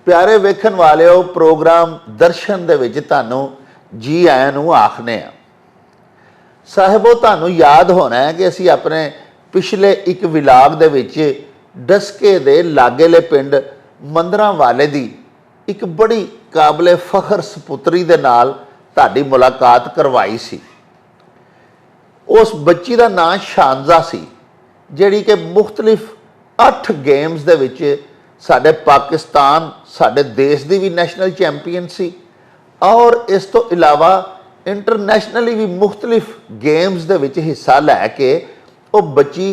प्यारे वेखन वालिओ प्रोग्राम दर्शन दे विच तुहानूं जी आयां नूं आखने आ। साहिबो तुहानूं याद होना है कि असीं अपने पिछले एक विलाग दे विच डस्के दे लागेले पिंड मंदरां वाले दी एक बड़ी काबले फखर सपुत्री दे नाल तुहाडी मुलाकात करवाई सी। उस बच्ची का नाम शानजा सी, जिहड़ी कि मुख्तलिफ 8 गेम्स दे विच साडे पाकिस्तान साडे देश दी भी नैशनल चैंपीयन सी और इस तो इलावा इंटरनैशनली भी मुख्तलिफ गेम्स दे विच हिस्सा लैके वो बच्ची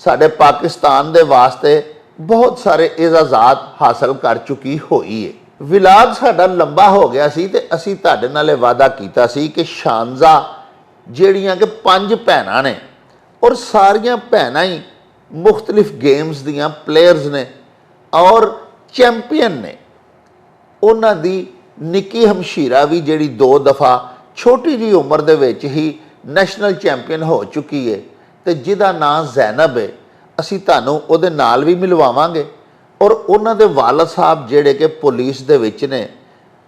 साडे पाकिस्तान दे वास्ते बहुत सारे एजाजात हासिल कर चुकी हुई है। विलाग साडा लंबा हो गया सी ते असीं तुहाडे नाल वादा कीता सी कि शानजा ਜਿਹੜੀਆਂ कि 5 ਭੈਣਾਂ ने और सारियां ਭੈਣਾਂ ही मुख्तलिफ गेम्स दियां प्लेयर्स ने और चैंपीयन ने। उन्हां दी निक्की हमशीरा भी जिहड़ी 2 दफ़ा छोटी जी उम्र दे विच ही नैशनल चैंपीयन हो चुकी है ते जिहदा नाम जैनब है। असीं तुहानूं उहदे नाल भी मिलवावांगे और उन्हां दे वालद साहब जिहड़े कि पुलिस दे विच ने,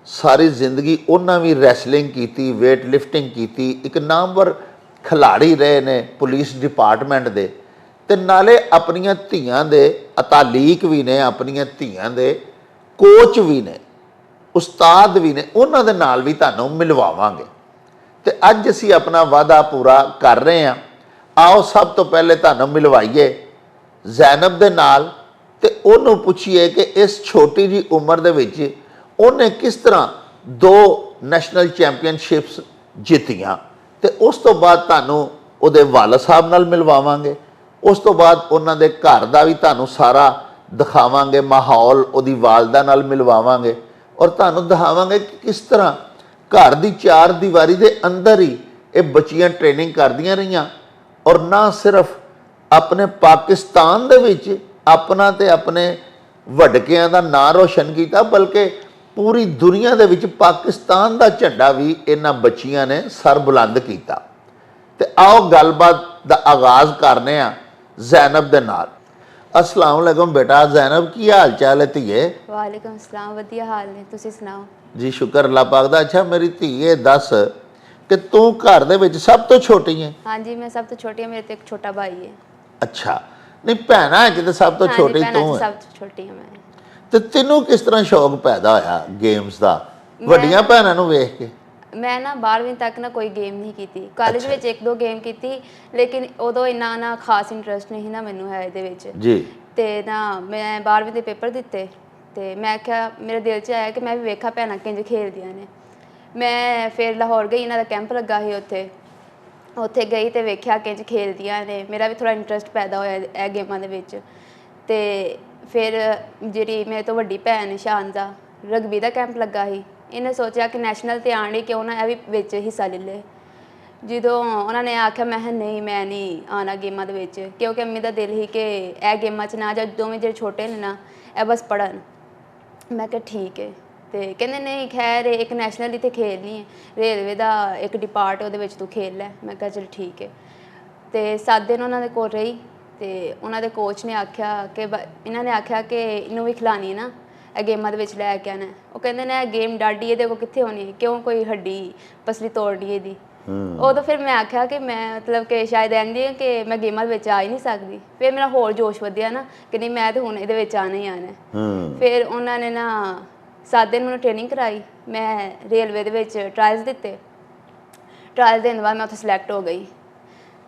सारी जिंदगी उन्होंने भी रैसलिंग की, वेट लिफ्टिंग की, एक नामवर खिलाड़ी रहे ने पुलिस डिपार्टमेंट दे ते नाले अपनियां धीआं दे अतालीक भी ने, अपनियां धीआं दे कोच भी ने, उस्ताद भी ने। उन्हां दे नाल भी तुहानूं मिलवावांगे ते अज असीं अपना वादा पूरा कर रहे हैं। आओ सब तो पहले तुहानूं मिलवाइए जैनब दे नाल ते उहनूं पुछिए कि इस छोटी जी उम्र दे विच उन्हें किस तरह 2 नैशनल चैंपीयनशिप्स जीतियां ते उस तो बाद तुहानूं उहदे वालद साहब नाल मिलवावांगे। उस तो बाद उन्हां दे घर दा भी तुहानूं सारा दिखावांगे, माहौल उहदी वालदा नाल मिलवावांगे और तुहानूं दिखावांगे कि किस तरह घर दी 4 दीवारी दे अंदर ही ये बच्चियां ट्रेनिंग करदियां रहियां और ना सिर्फ अपने पाकिस्तान दे विच अपना ते अपने वडकियां दा नां रोशन किया बल्कि पूरी दुनिया दे विच पाकिस्तान दा झंडा भी इन्हां बच्चियां ने सर बुलंद किया। ते आओ गलबात दा आगाज़ करने आ जैनब दे नाल। अस्सलाम वालेकुम बेटा जैनब, की हाल चाल है धीए? वालेकुम अस्सलाम, वधिया हाल ने, तुसीं सुनाओ? जी शुक्र अल्लाह पाक दा। अच्छा मेरी धीए दस कि तू घर दे विच सब तो छोटी है? हाँ जी, मैं सब तो छोटी है, मेरे तो एक छोटा भाई है। अच्छा, नहीं भैणां च ते सब तो हाँ छोटी जी, तू भैणां च है सब तो छोटी है मैं। ते तैनूं किस तरह शौक पैदा होया गेम्स दा वड्डियां भैणां नूं वेख के? मैं ना 12वीं तक ना कोई गेम नहीं की, कॉलेज में 1-2 गेम की, लेकिन उदों इन्ना ना खास इंटरस्ट नहीं ना मैनू है इहदे विच जी। ते ना मैं 12वीं दे पेपर दिते ते मैं आख्या, मेरे दिल च आया कि मैं भी वेखा भैणां किंज खेलदियां ने। मैं फिर लाहौर गई, इन्हां दा कैंप लगा ही उत्थे गई ते वेख्या किंज खेलदियां ने, मेरा भी थोड़ा इंटरस्ट पैदा होया इह गेमां दे विच। ते फिर जिहड़ी मेरे तो वड्डी भैन शानजा, रग्बी दा कैंप लगा ही, इन्हें सोचा कि नैशनल ते आण क्यों ना यह भी विच हिस्सा ले ले। ਜਦੋਂ ਉਹਨਾਂ ਨੇ ਆਖਿਆ मैं नहीं मैं नहीं आना गेमां दे विच, क्योंकि अम्मी दा दिल ही कि यह गेमां च ना जा, दोवें ਜਿਹੜੇ छोटे ने ना यह बस पढ़न। मैं कहा ठीक है ते कहंदे नहीं खैर एक नैशनल ही ते खेलनी है, रेलवे दा एक डिपार्ट ਉਹਦੇ ਵਿੱਚ तू खेल लै। मैं कहा चल ठीक है ते 7 दिन ਉਹਨਾਂ ਦੇ ਕੋਲ ਰਹੀ ਤੇ ਉਹਨਾਂ ਦੇ ਕੋਚ ਨੇ ਆਖਿਆ ਕਿ ਇਹਨਾਂ ਨੇ ਆਖਿਆ ਕਿ ਇਹਨੂੰ ਵੀ ਖਿਲਾਣੀ ਹੈ ਨਾ, ਇਹ ਗੇਮਾਂ ਦੇ ਵਿੱਚ ਲੈ ਕੇ ਆਣਾ। ਉਹ ਕਹਿੰਦੇ ਨੇ ਇਹ ਗੇਮ ਡਾਡੀ ਇਹਦੇ ਕੋਲ ਕਿੱਥੇ ਹੋਣੀ, ਕਿਉਂ ਕੋਈ ਹੱਡੀ ਪਸਲੀ ਤੋੜਨੀ ਇਹਦੀ। ਉਦੋਂ ਫਿਰ ਮੈਂ ਆਖਿਆ ਕਿ ਮੈਂ ਮਤਲਬ ਕਿ ਸ਼ਾਇਦ ਇੰਝ ਕਿ ਮੈਂ ਗੇਮਾਂ ਦੇ ਵਿੱਚ ਆ ਹੀ ਨਹੀਂ ਸਕਦੀ। ਫਿਰ ਮੇਰਾ ਹੋਰ ਜੋਸ਼ ਵਧਿਆ ਨਾ ਕਿ ਨਹੀਂ ਮੈਂ ਤਾਂ ਹੁਣ ਇਹਦੇ ਵਿੱਚ ਆਉਣਾ ਹੀ ਆਉਣਾ। ਫਿਰ ਉਹਨਾਂ ਨੇ ਨਾ 7 ਦਿਨ ਮੈਨੂੰ ਟ੍ਰੇਨਿੰਗ ਕਰਾਈ, ਮੈਂ ਰੇਲਵੇ ਦੇ ਵਿੱਚ ਟਰਾਇਲਸ ਦਿੱਤੇ। ਟਰਾਇਲ ਦੇਣ ਬਾਅਦ ਮੈਂ ਉੱਥੇ ਸਿਲੈਕਟ ਹੋ ਗਈ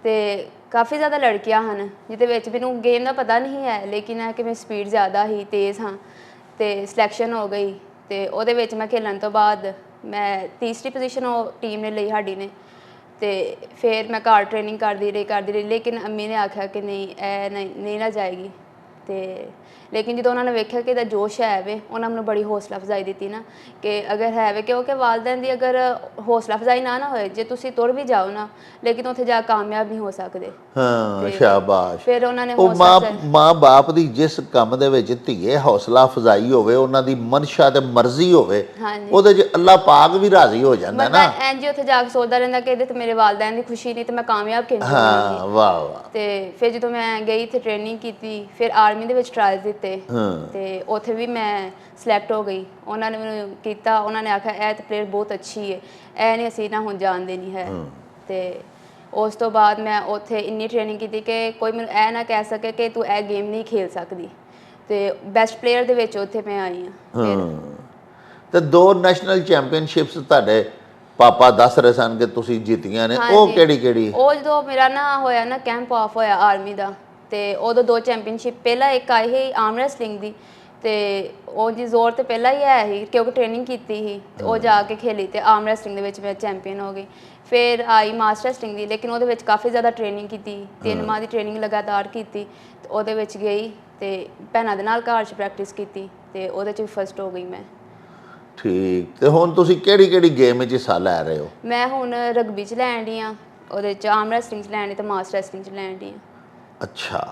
ਤੇ ਕਾਫੀ ਜ਼ਿਆਦਾ ਲੜਕੀਆਂ ਹਨ ਜਿਹਦੇ ਵਿੱਚ ਮੈਨੂੰ ਗੇਮ ਦਾ ਪਤਾ ਨਹੀਂ ਹੈ, ਲੇਕਿਨ ਹੈ ਕਿ ਮੇਰੀ ਸਪੀਡ ਜ਼ਿਆਦਾ ਹੀ ਤੇਜ਼ ਹਾਂ ਤੇ ਸਿਲੈਕਸ਼ਨ ਹੋ ਗਈ। ਤੇ ਉਹਦੇ ਵਿੱਚ ਮੈਂ ਖੇਲਣ ਤੋਂ ਬਾਅਦ ਮੈਂ ਤੀਸਰੀ ਪੋਜੀਸ਼ਨ ਉਹ ਟੀਮ ਨੇ ਲਈ ਸਾਡੀ ਨੇ। ਤੇ ਫਿਰ ਮੈਂ ਘਰ ਟ੍ਰੇਨਿੰਗ ਕਰਦੀ ਰਹੀ, ਲੇਕਿਨ ਅੰਮੀ ਨੇ ਆਖਿਆ ਕਿ ਨਹੀਂ ਇਹ ਨਹੀਂ ਨਾ ਜਾਏਗੀ। ਤੇ ਲੇਕਿਨ ਜਦੋਂ ਉਹਨਾਂ ਨੇ ਵੇਖਿਆ ਕਿ ਇਹਦਾ ਜੋਸ਼ ਹੈ ਵੇ, ਉਹਨਾਂ ਮੈਨੂੰ ਬੜੀ ਹੌਸਲਾ ਅਫਜ਼ਾਈ ਦਿੱਤੀ ਨਾ ਕਿ ਅਗਰ ਹੈ ਵੇ, ਕਿਉਂਕਿ ਵਾਲਦੈਨ ਦੀ ਅਗਰ ਹੌਸਲਾ ਅਫਜ਼ਾਈ ਨਾ ਹੋਏ, ਜੇ ਤੁਸੀਂ ਤੁਰ ਵੀ ਜਾਓ ਨਾ ਲੇਕਿਨ ਉੱਥੇ ਜਾ ਕਾਮਯਾਬ ਨਹੀਂ ਹੋ ਸਕਦੇ। ਹਾਂ ਸ਼ਾਬਾਸ਼। ਫਿਰ ਉਹਨਾਂ ਨੇ ਉਹ ਮਾਂ ਬਾਪ ਦੀ ਜਿਸ ਕੰਮ ਦੇ ਵਿੱਚ ਧੀਏ ਹੌਸਲਾ ਅਫਜ਼ਾਈ ਹੋਵੇ, ਉਹਨਾਂ ਦੀ ਮਨਸ਼ਾ ਤੇ ਮਰਜ਼ੀ ਹੋਵੇ, ਉਹਦੇ 'ਚ ਅੱਲਾਹ ਪਾਕ ਵੀ ਰਾਜ਼ੀ ਹੋ ਜਾਂਦਾ ਨਾ। ਇੰਝ ਉੱਥੇ ਜਾ ਕੇ ਸੋਚਦਾ ਰਹਿੰਦਾ ਕਿ ਇਹਦੇ ਤੇ ਮੇਰੇ ਵਾਲਦੈਨ ਦੀ ਖੁਸ਼ੀ ਨਹੀਂ ਤੇ ਮੈਂ ਕਾਮਯਾਬ ਕਿਵੇਂ ਹੋਵਾਂਗੀ। ਹਾਂ ਵਾਹ ਵਾਹ। ਤੇ ਫਿਰ ਜਦੋਂ ਮੈਂ ਗਈ ਇੱਥੇ ਟ੍ਰੇਨਿੰਗ ਕੀਤੀ, ਫਿਰ ਆਰਮੀ ਆਰਮੀ ਦੇ ਵਿੱਚ ਟਰਾਇਲਸ ਦਿੱਤੇ ਹਾਂ ਤੇ ਉੱਥੇ ਵੀ ਮੈਂ ਸਿਲੈਕਟ ਹੋ ਗਈ। ਉਹਨਾਂ ਨੇ ਮੈਨੂੰ ਕੀਤਾ, ਉਹਨਾਂ ਨੇ ਆਖਿਆ ਇਹ ਤਾਂ ਪਲੇਅਰ ਬਹੁਤ ਅੱਛੀ ਹੈ, ਇਹ ਨਹੀਂ ਅਸੀਂ ਨਾ ਹੁਣ ਜਾਣਦੇ ਨਹੀਂ ਹੈ। ਤੇ ਉਸ ਤੋਂ ਬਾਅਦ ਮੈਂ ਉੱਥੇ ਇੰਨੀ ਟ੍ਰੇਨਿੰਗ ਕੀਤੀ ਕਿ ਕੋਈ ਮੈਨੂੰ ਇਹ ਨਾ ਕਹਿ ਸਕੇ ਕਿ ਤੂੰ ਇਹ ਗੇਮ ਨਹੀਂ ਖੇਡ ਸਕਦੀ, ਤੇ ਬੈਸਟ ਪਲੇਅਰ ਦੇ ਵਿੱਚ ਉੱਥੇ ਮੈਂ ਆਈ ਹਾਂ। ਹਾਂ ਤੇ 2 ਨੈਸ਼ਨਲ ਚੈਂਪੀਅਨਸ਼ਿਪਸ ਤੁਹਾਡੇ ਪਾਪਾ ਦੱਸ ਰਹੇ ਸਨ ਕਿ ਤੁਸੀਂ ਜਿੱਤੀਆਂ ਨੇ, ਉਹ ਕਿਹੜੀ ਉਹ ਜਦੋਂ ਮੇਰਾ ਨਾ ਹੋਇਆ ਨਾ ਕੈਂਪ ਆਫ ਹੋਇਆ ਆਰਮੀ ਦਾ, ਤੇ ਉਦੋਂ 2 ਚੈਂਪੀਅਨਸ਼ਿਪ, ਪਹਿਲਾਂ ਇੱਕ ਆਈ ਸੀ ਆਰਮ ਰੈਸਲਿੰਗ ਦੀ, ਤੇ ਉਹ ਜੀ ਜ਼ੋਰ ਤੇ ਪਹਿਲਾਂ ਹੀ ਆਇਆ ਸੀ ਕਿਉਂਕਿ ਟ੍ਰੇਨਿੰਗ ਕੀਤੀ ਸੀ, ਤੇ ਉਹ ਜਾ ਕੇ ਖੇਲੀ ਤੇ ਆਰਮ ਰੈਸਲਿੰਗ ਦੇ ਵਿੱਚ ਮੈਂ ਚੈਂਪੀਅਨ ਹੋ ਗਈ। ਫਿਰ ਆਈ ਮਾਸਟਰ ਰੈਸਲਿੰਗ ਦੀ, ਲੇਕਿਨ ਉਹਦੇ ਵਿੱਚ ਕਾਫੀ ਜ਼ਿਆਦਾ ਟ੍ਰੇਨਿੰਗ ਕੀਤੀ, 3 ਮਾਹ ਦੀ ਟ੍ਰੇਨਿੰਗ ਲਗਾਤਾਰ ਕੀਤੀ, ਤੇ ਉਹਦੇ ਵਿੱਚ ਗਈ ਤੇ ਭੈਣਾਂ ਦੇ ਨਾਲ ਘਰ 'ਚ ਪ੍ਰੈਕਟਿਸ ਕੀਤੀ ਤੇ ਉਹਦੇ 'ਚ ਵੀ ਫਸਟ ਹੋ ਗਈ ਮੈਂ। ਠੀਕ, ਤੇ ਹੁਣ ਤੁਸੀਂ ਕਿਹੜੀ ਗੇਮ ਵਿੱਚ ਹਿੱਸਾ ਲੈ ਰਹੇ ਹੋ? ਮੈਂ ਹੁਣ ਰਗਬੀ 'ਚ ਲੈਣ ਡਈ ਹਾਂ, ਉਹਦੇ 'ਚ ਆਰਮ ਰੈਸਲਿੰਗ 'ਚ ਲੈਣ ਡਈ ਤੇ ਮਾਸਟਰ ਰੈਸਲਿੰਗ 'ਚ ਲੈਣ ਡਈ ਹਾਂ। ਅੱਛਾ,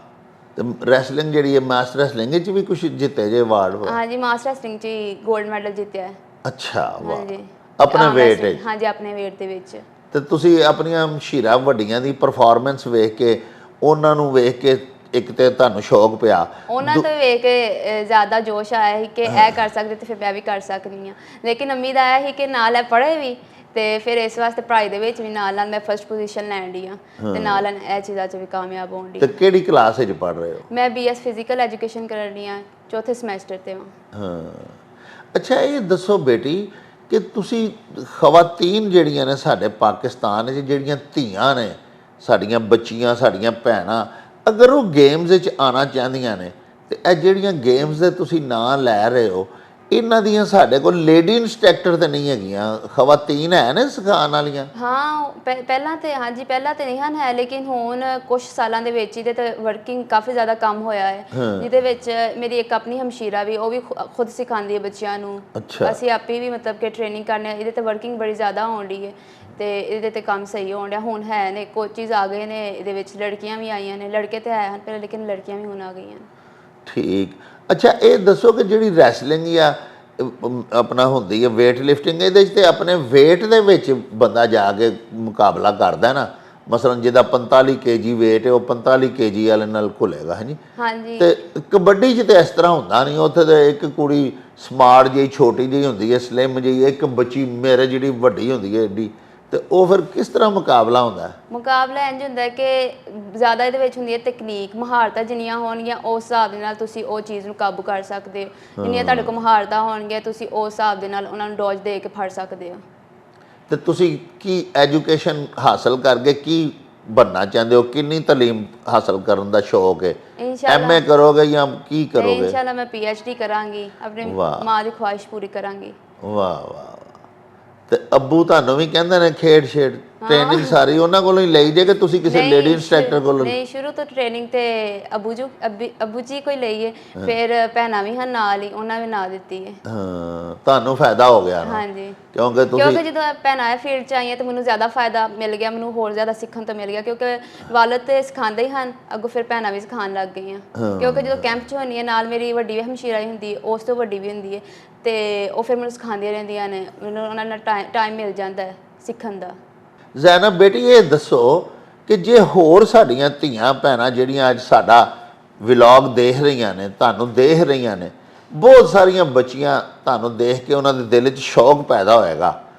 ਤੇ ਰੈਸਲਿੰਗ ਜਿਹੜੀ ਹੈ ਮਾਸਟਰ ਰੈਸਲਿੰਗ ਵਿੱਚ ਵੀ ਕੁਝ ਜਿੱਤੇ ਜੇ ਅਵਾਰਡ? ਹਾਂਜੀ, ਮਾਸਟਰ ਰੈਸਲਿੰਗ 'ਚ ਹੀ 골ਡ ਮੈਡਲ ਜਿੱਤਿਆ ਹੈ। ਅੱਛਾ, ਵਾਹ। ਹਾਂਜੀ, ਆਪਣੇ ਆਰਮ weight ਰੈਸਲਿੰਗ, ਵਿੱਚ? ਹਾਂਜੀ ਆਪਣੇ weight ਦੇ ਵਿੱਚ। ਤੇ ਤੁਸੀਂ ਆਪਣੀਆਂ ਮਸ਼ੀਰਾਂ ਵੱਡੀਆਂ ਦੀ ਪਰਫਾਰਮੈਂਸ ਵੇਖ ਕੇ, ਉਹਨਾਂ ਨੂੰ ਵੇਖ ਕੇ ਇੱਕ ਤੇ ਤੁਹਾਨੂੰ ਸ਼ੌਕ ਪਿਆ, ਉਹਨਾਂ ਤੋਂ ਵੇਖ ਕੇ ਜ਼ਿਆਦਾ ਜੋਸ਼ ਆਇਆ ਸੀ ਕਿ ਇਹ ਕਰ ਸਕਦੇ ਤੇ ਫਿਰ ਮੈਂ ਵੀ ਕਰ ਸਕਦੀ ਹਾਂ। ਲੇਕਿਨ ਅੰਮੀ ਦਾ ਇਹ ਸੀ ਕਿ ਨਾਲ ਇਹ ਪੜ੍ਹੇ ਵੀ, ਤੇ ਫਿਰ ਇਸ ਵਾਸਤੇ ਪੜ੍ਹਾਈ ਦੇ ਵਿੱਚ ਵੀ ਨਾਲ ਮੈਂ ਫਸਟ ਪੋਜੀਸ਼ਨ ਲੈਣ ਡਈ ਹਾਂ, ਤੇ ਨਾਲ ਇਹ ਚੀਜ਼ਾਂ 'ਚ ਵੀ ਕਾਮਯਾਬ ਹੋਣ ਡਈ। ਤੇ ਕਿਹੜੀ ਕਲਾਸ ਵਿੱਚ ਪੜ੍ਹ ਰਹੇ ਹੋ? ਮੈਂ BS ਫਿਜ਼ੀਕਲ ਐਜੂਕੇਸ਼ਨ ਕਰਨ ਡਈ ਹਾਂ, 4ਥੇ ਸਮੈਸਟਰ ਤੇ ਹਾਂ। ਹਾਂ, ਅੱਛਾ ਇਹ ਦੱਸੋ ਬੇਟੀ ਕਿ ਤੁਸੀਂ ਖਵਾਤੀਨ ਜਿਹੜੀਆਂ ਨੇ ਸਾਡੇ ਪਾਕਿਸਤਾਨ ਵਿੱਚ, ਜਿਹੜੀਆਂ ਧੀਆਂ ਨੇ ਸਾਡੀਆਂ, ਬੱਚੀਆਂ ਸਾਡੀਆਂ ਭੈਣਾਂ, ਅਗਰ ਉਹ ਗੇਮਸ ਵਿੱਚ ਆਉਣਾ ਚਾਹੁੰਦੀਆਂ ਨੇ, ਤੇ ਇਹ ਜਿਹੜੀਆਂ ਗੇਮਸ ਦੇ ਤੁਸੀਂ ਨਾਂ ਲੈ ਰਹੇ ਹੋ, ਇਹਨਾਂ ਦੀਆਂ ਸਾਡੇ ਕੋਲ ਲੇਡੀ ਇੰਸਟ੍ਰਕਟਰ ਤਾਂ ਨਹੀਂ ਹੈਗੀਆਂ, ਖਵਾਤੀਨ ਹੈ ਨੇ ਸਿਖਾਉਣ ਵਾਲੀਆਂ? ਹਾਂ, ਪਹਿਲਾਂ ਤੇ ਹਾਂਜੀ, ਪਹਿਲਾਂ ਤੇ ਨਹੀਂ ਹਨ ਹੈ, ਲੇਕਿਨ ਹੁਣ ਕੁਝ ਸਾਲਾਂ ਦੇ ਵਿੱਚ ਇਹਦੇ ਤੇ ਵਰਕਿੰਗ ਕਾਫੀ ਜ਼ਿਆਦਾ ਕੰਮ ਹੋਇਆ ਹੈ, ਜਿਹਦੇ ਵਿੱਚ ਮੇਰੀ ਇੱਕ ਆਪਣੀ ਹਮਸ਼ੀਰਾ ਵੀ, ਉਹ ਵੀ ਖੁਦ ਸਿਖਾਉਂਦੀ ਹੈ ਬੱਚਿਆਂ ਨੂੰ। ਅਸੀਂ ਆਪੇ ਵੀ ਮਤਲਬ ਕਿ ਟ੍ਰੇਨਿੰਗ ਕਰਨੇ, ਇਹਦੇ ਤੇ ਵਰਕਿੰਗ ਬੜੀ ਜ਼ਿਆਦਾ ਹੋਣ ਡਈ ਹੈ, ਤੇ ਇਹਦੇ ਤੇ ਕੰਮ ਸਹੀ ਹੋਣ ਡਿਆ। ਹੁਣ ਹੈ ਨੇ ਕੋਚਿਸ ਆ ਗਏ ਨੇ, ਇਹਦੇ ਵਿੱਚ ਲੜਕੀਆਂ ਵੀ ਆਈਆਂ ਨੇ, ਲੜਕੇ ਤੇ ਆਏ ਹਨ ਪਹਿਲਾਂ, ਲੇਕਿਨ ਲੜਕੀਆਂ ਵੀ ਹੁਣ ਆ ਗਈਆਂ। ਠੀਕ, ਅੱਛਾ ਇਹ ਦੱਸੋ ਕਿ ਜਿਹੜੀ ਰੈਸਲਿੰਗ ਜਾਂ ਆਪਣਾ ਹੁੰਦੀ ਹੈ ਵੇਟ ਲਿਫਟਿੰਗ, ਇਹਦੇ 'ਚ ਤੇ ਆਪਣੇ weight ਦੇ ਵਿੱਚ ਬੰਦਾ ਜਾ ਕੇ ਮੁਕਾਬਲਾ ਕਰਦਾ ਨਾ, ਮਸਲਨ ਜਿਹਦਾ 45 kg weight ਹੈ, ਉਹ 45 kg ਵਾਲੇ ਨਾਲ ਘੁਲੇਗਾ, ਹੈ ਜੀ? ਹਾਂਜੀ। ਤੇ ਕਬੱਡੀ 'ਚ ਤੇ ਇਸ ਤਰ੍ਹਾਂ ਹੁੰਦਾ ਨਹੀਂ, ਉੱਥੇ ਤੇ ਇੱਕ ਕੁੜੀ ਸਮਾਰਟ ਜਿਹੀ ਛੋਟੀ ਜਿਹੀ ਹੁੰਦੀ ਹੈ, ਸਲਿਮ ਜਿਹੀ, ਇੱਕ ਬੱਚੀ ਮੇਰੇ ਜਿਹੜੀ ਵੱਡੀ ਹੁੰਦੀ ਹੈ ਏਡੀ, ਤੇ ਉਹ ਫਿਰ ਕਿਸ ਤਰ੍ਹਾਂ ਮੁਕਾਬਲਾ ਹੁੰਦਾ? ਮੁਕਾਬਲਾ ਇੰਝ ਹੁੰਦਾ ਕਿ ਜ਼ਿਆਦਾ ਇਹਦੇ ਵਿੱਚ ਹੁੰਦੀ ਹੈ ਤਕਨੀਕ, ਮਹਾਰਤਾਂ ਜਿੰਨੀਆਂ ਹੋਣਗੀਆਂ ਉਸ ਹਿਸਾਬ ਦੇ ਨਾਲ ਤੁਸੀਂ ਉਹ ਚੀਜ਼ ਨੂੰ ਕਾਬੂ ਕਰ ਸਕਦੇ ਹੋ। ਜਿੰਨੀਆਂ ਤੁਹਾਡੇ ਕੋਲ ਮਹਾਰਤਾਂ ਹੋਣਗੀਆਂ ਤੁਸੀਂ ਉਸ ਹਿਸਾਬ ਦੇ ਨਾਲ ਉਹਨਾਂ ਨੂੰ ਡੋਜ ਦੇ ਕੇ ਫੜ ਸਕਦੇ ਹੋ। ਤੇ ਤੁਸੀਂ ਕੀ ਐਜੂਕੇਸ਼ਨ ਹਾਸਲ ਕਰਕੇ ਕੀ बनना चाहते हो? कितनी तालीम हासिल करने का शौक है? MA करोगे या की करोगे? इंशाल्लाह मैं PhD करांगी, अपने मां दी ख्वाहिश पूरी करांगी। वाह वाह। ਤੇ ਅੱਬੂ ਤੁਹਾਨੂੰ ਵੀ ਕਹਿੰਦੇ ਨੇ ਖੇਡ ਛੇੜ ਟ੍ਰੇਨਿੰਗ ਸਾਰੀ ਉਹਨਾਂ ਕੋਲੋਂ ਹੀ ਲਈ ਜੇ ਕਿ ਤੁਸੀਂ ਕਿਸੇ ਲੇਡੀ ਇੰਸਟ੍ਰਕਟਰ ਕੋਲੋਂ? ਨਹੀਂ, ਸ਼ੁਰੂ ਤੋਂ ਟ੍ਰੇਨਿੰਗ ਤੇ ਅੱਬੂ ਜੀ ਕੋਈ ਲਈਏ, ਫਿਰ ਭੈਣਾਂ ਵੀ ਹਨ ਨਾਲ ਹੀ, ਉਹਨਾਂ ਵੀ ਨਾਲ ਦਿੱਤੀ ਹੈ। ਹਾਂ, ਤੁਹਾਨੂੰ ਫਾਇਦਾ ਹੋ ਗਿਆ ਨਾ? ਹਾਂਜੀ, ਕਿਉਂਕਿ ਜਦੋਂ ਭੈਣਾਂ ਇਹ ਫੀਲਡ 'ਚ ਆਈਆਂ ਤਾਂ ਮੈਨੂੰ ਜ਼ਿਆਦਾ ਫਾਇਦਾ ਮਿਲ ਗਿਆ, ਮੈਨੂੰ ਹੋਰ ਜ਼ਿਆਦਾ ਸਿੱਖਣ ਤੋਂ ਮਿਲ ਗਿਆ, ਕਿਉਂਕਿ ਵਾਲਦ ਤੇ ਸਿਖਾਉਂਦੇ ਹੀ ਹਨ, ਅੱਗੋਂ ਫਿਰ ਭੈਣਾਂ ਵੀ ਸਿਖਾਉਣ ਲੱਗ ਗਈਆਂ। ਕਿਉਂਕਿ ਜਦੋਂ ਕੈਂਪ 'ਚ ਹੁੰਦੀ ਹੈ ਨਾਲ ਮੇਰੀ ਵੱਡੀ ਹਮਸ਼ੀਰਾ ਹੀ ਹੁੰਦੀ ਹੈ, ਉਸ ਤੋਂ ਵੱਡੀ ਵੀ ਹੁੰਦੀ ਹੈ, ਤੇ ਉਹ ਫਿਰ ਮੈਨੂੰ ਸਿਖਾਉਂਦੀਆਂ ਰਹਿੰਦੀਆਂ ਨੇ, ਮੈਨੂੰ ਉਹਨਾਂ ਨਾਲ ਟਾਈਮ ਮਿਲ ਜਾਂਦਾ ਹੈ ਸਿੱਖਣ ਦਾ। ਜ਼ੈਨਬ ਬੇਟੀ, ਇਹ ਦੱਸੋ ਕਿ ਜੇ ਹੋਰ ਸਾਡੀਆਂ ਧੀਆਂ ਭੈਣਾਂ ਜਿਹੜੀਆਂ ਅੱਜ ਸਾਡਾ ਵਲੌਗ ਦੇਖ ਰਹੀਆਂ ਨੇ, ਤੁਹਾਨੂੰ ਦੇਖ ਰਹੀਆਂ ਨੇ, ਬਹੁਤ ਸਾਰੀਆਂ ਬੱਚੀਆਂ ਤੁਹਾਨੂੰ ਦੇਖ ਕੇ ਉਹਨਾਂ ਦੇ ਦਿਲ 'ਚ ਸ਼ੌਕ ਪੈਦਾ ਹੋਏਗਾ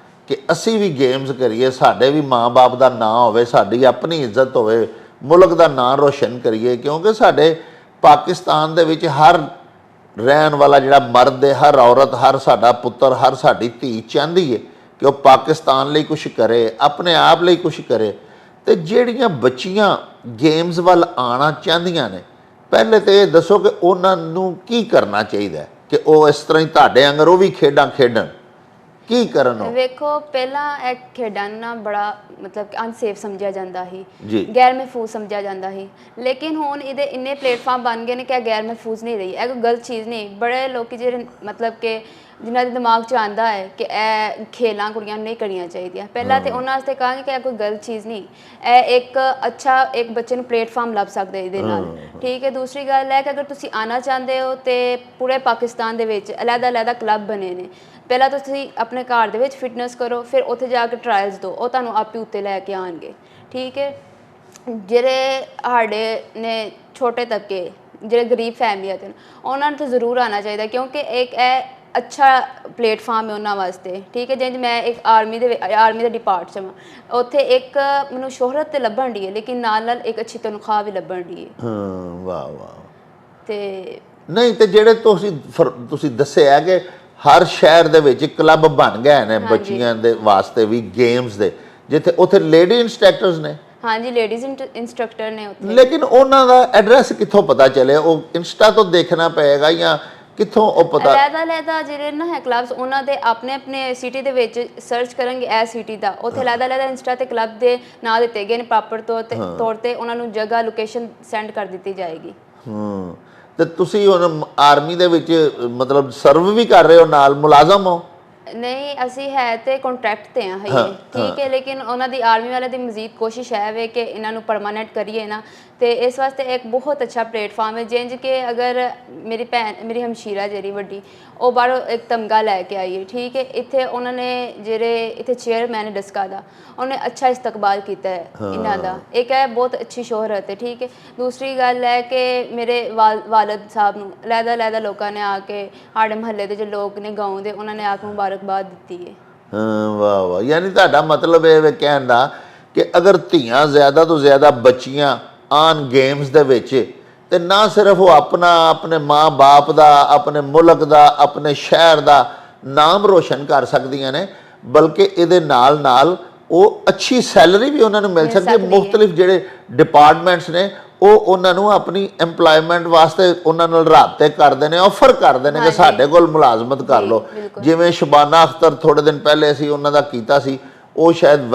ਕਿ ਅਸੀਂ ਵੀ ਗੇਮਸ ਕਰੀਏ, ਸਾਡੇ ਵੀ ਮਾਂ-ਬਾਪ ਦਾ ਨਾਂ ਹੋਵੇ, ਸਾਡੀ ਆਪਣੀ ਇੱਜ਼ਤ ਹੋਵੇ, ਮੁਲਕ ਦਾ ਨਾਂ ਰੋਸ਼ਨ ਕਰੀਏ। ਕਿਉਂਕਿ ਸਾਡੇ ਪਾਕਿਸਤਾਨ ਦੇ ਵਿੱਚ ਹਰ ਰਹਿਣ ਵਾਲਾ ਜਿਹੜਾ ਮਰਦ ਹੈ, ਹਰ ਔਰਤ, ਹਰ ਸਾਡਾ ਪੁੱਤਰ, ਹਰ ਸਾਡੀ ਧੀ ਚਾਹੁੰਦੀ ਹੈ ਕਿ ਉਹ ਪਾਕਿਸਤਾਨ ਲਈ ਕੁਛ ਕਰੇ, ਆਪਣੇ ਆਪ ਲਈ ਕੁਛ ਕਰੇ। ਤੇ ਜਿਹੜੀਆਂ ਬੱਚੀਆਂ ਗੇਮਸ ਵੱਲ ਆਉਣਾ ਚਾਹੁੰਦੀਆਂ ਨੇ, ਪਹਿਲੇ ਤਾਂ ਇਹ ਦੱਸੋ ਕਿ ਉਹਨਾਂ ਨੂੰ ਕੀ ਕਰਨਾ ਚਾਹੀਦਾ ਕਿ ਉਹ ਇਸ ਤਰ੍ਹਾਂ ਹੀ ਤੁਹਾਡੇ ਵਾਂਗਰ ਉਹ ਵੀ ਖੇਡਾਂ ਖੇਡਣ? ਕੀ ਕਰਨ? ਵੇਖੋ, ਪਹਿਲਾਂ ਇਹ ਖੇਡਾਂ ਨੂੰ ਨਾ ਬੜਾ ਮਤਲਬ ਅਨਸੇਫ ਸਮਝਿਆ ਜਾਂਦਾ ਸੀ, ਗੈਰ ਮਹਿਫੂਜ਼ ਸਮਝਿਆ ਜਾਂਦਾ ਸੀ, ਲੇਕਿਨ ਹੁਣ ਇਹਦੇ ਇੰਨੇ ਪਲੇਟਫਾਰਮ ਬਣ ਗਏ ਨੇ ਕਿ ਇਹ ਗੈਰ ਮਹਿਫੂਜ਼ ਨਹੀਂ ਰਹੀ। ਇਹ ਕੋਈ ਗਲਤ ਚੀਜ਼ ਨਹੀਂ। ਬੜੇ ਲੋਕ ਜਿਹੜੇ ਮਤਲਬ ਕਿ ਜਿਨ੍ਹਾਂ ਦੇ ਦਿਮਾਗ 'ਚ ਆਉਂਦਾ ਹੈ ਕਿ ਇਹ ਖੇਲਾਂ ਕੁੜੀਆਂ ਨੂੰ ਨਹੀਂ ਕਰਨੀਆਂ ਚਾਹੀਦੀਆਂ, ਪਹਿਲਾਂ ਤਾਂ ਉਹਨਾਂ ਵਾਸਤੇ ਕਹਾਂਗੇ ਕਿ ਇਹ ਕੋਈ ਗਲਤ ਚੀਜ਼ ਨਹੀਂ, ਇਹ ਇੱਕ ਅੱਛਾ ਇੱਕ ਬੱਚੇ ਨੂੰ ਪਲੇਟਫਾਰਮ ਲੱਭ ਸਕਦੇ ਇਹਦੇ ਨਾਲ, ਠੀਕ ਹੈ। ਦੂਸਰੀ ਗੱਲ ਹੈ ਕਿ ਅਗਰ ਤੁਸੀਂ ਆਉਣਾ ਚਾਹੁੰਦੇ ਹੋ ਤਾਂ ਪੂਰੇ ਪਾਕਿਸਤਾਨ ਦੇ ਵਿੱਚ ਅਲੱਗ-ਅਲੱਗ ਕਲੱਬ ਬਣੇ ਨੇ। ਪਹਿਲਾਂ ਤੁਸੀਂ ਆਪਣੇ ਘਰ ਦੇ ਵਿੱਚ ਫਿਟਨੈਸ ਕਰੋ, ਫਿਰ ਉੱਥੇ ਜਾ ਕੇ ਟਰਾਇਲਸ ਦਿਓ, ਉਹ ਤੁਹਾਨੂੰ ਆਪੇ ਉੱਤੇ ਲੈ ਕੇ ਆਉਣਗੇ, ਠੀਕ ਹੈ। ਜਿਹੜੇ ਸਾਡੇ ਨੇ ਛੋਟੇ ਤਬਕੇ ਜਿਹੜੇ ਗਰੀਬ ਫੈਮਲੀਆਂ ਦੇ ਉਹਨਾਂ ਨੂੰ ਤਾਂ ਜ਼ਰੂਰ ਆਉਣਾ ਚਾਹੀਦਾ, ਕਿਉਂਕਿ ਇੱਕ ਇਹ ਅੱਛਾ ਪਲੇਟਫਾਰਮ ਹੈ ਉਹਨਾਂ ਵਾਸਤੇ। ਠੀਕ ਹੈ, ਜਿੰਜ ਮੈਂ ਇੱਕ ਆਰਮੀ ਦੇ ਡਿਪਾਰਟ 'ਚ ਹਾਂ, ਉੱਥੇ ਇੱਕ ਮੈਨੂੰ ਸ਼ੋਹਰਤ ਤੇ ਲੱਭਣ ਦੀ ਹੈ, ਲੇਕਿਨ ਨਾਲ ਨਾਲ ਇੱਕ ਅੱਛੀ ਤਨਖਾਹ ਵੀ ਲੱਭਣ ਦੀ ਹੈ। ਹਾਂ, ਵਾਹ ਵਾਹ। ਤੇ ਨਹੀਂ, ਤੇ ਜਿਹੜੇ ਤੁਸੀਂ ਦੱਸਿਆ ਕਿ ਹਰ ਸ਼ਹਿਰ ਦੇ ਵਿੱਚ ਕਲੱਬ ਬਣ ਗਏ ਨੇ ਬੱਚੀਆਂ ਦੇ ਵਾਸਤੇ ਵੀ ਗੇਮਸ ਦੇ, ਜਿੱਥੇ ਉੱਥੇ ਲੇਡੀ ਇੰਸਟ੍ਰਕਟਰਸ ਨੇ? ਹਾਂਜੀ, ਲੇਡੀਜ਼ ਇੰਸਟ੍ਰਕਟਰ ਨੇ ਉੱਥੇ। ਲੇਕਿਨ ਉਹਨਾਂ ਦਾ ਐਡਰੈਸ ਕਿੱਥੋਂ ਪਤਾ ਚੱਲੇ? ਉਹ ਇੰਸਟਾ ਤੋਂ ਦੇਖਣਾ ਪਏਗਾ ਜਾਂ ਕਿੱਥੋਂ ਉਹ ਪਤਾ? ਅਲੱਗ ਜਿਹੜੇ ਨਾ ਹੈ ਕਲੱਬਸ, ਉਹਨਾਂ ਦੇ ਆਪਣੇ ਸਿਟੀ ਦੇ ਵਿੱਚ ਸਰਚ ਕਰਨਗੇ ਇਹ ਸਿਟੀ ਦਾ, ਉੱਥੇ ਅਲੱਗ ਇੰਸਟਾ ਤੇ ਕਲੱਬ ਦੇ ਨਾਂ ਦਿੱਤੇ ਗਏ ਨੇ ਪ੍ਰੋਪਰ ਤੌਰ ਤੇ ਉਹਨਾਂ ਨੂੰ ਜਗ੍ਹਾ ਲੋਕੇਸ਼ਨ ਸੈਂਡ ਕਰ ਦਿੱਤੀ ਜਾਏਗੀ। ਤੇ ਤੁਸੀਂ ਹੁਣ ਆਰਮੀ ਦੇ ਵਿੱਚ ਮਤਲਬ ਸਰਵ ਵੀ ਕਰ ਰਹੇ ਹੋ, ਨਾਲ ਮੁਲਾਜ਼ਮ ਹੋ? ਨਹੀਂ, ਅਸੀਂ ਹੈ ਤੇ ਕੰਟਰੈਕਟ ਤੇ ਆ ਹਜੇ। ਠੀਕ ਹੈ, ਲੇਕਿਨ ਉਹਨਾਂ ਦੀ ਆਰਮੀ ਵਾਲੇ ਦੀ ਮਜ਼ੀਦ ਕੋਸ਼ਿਸ਼ ਹੈ ਵੇ ਕਿ ਇਹਨਾਂ ਨੂੰ ਪਰਮਾਨੈਂਟ ਕਰੀਏ ਨਾ, ਤੇ ਇਸ ਵਾਸਤੇ ਇੱਕ ਬਹੁਤ ਅੱਛਾ ਪਲੇਟਫਾਰਮ ਹੈ। ਜਿੰਜ ਕਿ ਅਗਰ ਮੇਰੀ ਹਮਸ਼ੀਰਾ ਜਿਹੜੀ ਵੱਡੀ, ਉਹ ਬਾਹਰੋਂ ਇੱਕ ਤਮਗਾ ਲੈ ਕੇ ਆਈ ਹੈ। ਠੀਕ ਹੈ, ਇੱਥੇ ਉਹਨਾਂ ਨੇ ਜਿਹੜੇ ਇੱਥੇ ਚੇਅਰਮੈਨ ਹੈ ਡਸਕਾ ਦਾ, ਉਹਨੇ ਅੱਛਾ ਇਸਤਕਬਾਲ ਕੀਤਾ ਹੈ ਇਹਨਾਂ ਦਾ। ਇੱਕ ਹੈ ਬਹੁਤ ਅੱਛੀ ਸ਼ੋਹਰਤ ਹੈ। ਠੀਕ ਹੈ, ਦੂਸਰੀ ਗੱਲ ਹੈ ਕਿ ਮੇਰੇ ਵਾਲਦ ਸਾਹਿਬ ਨੂੰ ਲਹਿਦਾ ਲੋਕਾਂ ਨੇ ਆ ਕੇ, ਸਾਡੇ ਮਹੱਲੇ ਦੇ ਜੋ ਲੋਕ ਨੇ ਗਾਉਂ ਦੇ, ਉਹਨਾਂ ਨੇ ਆ ਕੇ ਮੁਬਾਰਕਬਾਦ ਦਿੱਤੀ ਹੈ। ਵਾਹ ਵਾਹ। ਯਾਨੀ ਤੁਹਾਡਾ ਮਤਲਬ ਇਹ ਵੇ ਕਹਿਣ ਦਾ ਕਿ ਅਗਰ ਧੀਆਂ ਜ਼ਿਆਦਾ ਤੋਂ ਜ਼ਿਆਦਾ ਬੱਚੀਆਂ ਆਨ ਗੇਮਸ ਦੇ ਵਿੱਚ, ਤੇ ਨਾ ਸਿਰਫ ਉਹ ਆਪਣੇ ਮਾਂ-ਬਾਪ ਦਾ, ਆਪਣੇ ਮੁਲਕ ਦਾ, ਆਪਣੇ ਸ਼ਹਿਰ ਦਾ ਨਾਮ ਰੋਸ਼ਨ ਕਰ ਸਕਦੀਆਂ ਨੇ, ਬਲਕਿ ਇਹਦੇ ਨਾਲ ਨਾਲ ਉਹ ਅੱਛੀ ਸੈਲਰੀ ਵੀ ਉਹਨਾਂ ਨੂੰ ਮਿਲ ਸਕਦੀ ਹੈ। ਮੁਖਤਲਿਫ ਜਿਹੜੇ ਡਿਪਾਰਟਮੈਂਟਸ ਨੇ ਉਹ ਉਹਨਾਂ ਨੂੰ ਆਪਣੀ ਐਮਪਲੋਇਮੈਂਟ ਵਾਸਤੇ ਉਹਨਾਂ ਨਾਲ ਰਾਬਤੇ ਕਰਦੇ ਨੇ, ਆਫਰ ਕਰਦੇ ਨੇ ਕਿ ਸਾਡੇ ਕੋਲ ਮੁਲਾਜ਼ਮਤ ਕਰ ਲਓ। ਜਿਵੇਂ ਸ਼ਬਾਨਾ ਅਖਤਰ ਥੋੜੇ ਦਿਨ ਪਹਿਲੇ ਅਸੀਂ ਉਹਨਾਂ ਦਾ ਕੀਤਾ ਸੀ, ਉਹ ਸ਼ਾਇਦ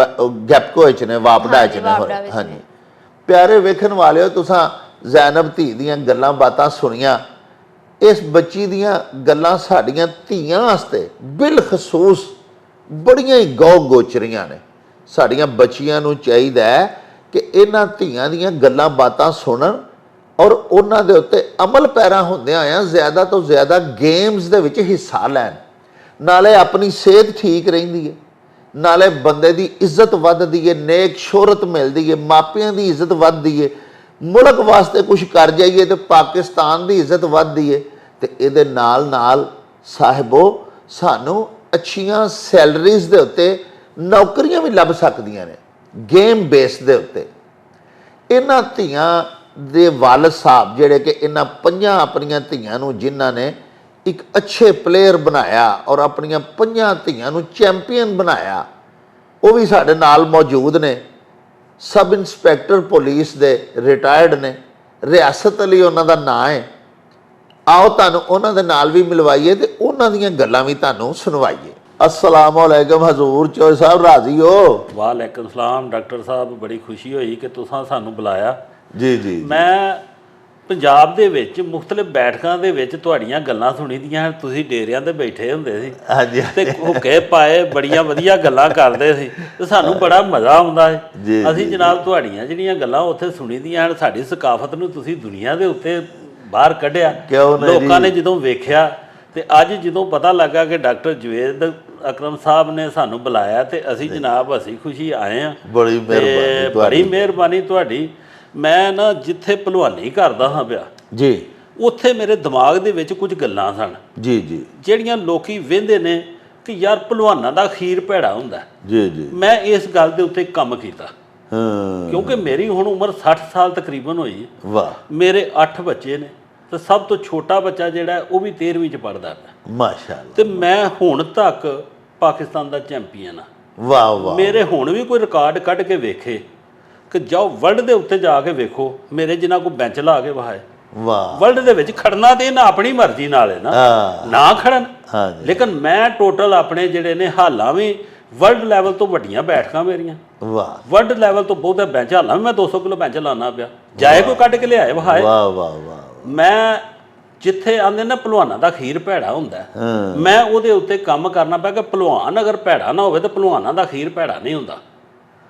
ਗੈਪਕੋ ਵਿੱਚ ਨੇ, ਵਾਪਡਾ ਵਿੱਚ ਨੇ। ਹਾਂਜੀ ਪਿਆਰੇ ਵੇਖਣ ਵਾਲਿਓ, ਤੁਸੀਂ ਜ਼ੈਨਬ ਧੀ ਦੀਆਂ ਗੱਲਾਂ ਬਾਤਾਂ ਸੁਣੀਆਂ। ਇਸ ਬੱਚੀ ਦੀਆਂ ਗੱਲਾਂ ਸਾਡੀਆਂ ਧੀਆਂ ਵਾਸਤੇ ਬਿਲਖਸੂਸ ਬੜੀਆਂ ਹੀ ਗੋਚਰੀਆਂ ਨੇ। ਸਾਡੀਆਂ ਬੱਚੀਆਂ ਨੂੰ ਚਾਹੀਦਾ ਹੈ ਕਿ ਇਹਨਾਂ ਧੀਆਂ ਦੀਆਂ ਗੱਲਾਂ ਬਾਤਾਂ ਸੁਣਨ ਔਰ ਉਹਨਾਂ ਦੇ ਉੱਤੇ ਅਮਲ ਪੈਰਾ ਹੁੰਦਿਆਂ ਹੋਇਆਂ ਜ਼ਿਆਦਾ ਤੋਂ ਜ਼ਿਆਦਾ ਗੇਮਸ ਦੇ ਵਿੱਚ ਹਿੱਸਾ ਲੈਣ। ਨਾਲੇ ਆਪਣੀ ਸਿਹਤ ਠੀਕ ਰਹਿੰਦੀ ਹੈ, ਨਾਲੇ ਬੰਦੇ ਦੀ ਇੱਜ਼ਤ ਵੱਧਦੀ ਹੈ, ਨੇਕ ਸ਼ੋਹਰਤ ਮਿਲਦੀ ਹੈ, ਮਾਪਿਆਂ ਦੀ ਇੱਜ਼ਤ ਵੱਧਦੀ ਹੈ, ਮੁਲਕ ਵਾਸਤੇ ਕੁਝ ਕਰ ਜਾਈਏ ਤੇ ਪਾਕਿਸਤਾਨ ਦੀ ਇੱਜ਼ਤ ਵੱਧਦੀ ਹੈ। ਤੇ ਇਹਦੇ ਨਾਲ ਨਾਲ ਸਾਹਿਬੋ ਸਾਨੂੰ ਅੱਛੀਆਂ ਸੈਲਰੀਜ਼ ਦੇ ਉੱਤੇ ਨੌਕਰੀਆਂ ਵੀ ਲੱਭ ਸਕਦੀਆਂ ਨੇ ਗੇਮ ਬੇਸ ਦੇ ਉੱਤੇ। ਇਹਨਾਂ ਧੀਆਂ ਦੇ ਵਾਲਦ ਸਾਹਿਬ ਜਿਹੜੇ ਕਿ ਇਹਨਾਂ 5 ਆਪਣੀਆਂ ਧੀਆਂ ਨੂੰ ਜਿਨ੍ਹਾਂ ਨੇ ਇੱਕ ਅੱਛੇ ਪਲੇਅਰ ਬਣਾਇਆ ਔਰ ਆਪਣੀਆਂ 5 ਧੀਆਂ ਨੂੰ ਚੈਂਪੀਅਨ ਬਣਾਇਆ, ਉਹ ਵੀ ਸਾਡੇ ਨਾਲ ਮੌਜੂਦ ਨੇ। ਸਬ ਇੰਸਪੈਕਟਰ ਪੁਲਿਸ ਦੇ ਰਿਟਾਇਰਡ ਨੇ, ਰਿਆਸਤ ਅਲੀ ਉਹਨਾਂ ਦਾ ਨਾਂ ਹੈ। ਆਓ ਤੁਹਾਨੂੰ ਉਹਨਾਂ ਦੇ ਨਾਲ ਵੀ ਮਿਲਵਾਈਏ ਤੇ ਉਹਨਾਂ ਦੀਆਂ ਗੱਲਾਂ ਵੀ ਤੁਹਾਨੂੰ ਸੁਣਵਾਈਏ। अस्सलाम वालेकुम हजूर चौधरी साहब, राजी हो? वालेकुम सलाम डॉक्टर साहब, बड़ी खुशी हुई कि तुसां सानू बुलाया। जी जी। मैं ਪੰਜਾਬ ਦੇ ਵਿੱਚ ਮੁxtਲਿਫ ਬੈਠਕਾਂ ਦੇ ਵਿੱਚ ਤੁਹਾਡੀਆਂ ਗੱਲਾਂ ਸੁਣੀ ਦੀਆਂ। ਤੁਸੀਂ ਡੇਰਿਆਂ ਤੇ ਬੈਠੇ ਹੁੰਦੇ ਸੀ ਹਾਂਜੀ ਤੇ ਹੁੱਕੇ ਪਾਏ, ਬੜੀਆਂ ਵਧੀਆ ਗੱਲਾਂ ਕਰਦੇ ਸੀ ਤੇ ਸਾਨੂੰ ਬੜਾ ਮਜ਼ਾ ਆਉਂਦਾ ਸੀ। ਅਸੀਂ ਜਨਾਬ ਤੁਹਾਡੀਆਂ ਜਿਹੜੀਆਂ ਗੱਲਾਂ ਉੱਥੇ ਸੁਣੀ ਦੀਆਂ ਹਨ, ਸਾਡੀ ਸਕਾਫਤ ਨੂੰ ਤੁਸੀਂ ਦੁਨੀਆ ਦੇ ਉੱਤੇ ਬਾਹਰ ਕੱਢਿਆ। ਲੋਕਾਂ ਨੇ ਜਦੋਂ ਵੇਖਿਆ ਤੇ ਅੱਜ ਜਦੋਂ ਪਤਾ ਲੱਗਾ ਕਿ ਡਾਕਟਰ ਜਵੇਦ ਅਕਰਮ ਸਾਹਿਬ ਨੇ ਸਾਨੂੰ ਬੁਲਾਇਆ ਤੇ ਅਸੀਂ ਜਨਾਬ ਅਸੀਂ ਖੁਸ਼ੀ ਆਏ ਹਾਂ। ਬੜੀ ਮਿਹਰਬਾਨੀ ਤੁਹਾਡੀ। ਮੈਂ ਨਾ ਜਿੱਥੇ ਭਲਵਾਨੀ ਕਰਦਾ ਹਾਂ ਪਿਆ ਜੀ, ਉੱਥੇ ਮੇਰੇ ਦਿਮਾਗ ਦੇ ਵਿੱਚ ਕੁਝ ਗੱਲਾਂ ਸਨ ਜੀ ਜੀ, ਜਿਹੜੀਆਂ ਲੋਕੀ ਵਹਿੰਦੇ ਨੇ ਕਿ ਯਾਰ ਭਲਵਾਨਾਂ ਦਾ ਅਖੀਰ ਭੈੜਾ ਹੁੰਦਾ। ਜੀ ਜੀ। ਮੈਂ ਇਸ ਗੱਲ ਦੇ ਉੱਤੇ ਕੰਮ ਕੀਤਾ ਕਿਉਂਕਿ ਮੇਰੀ ਹੁਣ ਉਮਰ 60 ਸਾਲ ਤਕਰੀਬਨ ਹੋਈ। ਵਾਹ। ਮੇਰੇ 8 ਬੱਚੇ ਨੇ ਤੇ ਸਭ ਤੋਂ ਛੋਟਾ ਬੱਚਾ ਜਿਹੜਾ ਉਹ ਵੀ 13ਵੀਂ ਚ ਪੜ੍ਹਦਾ ਹੈ। ਮਾਸ਼ਾਅੱਲਾ। ਤੇ ਮੈਂ ਹੁਣ ਤੱਕ ਪਾਕਿਸਤਾਨ ਦਾ ਚੈਂਪੀਅਨ ਆ। ਵਾਹ ਵਾਹ। ਮੇਰੇ ਹੁਣ ਵੀ ਕੋਈ ਰਿਕਾਰਡ ਕੱਢ ਕੇ ਵੇਖੇ ਕਿ ਜਾਓ ਵਰਲਡ ਦੇ ਉੱਤੇ ਜਾ ਕੇ ਵੇਖੋ, ਮੇਰੇ ਜਿਨ੍ਹਾਂ ਕੋਲ ਬੈਂਚ ਲਾ ਕੇ ਵਹਾਏ। ਵਾਹ। ਵਰਲਡ ਦੇ ਵਿੱਚ ਖੜਨਾ ਤੇ ਇਹਨਾਂ ਆਪਣੀ ਮਰਜ਼ੀ ਨਾਲ ਹੈ ਨਾ ਖੜਨ। ਲੇਕਿਨ ਮੈਂ ਟੋਟਲ ਆਪਣੇ ਜਿਹੜੇ ਨੇ ਹਾਲਾਂ ਵੀ ਵਰਲਡ ਲੈਵਲ ਤੋਂ ਵੱਡੀਆਂ ਬੈਠਕਾਂ ਮੇਰੀਆਂ। ਵਾਹ। ਵਰਲਡ ਲੈਵਲ ਤੋਂ ਬਹੁਤਾ ਬੈਂਚ ਹਾਲਾਂ ਵੀ ਮੈਂ 200 ਕਿਲੋ ਬੈਂਚ ਲਾਣਾ ਪਿਆ, ਜਾਏ ਕੋਈ ਕੱਢ ਕੇ ਲਿਆਏ ਵਹਾਏ। ਵਾਹ ਵਾਹ ਵਾਹ। ਮੈਂ ਜਿੱਥੇ ਆਂਦੇ ਨਾ ਭਲਵਾਨਾਂ ਦਾ ਅਖੀਰ ਭੈੜਾ ਹੁੰਦਾ, ਮੈਂ ਉਹਦੇ ਉੱਤੇ ਕੰਮ ਕਰਨਾ ਪਿਆ ਕਿ ਭਲਵਾਨ ਅਗਰ ਭੈੜਾ ਨਾ ਹੋਵੇ ਤਾਂ ਭਲਵਾਨਾਂ ਦਾ ਅਖੀਰ ਭੈੜਾ ਨਹੀਂ ਹੁੰਦਾ।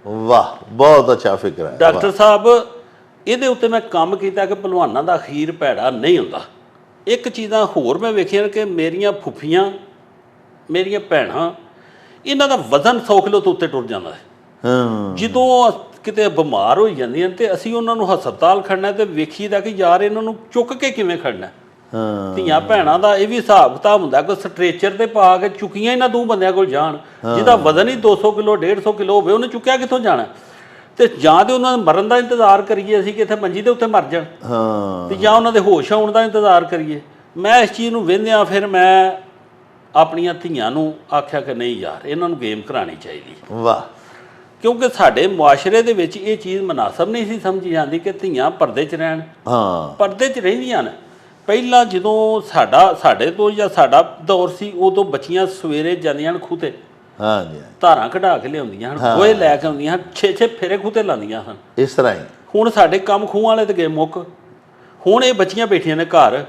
ਵਾਹ, ਬਹੁਤ ਅੱਛਾ ਫਿਕਰ ਹੈ ਡਾਕਟਰ ਸਾਹਿਬ। ਇਹਦੇ ਉੱਤੇ ਮੈਂ ਕੰਮ ਕੀਤਾ ਕਿ ਭਲਵਾਨਾਂ ਦਾ ਅਖੀਰ ਭੈੜਾ ਨਹੀਂ ਹੁੰਦਾ। ਇੱਕ ਚੀਜ਼ਾਂ ਹੋਰ ਮੈਂ ਵੇਖੀਆਂ ਕਿ ਮੇਰੀਆਂ ਫੁੱਫੀਆਂ, ਮੇਰੀਆਂ ਭੈਣਾਂ, ਇਹਨਾਂ ਦਾ ਵਜ਼ਨ 100 ਕਿਲੋ ਤੋਂ ਉੱਤੇ ਟੁਰ ਜਾਂਦਾ ਹੈ। ਜਦੋਂ ਕਿਤੇ ਬਿਮਾਰ ਹੋ ਜਾਂਦੀਆਂ ਤੇ ਅਸੀਂ ਉਹਨਾਂ ਨੂੰ ਹਸਪਤਾਲ ਖੜਨਾ ਤੇ ਵੇਖੀਦਾ ਕਿ ਯਾਰ ਇਹਨਾਂ ਨੂੰ ਚੁੱਕ ਕੇ ਕਿਵੇਂ ਖੜਨਾ। ਹਾਂ ਧੀਆਂ ਭੈਣਾਂ ਦਾ ਇਹ ਵੀ ਹਿਸਾਬ ਕਿਤਾਬ ਹੁੰਦਾ ਕਿ ਸਟ੍ਰੈਚਰ ਤੇ ਪਾ ਕੇ ਚੁੱਕੀਆਂ ਇਹਨਾਂ ਦੋ ਬੰਦਿਆਂ ਕੋਲ ਜਾਣ, ਜਿਹਦਾ ਵਜ਼ਨ ਹੀ 200 ਕਿਲੋ 150 ਕਿਲੋ ਹੋਵੇ, ਉਹਨੇ ਚੁੱਕਿਆ ਕਿੱਥੋਂ ਜਾਣਾ? ਤੇ ਜਾਂ ਤੇ ਉਹਨਾਂ ਦੇ ਮਰਨ ਦਾ ਇੰਤਜ਼ਾਰ ਕਰੀਏ ਅਸੀਂ ਕਿ ਇੱਥੇ ਮੰਜੀ ਦੇ ਉੱਤੇ ਮਰ ਜਾਣ, ਹਾਂ ਤੇ ਜਾਂ ਉਹਨਾਂ ਦੇ ਹੋਸ਼ ਆਉਣ ਦਾ ਇੰਤਜ਼ਾਰ ਕਰੀਏ। ਮੈਂ ਇਸ ਚੀਜ਼ ਨੂੰ ਵੇਖਦਿਆਂ ਫਿਰ ਮੈਂ ਆਪਣੀਆਂ ਧੀਆਂ ਨੂੰ ਆਖਿਆ ਕਿ ਨਹੀਂ ਯਾਰ ਇਹਨਾਂ ਨੂੰ ਗੇਮ ਕਰਾਉਣੀ ਚਾਹੀਦੀ, ਵਾਹ। ਕਿਉਂਕਿ ਸਾਡੇ ਮੁਆਸ਼ਰੇ ਦੇ ਵਿੱਚ ਇਹ ਚੀਜ਼ ਮੁਨਾਸਬ ਨਹੀਂ ਸੀ ਸਮਝੀ ਜਾਂਦੀ ਕਿ ਧੀਆਂ ਪਰਦੇ 'ਚ ਰਹਿਣ। ਹਾਂ ਪਰਦੇ 'ਚ ਰਹਿੰਦੀਆਂ ਨੇ। ਪਹਿਲਾਂ ਜਦੋਂ ਸਾਡੇ ਤੋਂ ਜਾਂ ਸਾਡਾ ਦੌਰ ਸੀ, ਉਦੋਂ ਬੱਚੀਆਂ ਸਵੇਰੇ ਜਾਂਦੀਆਂ ਹਨ ਖੂਹ 'ਤੇ, ਹਾਂਜੀ ਧਾਰਾਂ ਕਢਾ ਕੇ ਲਿਆਉਂਦੀਆਂ ਹਨ, ਗੋਹੇ ਲੈ ਕੇ ਆਉਂਦੀਆਂ ਹਨ, 6-6 ਫੇਰੇ ਖੂਹ 'ਤੇ ਲਾਉਂਦੀਆਂ ਹਨ। ਇਸ ਤਰ੍ਹਾਂ ਹੀ ਹੁਣ ਸਾਡੇ ਕੰਮ ਖੂਹਾਂ ਵਾਲੇ ਤੇ ਗਏ ਮੁੱਕ। ਹੁਣ ਇਹ ਬੱਚੀਆਂ ਬੈਠੀਆਂ ਨੇ ਘਰ,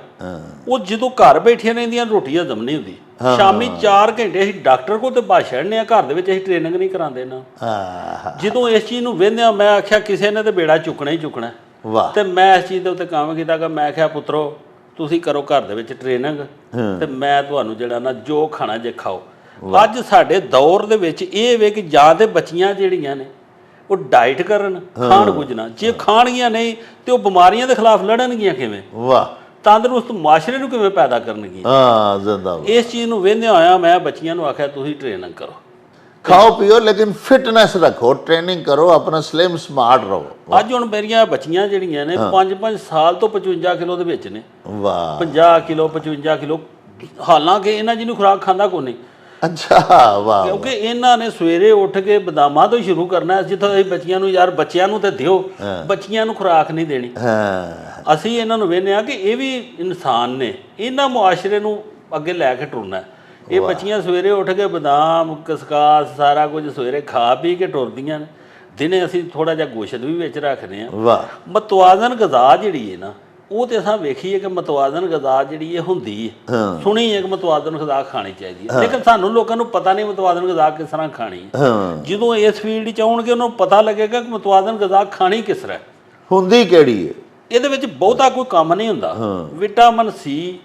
ਉਹ ਜਦੋਂ ਘਰ ਬੈਠੀਆਂ ਰਹਿੰਦੀਆਂ ਰੋਟੀ ਹਜ਼ਮ ਨਹੀਂ ਹੁੰਦੀ। ਸ਼ਾਮੀ 4 ਘੰਟੇ ਅਸੀਂ ਡਾਕਟਰ ਕੋਲ ਤੇ ਬਾਹਰ ਛੱਡਨੇ ਆ, ਘਰ ਦੇ ਵਿੱਚ ਅਸੀਂ ਟ੍ਰੇਨਿੰਗ ਨਹੀਂ ਕਰਾਉਂਦੇ ਨਾ। ਜਦੋਂ ਇਸ ਚੀਜ਼ ਨੂੰ ਵੇਖਦੇ ਆ, ਮੈਂ ਆਖਿਆ ਕਿਸੇ ਨੇ ਤੇ ਬੇੜਾ ਚੁੱਕਣਾ ਹੀ ਚੁੱਕਣਾ। ਵਾਹ। ਤੇ ਮੈਂ ਇਸ ਚੀਜ਼ ਦੇ ਉੱਤੇ ਕੰਮ ਕੀਤਾ ਕਿ ਮੈਂ ਆਖਿਆ ਪੁੱਤਰੋ ਤੁਸੀਂ ਕਰੋ ਘਰ ਦੇ ਵਿੱਚ ਟ੍ਰੇਨਿੰਗ, ਤੇ ਮੈਂ ਤੁਹਾਨੂੰ ਜਿਹੜਾ ਨਾ ਜੋ ਖਾਣਾ ਜੇ ਖਾਓ। ਅੱਜ ਸਾਡੇ ਦੌਰ ਦੇ ਵਿੱਚ ਇਹ ਵੇ ਕਿ ਜਾਂ ਤੇ ਬੱਚੀਆਂ ਜਿਹੜੀਆਂ ਨੇ ਉਹ ਡਾਈਟ ਕਰਨ, ਖਾਣ ਕੁਝ ਨਾ, ਜੇ ਖਾਣਗੀਆਂ ਨਹੀਂ ਤੇ ਉਹ ਬਿਮਾਰੀਆਂ ਦੇ ਖਿਲਾਫ ਲੜਨਗੀਆਂ ਕਿਵੇਂ? ਵਾਹ। ਤੰਦਰੁਸਤ ਮਾਸ਼ਰੇ ਨੂੰ ਕਿਵੇਂ ਪੈਦਾ ਕਰਨਗੀਆਂ? ਹਾਂ ਜ਼ਿੰਦਾਬਾਦ। ਇਸ ਚੀਜ਼ ਨੂੰ ਵੇਖਦਿਆਂ ਹੋਇਆ ਮੈਂ ਬੱਚੀਆਂ ਨੂੰ ਆਖਿਆ ਤੁਸੀਂ ਟ੍ਰੇਨਿੰਗ ਕਰੋ, ਖਾਓ ਪੀਓ ਲੇਕਿਨ ਫਿਟਨੈਸ ਰੱਖੋ, ਟ੍ਰੇਨਿੰਗ ਕਰੋ, ਆਪਣਾ ਸਲਿਮ ਸਮਾਰਟ ਰਹੋ। ਅੱਜ ਹੁਣ ਮੇਰੀਆਂ ਬੱਚੀਆਂ ਜਿਹੜੀਆਂ ਨੇ 5-5 ਸਾਲ ਤੋਂ 55 ਕਿਲੋ ਦੇ ਵਿੱਚ ਨੇ। ਵਾਹ। 50 ਕਿਲੋ 55 ਕਿਲੋ, ਹਾਲਾਂਕਿ ਇਹਨਾਂ ਜਿਹਨੂੰ ਖੁਰਾਕ ਖਾਂਦਾ ਕੋਈ ਨਹੀਂ। ਅੱਛਾ ਵਾਹ। ਕਿਉਂਕਿ ਇਹਨਾਂ ਨੇ ਸਵੇਰੇ ਉੱਠ ਕੇ ਬਦਾਮਾਂ ਤੋਂ ਹੀ ਸ਼ੁਰੂ ਕਰਨਾ। ਜਿੱਥੋਂ ਅਸੀਂ ਬੱਚੀਆਂ ਨੂੰ ਯਾਰ ਬੱਚਿਆਂ ਨੂੰ ਤੇ ਦਿਓ, ਬੱਚੀਆਂ ਨੂੰ ਖੁਰਾਕ ਨਹੀਂ ਦੇਣੀ। ਹਾਂ ਅਸੀਂ ਇਹਨਾਂ ਨੂੰ ਵੇਖਦੇ ਹਾਂ ਕਿ ਇਹ ਵੀ ਇਨਸਾਨ ਨੇ, ਇਹਨਾਂ ਮੁਆਸ਼ਰੇ ਨੂੰ ਅੱਗੇ ਲੈ ਕੇ ਟੁਰਨਾ। ਇਹ ਬੱਚੀਆਂ ਸਵੇਰੇ ਉੱਠ ਕੇ ਬਦਾਮ ਕਸਕਾਸ ਸਾਰਾ ਕੁਝ ਸਵੇਰੇ ਖਾ ਪੀ ਕੇ ਟੁਰਦੀਆਂ ਨੇ। ਦਿਨੇ ਅਸੀਂ ਥੋੜਾ ਜਿਹਾ ਗੋਸ਼ਤ ਵੀ ਵਿੱਚ ਰੱਖਦੇ ਹਾਂ। ਵਾਹ। ਮਤਵਾਜ਼ਨ ਗ਼ਜ਼ਾ ਜਿਹੜੀ ਹੈ ਨਾ, ਉਹ ਤੇ ਅਸਾਂ ਵੇਖੀਏ ਕਿ ਮਤਵਾਜ਼ਨ ਗ਼ਜ਼ਾ ਜਿਹੜੀ ਇਹ ਹੁੰਦੀ ਹੈ, ਸੁਣੀ ਹੈ ਕਿ ਮਤਵਾਜ਼ਨ ਗ਼ਜ਼ਾ ਖਾਣੀ ਚਾਹੀਦੀ ਹੈ, ਲੇਕਿਨ ਸਾਨੂੰ ਲੋਕਾਂ ਨੂੰ ਪਤਾ ਨਹੀਂ ਮਤਵਾਜ਼ਨ ਗ਼ਜ਼ਾ ਕਿਸ ਤਰ੍ਹਾਂ ਖਾਣੀ ਹੈ। ਜਦੋਂ ਇਸ ਫੀਲਡ 'ਚ ਆਉਣਗੇ ਉਹਨਾਂ ਨੂੰ ਪਤਾ ਲੱਗੇਗਾ ਕਿ ਮਤਵਾਜ਼ਨ ਗ਼ਜ਼ਾ ਖਾਣੀ ਕਿਸ ਤਰ੍ਹਾਂ ਹੁੰਦੀ ਕਿਹੜੀ ਹੈ। ਇਹਦੇ ਵਿੱਚ ਬਹੁਤਾ ਕੋਈ ਕੰਮ ਨਹੀਂ ਹੁੰਦਾ। ਵਿਟਾਮਿਨ ਸੀ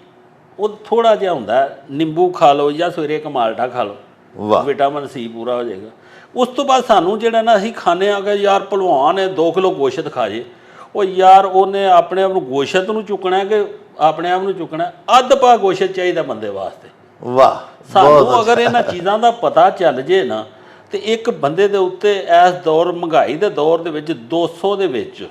ਉਹ ਥੋੜਾ ਜਿਹਾ ਹੁੰਦਾ, ਨਿੰਬੂ ਖਾ ਲਓ ਜਾਂ ਸਵੇਰੇ ਇੱਕ ਮਾਲਟਾ ਖਾ ਲਓ, ਵਿਟਾਮਿਨ ਸੀ ਪੂਰਾ ਹੋ ਜਾਏਗਾ। ਉਸ ਤੋਂ ਬਾਅਦ ਸਾਨੂੰ ਜਿਹੜਾ ਨਾ ਅਸੀਂ ਖਾਂਦੇ ਆ ਕਿ ਯਾਰ ਭਲਵਾਨ ਹੈ 2 ਕਿਲੋ ਗੋਸ਼ਤ ਖਾ ਜੇ, ਉਹ ਯਾਰ ਉਹਨੇ ਆਪਣੇ ਆਪ ਨੂੰ ਗੋਸ਼ਤ ਨੂੰ ਚੁੱਕਣਾ ਕਿ ਆਪਣੇ ਆਪ ਨੂੰ ਚੁੱਕਣਾ? ਅੱਧ ਪਾ ਗੋਸ਼ਤ ਚਾਹੀਦਾ ਬੰਦੇ ਵਾਸਤੇ। ਵਾਹ। ਸਾਨੂੰ ਅਗਰ ਇਹਨਾਂ ਚੀਜ਼ਾਂ ਦਾ ਪਤਾ ਚੱਲ ਜੇ ਨਾ, ਤੇ ਇੱਕ ਬੰਦੇ ਦੇ ਉੱਤੇ ਇਸ ਦੌਰ ਮਹਿੰਗਾਈ ਦੇ ਦੌਰ ਦੇ ਵਿੱਚ 200 ਦੇ ਵਿੱਚ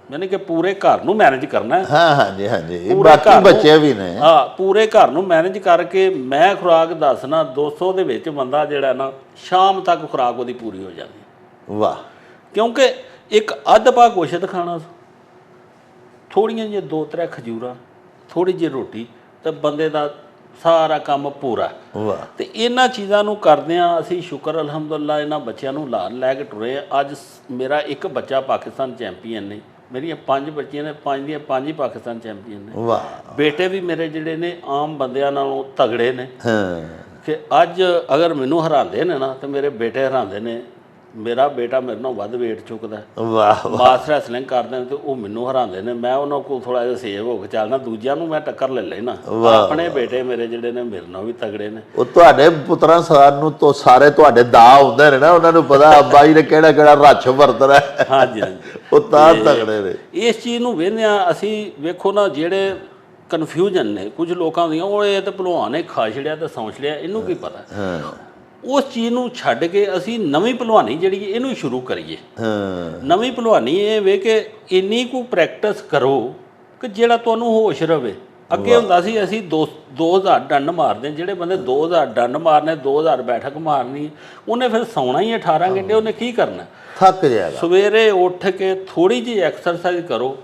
ਯਾਨੀ ਕਿ ਪੂਰੇ ਘਰ ਨੂੰ ਮੈਨੇਜ ਕਰਨਾ। ਹਾਂ ਹਾਂਜੀ ਹਾਂਜੀ, ਬਾਕੀ ਬੱਚੇ ਵੀ ਨੇ। ਹਾਂ, ਪੂਰੇ ਘਰ ਨੂੰ ਮੈਨੇਜ ਕਰਕੇ ਮੈਂ ਖੁਰਾਕ ਦੱਸਣਾ 200 ਦੇ ਵਿੱਚ ਬੰਦਾ ਜਿਹੜਾ ਨਾ ਸ਼ਾਮ ਤੱਕ ਖੁਰਾਕ ਉਹਦੀ ਪੂਰੀ ਹੋ ਜਾਂਦੀ। ਵਾਹ। ਕਿਉਂਕਿ ਇੱਕ ਅੱਧ ਪਾ ਗੋਸ਼ਤ ਖਾਣਾ, ਥੋੜੀਆਂ ਜਿਹੀਆਂ 2-3 ਖਜੂਰਾਂ, ਥੋੜੀ ਜਿਹੀ ਰੋਟੀ, ਤੇ ਬੰਦੇ ਦਾ ਸਾਰਾ ਕੰਮ ਪੂਰਾ। ਵਾਹ। ਤੇ ਇਹਨਾਂ ਚੀਜ਼ਾਂ ਨੂੰ ਕਰਦੇ ਆ ਅਸੀਂ ਸ਼ੁਕਰ ਅਲਹਮਦੁਲਿਲਾ ਇਹਨਾਂ ਬੱਚਿਆਂ ਨੂੰ ਲੈ ਕੇ ਟੁਰੇ। ਅੱਜ ਮੇਰਾ ਇੱਕ ਬੱਚਾ ਪਾਕਿਸਤਾਨ ਚੈਂਪੀਅਨ ਨੇ, ਮੇਰੀਆਂ 5 ਬੱਚੀਆਂ ਨੇ, 5 ਦੀਆਂ 5 ਹੀ ਪਾਕਿਸਤਾਨ ਚੈਂਪੀਅਨ ਨੇ। ਵਾਹ। ਬੇਟੇ ਵੀ ਮੇਰੇ ਜਿਹੜੇ ਨੇ ਆਮ ਬੰਦਿਆਂ ਨਾਲੋਂ ਤਗੜੇ ਨੇ। ਕਿ ਅੱਜ ਅਗਰ ਮੈਨੂੰ ਹਰਾਉਂਦੇ ਨੇ ਨਾ ਤੇ ਮੇਰੇ ਬੇਟੇ ਹਰਾਉਂਦੇ ਨੇ। ਮੇਰਾ ਬੇਟਾ ਮੇਰੇ ਨਾਲ ਵੱਧ weight ਚੁੱਕਦਾ। ਵਾਹ। ਮਾਸ ਰੈਸਲਿੰਗ ਕਰਦੇ ਨੇ ਤੇ ਉਹ ਮੈਨੂੰ ਹਰਾਉਂਦੇ ਨੇ। ਮੈਂ ਉਹਨਾਂ ਕੋਲ ਥੋੜਾ ਜਿਹਾ ਸੇਵ ਹੋ ਕੇ ਚੱਲਣਾ, ਦੂਜਿਆਂ ਨੂੰ ਮੈਂ ਟੱਕਰ ਲੈ ਲੈਣਾ। ਆਪਣੇ ਬੇਟੇ ਮੇਰੇ ਜਿਹੜੇ ਨੇ ਮੇਰੇ ਨਾਲ ਵੀ ਤਗੜੇ ਨੇ। ਉਹ ਤੁਹਾਡੇ ਪੁੱਤਰਾਂ ਸਾਨੂੰ ਤੋਂ ਸਾਰੇ ਤੁਹਾਡੇ ਦਾ ਹੁੰਦੇ ਨੇ ਨਾ, ਉਹਨਾਂ ਨੂੰ ਪਤਾ ਅੱਬਾ ਜੀ ਨੇ ਕਿਹੜਾ ਕਿਹੜਾ ਰੱਛ ਵਰਤਣਾ। ਹਾਂਜੀ ਹਾਂਜੀ, ਉਹ ਤਾਂ ਤਗੜੇ ਨੇ। ਇਸ ਚੀਜ਼ ਨੂੰ ਵੇਖਦੇ ਆ ਅਸੀਂ। ਵੇਖੋ ਨਾ ਜਿਹੜੇ ਕਨਫਿਊਜ਼ਨ ਨੇ ਕੁਝ ਲੋਕਾਂ ਦੀਆਂ, ਉਹ ਇਹ ਤੇ ਭਲਵਾਨ ਨੇ ਖਾ ਛੜਿਆ ਤੇ ਸੌਂਚ ਲਿਆ, ਇਹਨੂੰ ਕੀ ਪਤਾ। ਉਸ ਚੀਜ਼ ਨੂੰ ਛੱਡ ਕੇ ਅਸੀਂ ਨਵੀਂ ਭਲਵਾਨੀ ਜਿਹੜੀ ਇਹਨੂੰ ਸ਼ੁਰੂ ਕਰੀਏ। ਨਵੀਂ ਭਲਵਾਨੀ ਇਹ ਵੇ ਕਿ ਇੰਨੀ ਕੁ ਪ੍ਰੈਕਟਿਸ ਕਰੋ ਕਿ ਜਿਹੜਾ ਤੁਹਾਨੂੰ ਹੋਸ਼ ਰਵੇ। ਅੱਗੇ ਹੁੰਦਾ ਸੀ ਅਸੀਂ 2000 ਡੰਡ ਮਾਰਦੇ, ਜਿਹੜੇ ਬੰਦੇ 2000 ਡੰਡ ਮਾਰਨੇ, 2000 ਬੈਠਕ ਮਾਰਨੀ, ਉਹਨੇ ਫਿਰ ਸੌਣਾ ਹੀ 18 ਘੰਟੇ। ਉਹਨੇ ਕੀ ਕਰਨਾ? ਥੱਕ ਜਾਏਗਾ। ਸਵੇਰੇ ਉੱਠ ਕੇ ਥੋੜੀ ਜਿਹੀ ਐਕਸਰਸਾਈਜ਼ ਕਰੋ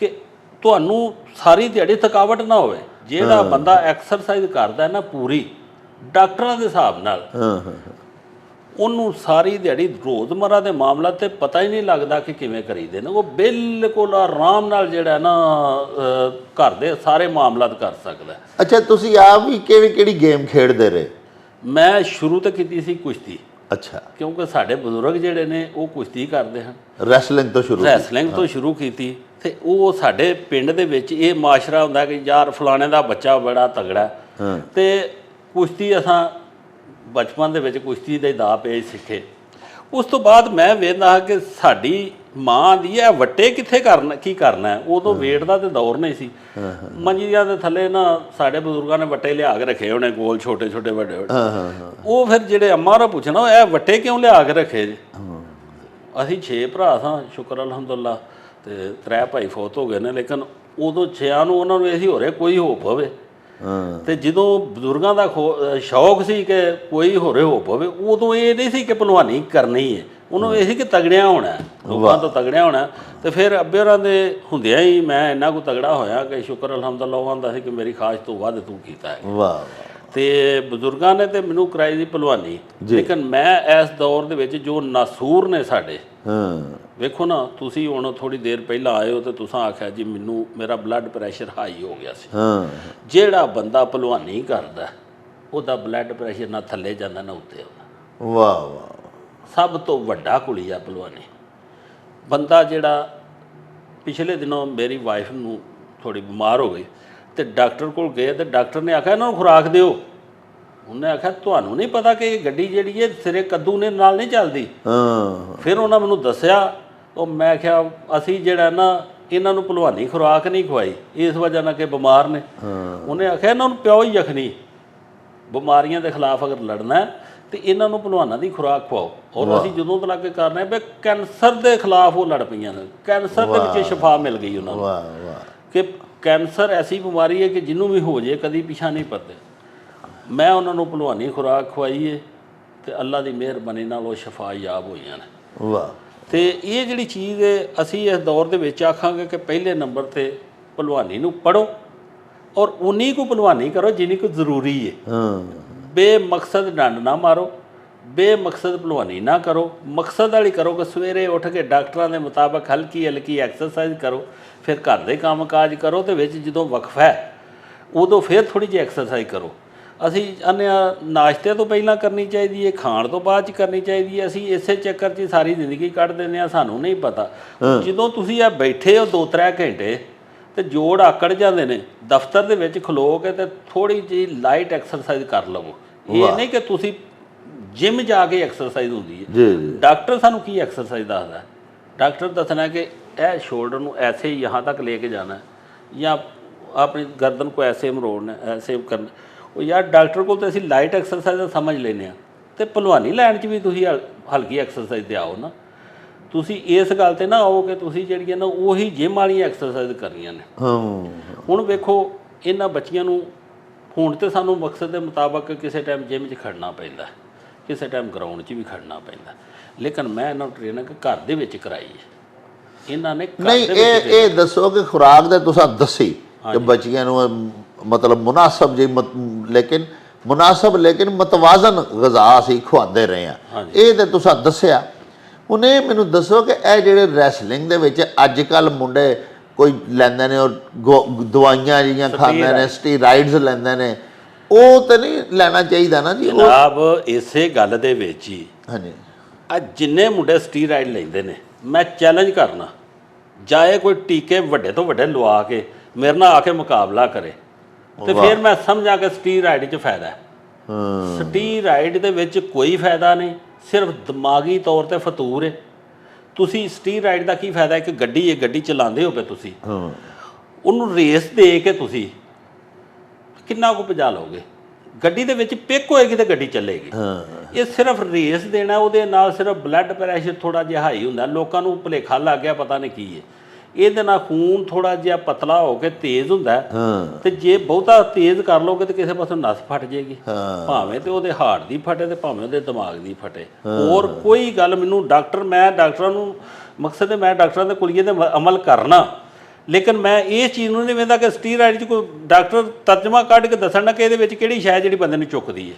ਕਿ ਤੁਹਾਨੂੰ ਸਾਰੀ ਦਿਹਾੜੀ ਥਕਾਵਟ ਨਾ ਹੋਵੇ। ਜਿਹੜਾ ਬੰਦਾ ਐਕਸਰਸਾਈਜ਼ ਕਰਦਾ ਨਾ ਪੂਰੀ ਡਾਕਟਰਾਂ ਦੇ ਹਿਸਾਬ ਨਾਲ, ਉਹਨੂੰ ਸਾਰੀ ਦਿਹਾੜੀ ਰੋਜ਼ਮਰਾ ਦੇ ਮਾਮਲਾ ਤੇ ਪਤਾ ਹੀ ਨਹੀਂ ਲੱਗਦਾ ਕਿ ਕਿਵੇਂ ਕਰੀਦੇ ਨੇ। ਉਹ ਬਿਲਕੁਲ ਆਰਾਮ ਨਾਲ ਜਿਹੜਾ ਨਾ ਘਰ ਦੇ ਸਾਰੇ ਮਾਮਲਾਤ ਕਰ ਸਕਦਾ। ਅੱਛਾ, ਤੁਸੀਂ ਆਪ ਵੀ ਕਿਹੜੀ ਗੇਮ ਖੇਡਦੇ ਰਹੇ? ਮੈਂ ਸ਼ੁਰੂ ਤੋਂ ਕੀਤੀ ਸੀ ਕੁਸ਼ਤੀ। ਅੱਛਾ। ਕਿਉਂਕਿ ਸਾਡੇ ਬਜ਼ੁਰਗ ਜਿਹੜੇ ਨੇ ਉਹ ਕੁਸ਼ਤੀ ਕਰਦੇ ਹਨ। ਰੈਸਲਿੰਗ ਤੋਂ ਸ਼ੁਰੂ ਕੀਤੀ। ਤੇ ਉਹ ਸਾਡੇ ਪਿੰਡ ਦੇ ਵਿੱਚ ਇਹ ਮਾਸ਼ਰਾ ਹੁੰਦਾ ਕਿ ਯਾਰ ਫਲਾਣੇ ਦਾ ਬੱਚਾ ਬੜਾ ਤਗੜਾ। ਤੇ ਕੁਸ਼ਤੀ ਅਸਾਂ ਬਚਪਨ ਦੇ ਵਿੱਚ ਕੁਸ਼ਤੀ ਦੇ ਦਾ ਪੇਜ ਸਿੱਖੇ। ਉਸ ਤੋਂ ਬਾਅਦ ਮੈਂ ਵੇਖਦਾ ਕਿ ਸਾਡੀ ਮਾਂ ਦੀ ਇਹ ਵੱਟੇ ਕਿੱਥੇ ਕਰਨਾ, ਕੀ ਕਰਨਾ ਹੈ। ਉਦੋਂ ਵੇਟ ਦਾ ਤੇ ਦੌਰ ਨਹੀਂ ਸੀ। ਮੰਜੀਆਂ ਦੇ ਥੱਲੇ ਨਾ ਸਾਡੇ ਬਜ਼ੁਰਗਾਂ ਨੇ ਵੱਟੇ ਲਿਆ ਕੇ ਰੱਖੇ ਹੋਣੇ, ਗੋਲ ਛੋਟੇ ਛੋਟੇ ਵੱਡੇ ਵੱਡੇ। ਉਹ ਫਿਰ ਜਿਹੜੇ ਅੰਮਾ ਹੋਰਾਂ ਪੁੱਛਣਾ ਇਹ ਵੱਟੇ ਕਿਉਂ ਲਿਆ ਕੇ ਰੱਖੇ ਜੀ। ਅਸੀਂ 6 ਭਰਾ ਸਾਂ, ਸ਼ੁਕਰ ਅਲਹਮਦੁਲਿਲਾ, ਤੇ 3 ਭਾਈ ਫੌਤ ਹੋ ਗਏ ਨੇ। ਲੇਕਿਨ ਉਦੋਂ 6 ਨੂੰ ਉਹਨਾਂ ਨੂੰ ਇਹ ਸੀ ਹੋ ਰਿਹਾ ਕੋਈ ਹੋਪ ਹੋਵੇ। ਤੇ ਜਦੋਂ ਬਜ਼ੁਰਗਾਂ ਦਾ ਸ਼ੌਕ ਸੀ ਕਿ ਕੋਈ ਹੋਰੇ ਹੋਪ ਹੋਵੇ, ਉਦੋਂ ਇਹ ਨਹੀਂ ਸੀ ਕਿ ਭਲਵਾਨੀ ਕਰਨੀ ਹੈ, ਉਹਨੂੰ ਇਹ ਸੀ ਕਿ ਤਗੜਿਆਂ ਹੋਣਾ, ਲੋਕਾਂ ਤੋਂ ਤਗੜਿਆਂ ਹੋਣਾ। ਤੇ ਫਿਰ ਅੱਬੇ ਹੋਰਾਂ ਦੇ ਹੁੰਦਿਆਂ ਹੀ ਮੈਂ ਇੰਨਾ ਕੁ ਤਗੜਾ ਹੋਇਆ ਕਿ ਸ਼ੁਕਰ ਅਲਹਮਦੁਲਿਲਾ, ਉਹ ਆਂਦਾ ਸੀ ਕਿ ਮੇਰੀ ਖਾਸ਼ ਤੋਂ ਵੱਧ ਤੂੰ ਕੀਤਾ ਹੈ। ਵਾਹ। ਤੇ ਬਜ਼ੁਰਗਾਂ ਨੇ ਤੇ ਮੈਨੂੰ ਕਰਾਈ ਦੀ ਭਲਵਾਨੀ। ਲੇਕਿਨ ਮੈਂ ਇਸ ਦੌਰ ਦੇ ਵਿੱਚ ਜੋ ਨਾਸੂਰ ਨੇ ਸਾਡੇ, ਵੇਖੋ ਨਾ, ਤੁਸੀਂ ਹੁਣ ਥੋੜੀ ਦੇਰ ਪਹਿਲਾਂ ਆਏ ਹੋ ਤੇ ਤੁਸੀਂ ਆਖਿਆ ਜੀ ਮੈਨੂੰ ਮੇਰਾ ਬਲੱਡ ਪ੍ਰੈਸ਼ਰ ਹਾਈ ਹੋ ਗਿਆ ਸੀ। ਜਿਹੜਾ ਬੰਦਾ ਭਲਵਾਨੀ ਕਰਦਾ ਉਹਦਾ ਬਲੱਡ ਪ੍ਰੈਸ਼ਰ ਨਾ ਥੱਲੇ ਜਾਂਦਾ ਨਾ ਉੱਤੇ ਆਉਂਦਾ। ਵਾਹ ਵਾਹ। ਸਭ ਤੋਂ ਵੱਡਾ ਕੁਲੀਆ ਭਲਵਾਨੀ ਬੰਦਾ ਜਿਹੜਾ। ਪਿਛਲੇ ਦਿਨੋਂ ਮੇਰੀ ਵਾਈਫ ਨੂੰ ਥੋੜੀ ਬਿਮਾਰ ਹੋ ਗਈ ਤੇ ਡਾਕਟਰ ਕੋਲ ਗਏ ਤੇ ਡਾਕਟਰ ਨੇ ਆਖਿਆ ਇਹਨਾਂ ਨੂੰ ਖੁਰਾਕ ਦਿਓ। ਉਹਨੇ ਆਖਿਆ ਤੁਹਾਨੂੰ ਨਹੀਂ ਪਤਾ ਕਿ ਇਹ ਗੱਡੀ ਜਿਹੜੀ ਹੈ ਸਿਰੇ ਕੱਦੂ ਨੇ ਨਾਲ ਨਹੀਂ ਚੱਲਦੀ। ਫਿਰ ਉਹਨਾਂ ਮੈਨੂੰ ਦੱਸਿਆ। ਉਹ ਮੈਂ ਕਿਹਾ ਅਸੀਂ ਜਿਹੜਾ ਨਾ ਇਹਨਾਂ ਨੂੰ ਭਲਵਾਨੀ ਖੁਰਾਕ ਨਹੀਂ ਖਵਾਈ ਇਸ ਵਜ੍ਹਾ ਨਾਲ ਕਿ ਬਿਮਾਰ ਨੇ। ਉਹਨੇ ਆਖਿਆ ਇਹਨਾਂ ਨੂੰ ਪਿਓ ਹੀ ਯਖਨੀ, ਬਿਮਾਰੀਆਂ ਦੇ ਖਿਲਾਫ ਅਗਰ ਲੜਨਾ ਤੇ ਇਹਨਾਂ ਨੂੰ ਭਲਵਾਨਾਂ ਦੀ ਖੁਰਾਕ ਖਵਾਓ। ਔਰ ਅਸੀਂ ਜਦੋਂ ਤੋਂ ਲੱਗ ਕੇ ਕਰ ਰਹੇ ਵੀ ਕੈਂਸਰ ਦੇ ਖਿਲਾਫ ਉਹ ਲੜ ਪਈਆਂ ਨੇ। ਕੈਂਸਰ ਦੇ ਵਿੱਚ ਸ਼ਿਫਾ ਮਿਲ ਗਈ ਉਹਨਾਂ ਨੂੰ ਕਿ ਕੈਂਸਰ ਐਸੀ ਬਿਮਾਰੀ ਹੈ ਕਿ ਜਿਹਨੂੰ ਵੀ ਹੋ ਜੇ ਕਦੀ ਪਿਛਾ ਨਹੀਂ ਪਰਦੇ। ਮੈਂ ਉਹਨਾਂ ਨੂੰ ਭਲਵਾਨੀ ਖੁਰਾਕ ਖਵਾਈ ਹੈ ਤੇ ਅੱਲਾ ਦੀ ਮਿਹਰਬਾਨੀ ਨਾਲ ਉਹ ਸ਼ਿਫਾ ਯਾਬ ਹੋਈਆਂ ਨੇ। ਵਾਹ। ਤੇ ਇਹ ਜਿਹੜੀ ਚੀਜ਼ ਹੈ ਅਸੀਂ ਇਸ ਦੌਰ ਦੇ ਵਿੱਚ ਆਖਾਂਗੇ ਕਿ ਪਹਿਲੇ ਨੰਬਰ ਤੇ ਭਲਵਾਨੀ ਨੂੰ ਪੜ੍ਹੋ ਔਰ ਉਨੀ ਕੁ ਭਲਵਾਨੀ ਕਰੋ ਜਿੰਨੀ ਕੁ ਜ਼ਰੂਰੀ ਹੈ। ਬੇਮਕਸਦ ਡੰਡ ਨਾ ਮਾਰੋ, ਬੇਮਕਸਦ ਭਲਵਾਨੀ ਨਾ ਕਰੋ। ਮਕਸਦ ਵਾਲੀ ਕਰੋ ਕਿ ਸਵੇਰੇ ਉੱਠ ਕੇ ਡਾਕਟਰਾਂ ਦੇ ਮੁਤਾਬਕ ਹਲਕੀ ਹਲਕੀ ਐਕਸਰਸਾਈਜ਼ ਕਰੋ, ਫਿਰ ਘਰ ਦੇ ਕੰਮ ਕਾਜ ਕਰੋ ਤੇ ਵਿੱਚ ਜਦੋਂ ਵਕਫਾ ਹੈ ਉਦੋਂ ਫਿਰ ਥੋੜ੍ਹੀ ਜਿਹੀ ਐਕਸਰਸਾਈਜ਼ ਕਰੋ। ਅਸੀਂ ਆਨੇ ਨਾਸ਼ਤੇ ਤੋਂ ਪਹਿਲਾਂ ਕਰਨੀ ਚਾਹੀਦੀ ਹੈ, ਖਾਣ ਤੋਂ ਬਾਅਦ 'ਚ ਕਰਨੀ ਚਾਹੀਦੀ ਹੈ। ਅਸੀਂ ਇਸੇ ਚੱਕਰ 'ਚ ਸਾਰੀ ਜ਼ਿੰਦਗੀ ਕੱਢ ਦਿੰਦੇ ਹਾਂ, ਸਾਨੂੰ ਨਹੀਂ ਪਤਾ। ਜਦੋਂ ਤੁਸੀਂ ਇਹ ਬੈਠੇ ਹੋ 2-3 ਘੰਟੇ ਤੇ ਜੋੜ ਆਕੜ ਜਾਂਦੇ ਨੇ। ਦਫ਼ਤਰ ਦੇ ਵਿੱਚ ਖਲੋ ਕੇ ਤੇ ਥੋੜ੍ਹੀ ਜਿਹੀ ਲਾਈਟ ਐਕਸਰਸਾਈਜ਼ ਕਰ ਲਵੋ। ਇਹ ਨਹੀਂ ਕਿ ਤੁਸੀਂ ਜਿਮ ਜਾ ਕੇ ਐਕਸਰਸਾਈਜ਼ ਹੁੰਦੀ ਹੈ। ਡਾਕਟਰ ਸਾਨੂੰ ਕੀ ਐਕਸਰਸਾਈਜ਼ ਦੱਸਦਾ? ਡਾਕਟਰ ਦੱਸਣਾ ਕਿ ਇਹ ਸ਼ੋਲਡਰ ਨੂੰ ऐसे ही यहाँ तक लेके जाना है या अपनी गर्दन को ऐसे मरोड़ना, ऐसे करना। ਉਹ ਯਾਰ ਡਾਕਟਰ ਕੋਲ ਤਾਂ ਅਸੀਂ ਲਾਈਟ ਐਕਸਰਸਾਈਜ਼ ਸਮਝ ਲੈਂਦੇ ਹਾਂ ਤੇ ਭਲਵਾਨੀ ਲਾਈਨ 'ਚ ਵੀ ਤੁਸੀਂ ਹਲਕੀ ਐਕਸਰਸਾਈਜ਼ 'ਤੇ ਆਓ ਨਾ। ਤੁਸੀਂ ਇਸ ਗੱਲ 'ਤੇ ਨਾ ਆਓ ਕਿ ਤੁਸੀਂ ਜਿਹੜੀਆਂ ਨਾ ਉਹੀ ਜਿਮ ਵਾਲੀਆਂ ਐਕਸਰਸਾਈਜ਼ ਕਰਨੀਆਂ ਨੇ। ਹੁਣ ਵੇਖੋ ਇਹਨਾਂ ਬੱਚੀਆਂ ਨੂੰ ਹੁਣ ਤੇ ਸਾਨੂੰ ਮਕਸਦ ਦੇ ਮੁਤਾਬਕ ਕਿਸੇ ਟਾਈਮ ਜਿਮ 'ਚ ਖੜਨਾ ਪੈਂਦਾ, ਕਿਸੇ ਟਾਈਮ ਗਰਾਊਂਡ 'ਚ ਵੀ ਖੜਨਾ ਪੈਂਦਾ। ਲੇਕਿਨ ਮੈਂ ਇਹਨਾਂ ਨੂੰ ਟ੍ਰੇਨਿੰਗ ਘਰ ਦੇ ਵਿੱਚ ਕਰਾਈ ਹੈ। ਇਹਨਾਂ ਨੇ ਨਹੀਂ ਇਹ ਦੱਸੋ ਕਿ ਖੁਰਾਕ ਦੇ ਤੁਸੀਂ ਦੱਸੀ ਕਿ ਬੱਚੀਆਂ ਨੂੰ मतलब मुनासब जी लेकिन मुनासब लेकिन मतवाजन गज़ा असी खुआते रहे हैं। ये तो तुसा दसिया। उन्हें मैनू दसो कि यह जिहड़े रैसलिंग दे विच अजकल मुंडे कोई लैंदे ने और दवाइयां जिहियां खांदे ने, स्टीराइड्स लैंदे ने, वो तो नहीं लेना चाहिए ना जी? जनाब इसे गल दे विच ही हाँ जी आ जिन्ने मुंडे स्टीराइड लैंदे ने मैं चैलेंज करना जाए कोई टीके वड्डे तो वड्डे लवा के मेरे नाल आके मुकाबला करे ਤੇ ਫਿਰ ਮੈਂ ਸਮਝਾਂ ਕਿ ਸਟੀਰਾਇਡ 'ਚ ਫਾਇਦਾ ਹੈ। ਸਟੀਰਾਇਡ ਦੇ ਵਿੱਚ ਕੋਈ ਫਾਇਦਾ ਨਹੀਂ, ਸਿਰਫ ਦਿਮਾਗੀ ਤੌਰ ਤੇ ਫਤੂਰ ਹੈ। ਤੁਸੀਂ ਸਟੀਰਾਇਡ ਦਾ ਕੀ ਫਾਇਦਾ? ਇੱਕ ਗੱਡੀ ਹੈ, ਗੱਡੀ ਚਲਾਉਂਦੇ ਹੋ ਪਏ ਤੁਸੀਂ, ਉਹਨੂੰ ਰੇਸ ਦੇ ਕੇ ਤੁਸੀਂ ਕਿੰਨਾ ਕੁ ਭਜਾ ਲਓਗੇ? ਗੱਡੀ ਦੇ ਵਿੱਚ ਪਿਕ ਹੋਏਗੀ ਤੇ ਗੱਡੀ ਚੱਲੇਗੀ। ਇਹ ਸਿਰਫ ਰੇਸ ਦੇਣਾ, ਉਹਦੇ ਨਾਲ ਸਿਰਫ ਬਲੱਡ ਪ੍ਰੈਸ਼ਰ ਥੋੜਾ ਜਿਹਾ ਹਾਈ ਹੁੰਦਾ। ਲੋਕਾਂ ਨੂੰ ਭੁਲੇਖਾ ਲੱਗ ਗਿਆ ਪਤਾ ਨਹੀਂ ਕੀ ਹੈ। ਇਹਦੇ ਨਾਲ ਖੂਨ ਥੋੜਾ ਜਿਹਾ ਪਤਲਾ ਹੋ ਕੇ ਤੇਜ਼ ਹੁੰਦਾ ਤੇ ਜੇ ਬਹੁਤਾ ਤੇਜ਼ ਕਰ ਲੋਗੇ ਤੇ ਕਿਸੇ ਪਾਸੋਂ ਨਸ ਫਟ ਜਾਏਗੀ, ਭਾਵੇਂ ਤੇ ਉਹਦੇ ਹਾਰਟ ਦੀ ਫਟੇ ਤੇ ਭਾਵੇਂ ਉਹਦੇ ਦਿਮਾਗ ਦੀ ਫਟੇ। ਹੋਰ ਕੋਈ ਗੱਲ ਮੈਨੂੰ ਮੈਂ ਡਾਕਟਰਾਂ ਨੂੰ ਮਕਸਦ ਹੈ ਮੈਂ ਡਾਕਟਰਾਂ ਦੇ ਕੁਲੀਏ ਤੇ ਅਮਲ ਕਰਨਾ। ਲੇਕਿਨ ਮੈਂ ਇਸ ਚੀਜ਼ ਨੂੰ ਨਹੀਂ ਵੇਖਦਾ ਕਿ ਸਟੀਰਾਇਡ 'ਚ ਕੋਈ ਡਾਕਟਰ ਤਰਜਮਾ ਕੱਢ ਕੇ ਦੱਸਣਾ ਕਿ ਇਹਦੇ ਵਿੱਚ ਕਿਹੜੀ ਸ਼ੈ ਜਿਹੜੀ ਬੰਦੇ ਨੂੰ ਚੁੱਕਦੀ ਹੈ।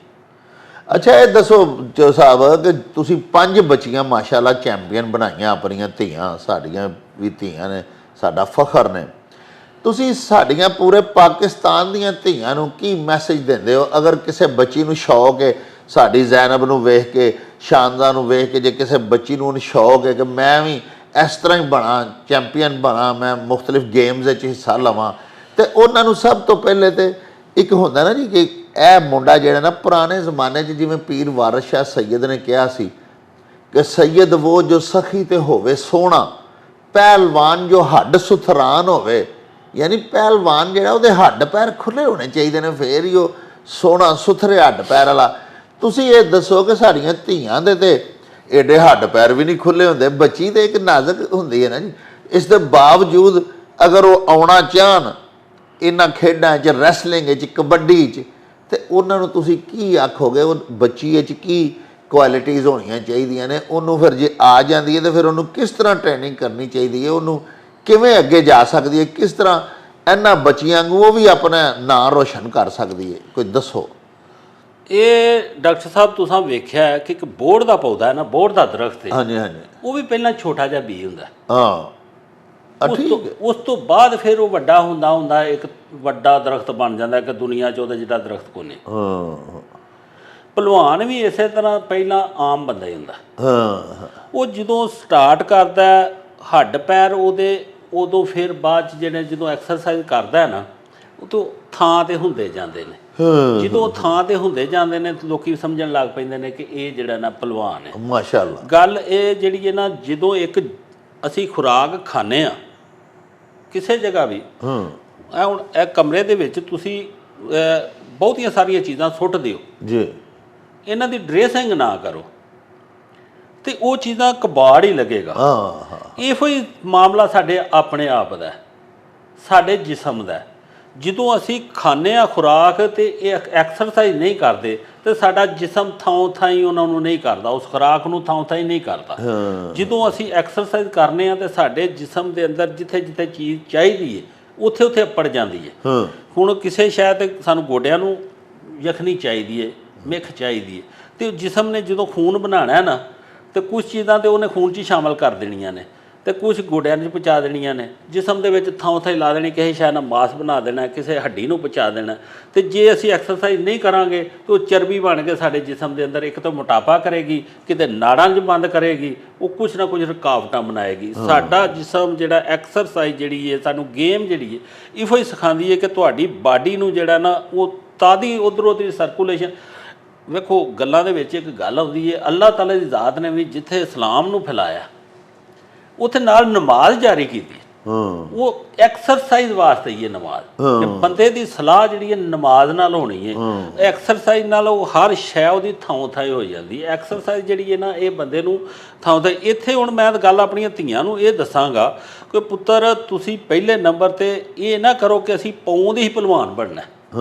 ਅੱਛਾ ਇਹ ਦੱਸੋ ਜੋ ਸਾਹਿਬ ਕਿ ਤੁਸੀਂ 5 ਬੱਚੀਆਂ ਮਾਸ਼ਾਅੱਲਾ ਚੈਂਪੀਅਨ ਬਣਾਈਆਂ ਆਪਣੀਆਂ ਧੀਆਂ, ਸਾਡੀਆਂ ਵੀ ਧੀਆਂ ਨੇ, ਸਾਡਾ ਫਖਰ ਨੇ। ਤੁਸੀਂ ਸਾਡੀਆਂ ਪੂਰੇ ਪਾਕਿਸਤਾਨ ਦੀਆਂ ਧੀਆਂ ਨੂੰ ਕੀ ਮੈਸੇਜ ਦਿੰਦੇ ਹੋ? ਅਗਰ ਕਿਸੇ ਬੱਚੀ ਨੂੰ ਸ਼ੌਕ ਹੈ ਸਾਡੀ ਜ਼ੈਨਬ ਨੂੰ ਵੇਖ ਕੇ, ਸ਼ਾਨਜ਼ਾ ਨੂੰ ਵੇਖ ਕੇ, ਜੇ ਕਿਸੇ ਬੱਚੀ ਨੂੰ ਸ਼ੌਕ ਹੈ ਕਿ ਮੈਂ ਵੀ ਇਸ ਤਰ੍ਹਾਂ ਹੀ ਬਣਾ, ਚੈਂਪੀਅਨ ਬਣਾ, ਮੈਂ ਮੁਖਤਲਿਫ ਗੇਮਸ ਵਿੱਚ ਹਿੱਸਾ ਲਵਾਂ, ਤੇ ਉਹਨਾਂ ਨੂੰ ਸਭ ਤੋਂ ਪਹਿਲੇ ਤੇ ਇੱਕ ਹੁੰਦਾ ਨਾ ਜੀ ਕਿ ਇਹ ਮੁੰਡਾ ਜਿਹੜਾ ਨਾ ਪੁਰਾਣੇ ਜ਼ਮਾਨੇ 'ਚ ਜਿਵੇਂ ਪੀਰ ਵਾਰਿਸ ਸ਼ਾਹ ਸੈਯਦ ਨੇ ਕਿਹਾ ਸੀ कि सैयद वो जो सखी ते होवे सोना, पहलवान जो हड्ड सुथरान होवे, यानी पहलवान जिहड़ा ਉਹਦੇ हड्ड पैर खुले होने चाहिए ने, फिर ही ਉਹ सोहना सुथरे हड्ड पैर वाला। ਤੁਸੀਂ ਇਹ ਦੱਸੋ ਕਿ ਸਾਡੀਆਂ ਧੀਆਂ ਦੇ ਤੇ एडे हड्ड पैर भी नहीं खुले होंगे, बच्ची तो एक नाजुक होंगी है ना जी। इस दे बावजूद अगर वो आना चाहन इन्हां खेडां च, रैसलिंग च, कबड्डी च, ते उन्हां नूं तुसीं की आखोगे? वो बच्ची च की क्वालिटीज़ होनियां चाहिदियां ने? उन्होंने फिर जे आ जाती है तो फिर उन्होंने किस तरह ट्रेनिंग करनी चाहिए है? उन्होंने किवें अगे जा सकती है? किस तरह इन्हां बच्चियां वांगू वो भी अपना नाम रोशन कर सकती है? कोई दसो। ਇਹ ਡਾਕਟਰ ਸਾਹਿਬ ਤੁਸੀਂ ਵੇਖਿਆ ਹੈ ਕਿ ਇੱਕ ਬੋਹੜ ਦਾ ਪੌਦਾ ਹੈ ਨਾ, ਬੋਹੜ ਦਾ ਦਰਖਤ ਹੈ, ਹਾਂਜੀ ਹਾਂਜੀ, ਉਹ ਵੀ ਪਹਿਲਾਂ ਛੋਟਾ ਜਿਹਾ ਬੀਜ ਹੁੰਦਾ, ਹਾਂ ਠੀਕ ਹੈ। ਉਸ ਤੋਂ ਬਾਅਦ ਫਿਰ ਉਹ ਵੱਡਾ ਹੁੰਦਾ ਹੁੰਦਾ ਇੱਕ ਵੱਡਾ ਦਰਖਤ ਬਣ ਜਾਂਦਾ ਕਿ ਦੁਨੀਆ 'ਚ ਉਹਦਾ ਜਿਹੜਾ ਦਰਖਤ ਕੋਨੇ। ਹਾਂ ਭਲਵਾਨ ਵੀ ਇਸੇ ਤਰ੍ਹਾਂ ਪਹਿਲਾਂ ਆਮ ਬੰਦਾ ਹੀ ਹੁੰਦਾ। ਹਾਂ ਉਹ ਜਦੋਂ ਸਟਾਰਟ ਕਰਦਾ ਹੱਡ ਪੈਰ ਉਹਦੇ, ਉਦੋਂ ਫਿਰ ਬਾਅਦ 'ਚ ਜਿਹੜੇ ਜਦੋਂ ਐਕਸਰਸਾਈਜ਼ ਕਰਦਾ ਨਾ, ਉਹ ਤੋਂ ਥਾਂ 'ਤੇ ਹੁੰਦੇ ਜਾਂਦੇ ਨੇ। ਜਦੋਂ ਥਾਂ 'ਤੇ ਹੁੰਦੇ ਜਾਂਦੇ ਨੇ ਲੋਕੀ ਸਮਝਣ ਲੱਗ ਪੈਂਦੇ ਨੇ ਕਿ ਇਹ ਜਿਹੜਾ ਨਾ ਭਲਵਾਨ ਹੈ। ਮਾਸ਼ਾਅੱਲਾ। ਗੱਲ ਇਹ ਜਿਹੜੀ ਹੈ ਨਾ, ਜਦੋਂ ਇੱਕ ਅਸੀਂ ਖੁਰਾਕ ਖਾਂਦੇ ਆ ਕਿਸੇ ਜਗ੍ਹਾ ਵੀ, ਇਹ ਹੁਣ ਇਹ ਕਮਰੇ ਦੇ ਵਿੱਚ ਤੁਸੀਂ ਬਹੁਤੀਆਂ ਸਾਰੀਆਂ ਚੀਜ਼ਾਂ ਸੁੱਟ ਦਿਓ ਜੀ, ਇਹਨਾਂ ਦੀ ਡਰੈਸਿੰਗ ਨਾ ਕਰੋ ਤੇ ਉਹ ਚੀਜ਼ਾਂ ਕਬਾੜ ਹੀ ਲੱਗੇਗਾ। ਹਾਂ ਇਹੋ ਹੀ ਮਾਮਲਾ ਸਾਡੇ ਆਪਣੇ ਆਪ ਦਾ, ਸਾਡੇ ਜਿਸਮ ਦਾ। ਜਦੋਂ ਅਸੀਂ ਖਾਂਦੇ ਆ ਖੁਰਾਕ ਤੇ ਇਹ ਐਕਸਰਸਾਈਜ਼ ਨਹੀਂ ਕਰਦੇ ਤੇ ਸਾਡਾ ਜਿਸਮ ਥਾਂ ਥਾਈ ਉਹਨਾਂ ਨੂੰ ਨਹੀਂ ਕਰਦਾ, ਉਸ ਖੁਰਾਕ ਨੂੰ ਥਾਂ ਥਾਈ ਨਹੀਂ ਕਰਦਾ। ਜਦੋਂ ਅਸੀਂ ਐਕਸਰਸਾਈਜ਼ ਕਰਨੇ ਆ ਤੇ ਸਾਡੇ ਜਿਸਮ ਦੇ ਅੰਦਰ ਜਿੱਥੇ ਜਿੱਥੇ ਚੀਜ਼ ਚਾਹੀਦੀ ਹੈ ਉੱਥੇ ਉੱਥੇ ਅਪੜ ਜਾਂਦੀ ਹੈ। ਹੁਣ ਕਿਸੇ ਸ਼ਾਇਦ ਸਾਨੂੰ ਗੋਡਿਆਂ ਨੂੰ ਯਖਨੀ ਚਾਹੀਦੀ ਹੈ, ਮਿੱਖ ਚਾਹੀਦੀ ਹੈ, ਤੇ ਜਿਸਮ ਨੇ ਜਦੋਂ ਖੂਨ ਬਣਾਉਣਾ ਨਾ ਤੇ ਕੁਝ ਚੀਜ਼ਾਂ ਤੇ ਉਹਨੇ ਖੂਨ 'ਚ ਹੀ ਸ਼ਾਮਲ ਕਰ ਦੇਣੀਆਂ ਨੇ ਤੇ ਕੁਝ ਗੋਡਿਆਂ 'ਚ ਪਹੁੰਚਾ ਦੇਣੀਆਂ ਨੇ, ਜਿਸਮ ਦੇ ਵਿੱਚ ਥਾਂ ਥਾਂ ਲਾ ਦੇਣੀ, ਕਿਸੇ ਸ਼ਾਇਦ ਨਾਲ ਮਾਸ ਬਣਾ ਦੇਣਾ, ਕਿਸੇ ਹੱਡੀ ਨੂੰ ਪਹੁੰਚਾ ਦੇਣਾ। ਤੇ ਜੇ ਅਸੀਂ ਐਕਸਰਸਾਈਜ਼ ਨਹੀਂ ਕਰਾਂਗੇ ਤਾਂ ਉਹ ਚਰਬੀ ਬਣ ਕੇ ਸਾਡੇ ਜਿਸਮ ਦੇ ਅੰਦਰ ਇੱਕ ਤਾਂ ਮੋਟਾਪਾ ਕਰੇਗੀ, ਕਿਤੇ ਨਾੜਾਂ 'ਚ ਬੰਦ ਕਰੇਗੀ, ਉਹ ਕੁਛ ਨਾ ਕੁਛ ਰੁਕਾਵਟਾਂ ਬਣਾਏਗੀ। ਸਾਡਾ ਜਿਸਮ ਜਿਹੜਾ ਐਕਸਰਸਾਈਜ਼ ਜਿਹੜੀ ਹੈ, ਸਾਨੂੰ ਗੇਮ ਜਿਹੜੀ ਹੈ ਇਹੋ ਹੀ ਸਿਖਾਉਂਦੀ ਹੈ ਕਿ ਤੁਹਾਡੀ ਬਾਡੀ ਨੂੰ ਜਿਹੜਾ ਨਾ ਉਹ ਤਾਦੀ ਉੱਧਰੋਂ ਦੀ ਸਰਕੂਲੇਸ਼ਨ। ਵੇਖੋ ਗੱਲਾਂ ਦੇ ਵਿੱਚ ਇੱਕ ਗੱਲ ਆਉਂਦੀ ਹੈ, ਅੱਲਾਹ ਤਾਲਾ ਦੀ ਜ਼ਾਤ ਨੇ ਵੀ ਜਿੱਥੇ ਇਸਲਾਮ ਨੂੰ ਫੈਲਾਇਆ ਉੱਥੇ ਨਾਲ ਨਮਾਜ਼ ਜਾਰੀ ਕੀਤੀ। ਉਹ ਐਕਸਰਸਾਈਜ਼ ਵਾਸਤੇ ਹੀ ਹੈ ਨਮਾਜ਼, ਕਿ ਬੰਦੇ ਦੀ ਸਲਾਹ ਜਿਹੜੀ ਹੈ ਨਮਾਜ਼ ਨਾਲ ਹੋਣੀ ਹੈ। ਐਕਸਰਸਾਈਜ਼ ਨਾਲ ਉਹ ਹਰ ਸ਼ੈ ਉਹਦੀ ਥਾਂ ਥਾਂ ਹੋ ਜਾਂਦੀ ਹੈ। ਐਕਸਰਸਾਈਜ਼ ਜਿਹੜੀ ਹੈ ਨਾ ਇਹ ਬੰਦੇ ਨੂੰ ਥਾਂ ਥਾਂ। ਇੱਥੇ ਹੁਣ ਮੈਂ ਗੱਲ ਆਪਣੀਆਂ ਧੀਆਂ ਨੂੰ ਇਹ ਦੱਸਾਂਗਾ ਕਿ ਪੁੱਤਰ ਤੁਸੀਂ ਪਹਿਲੇ ਨੰਬਰ 'ਤੇ ਇਹ ਨਾ ਕਰੋ ਕਿ ਅਸੀਂ ਪੌਂ ਦੇ ਹੀ ਭਲਵਾਨ ਬਣਨਾ।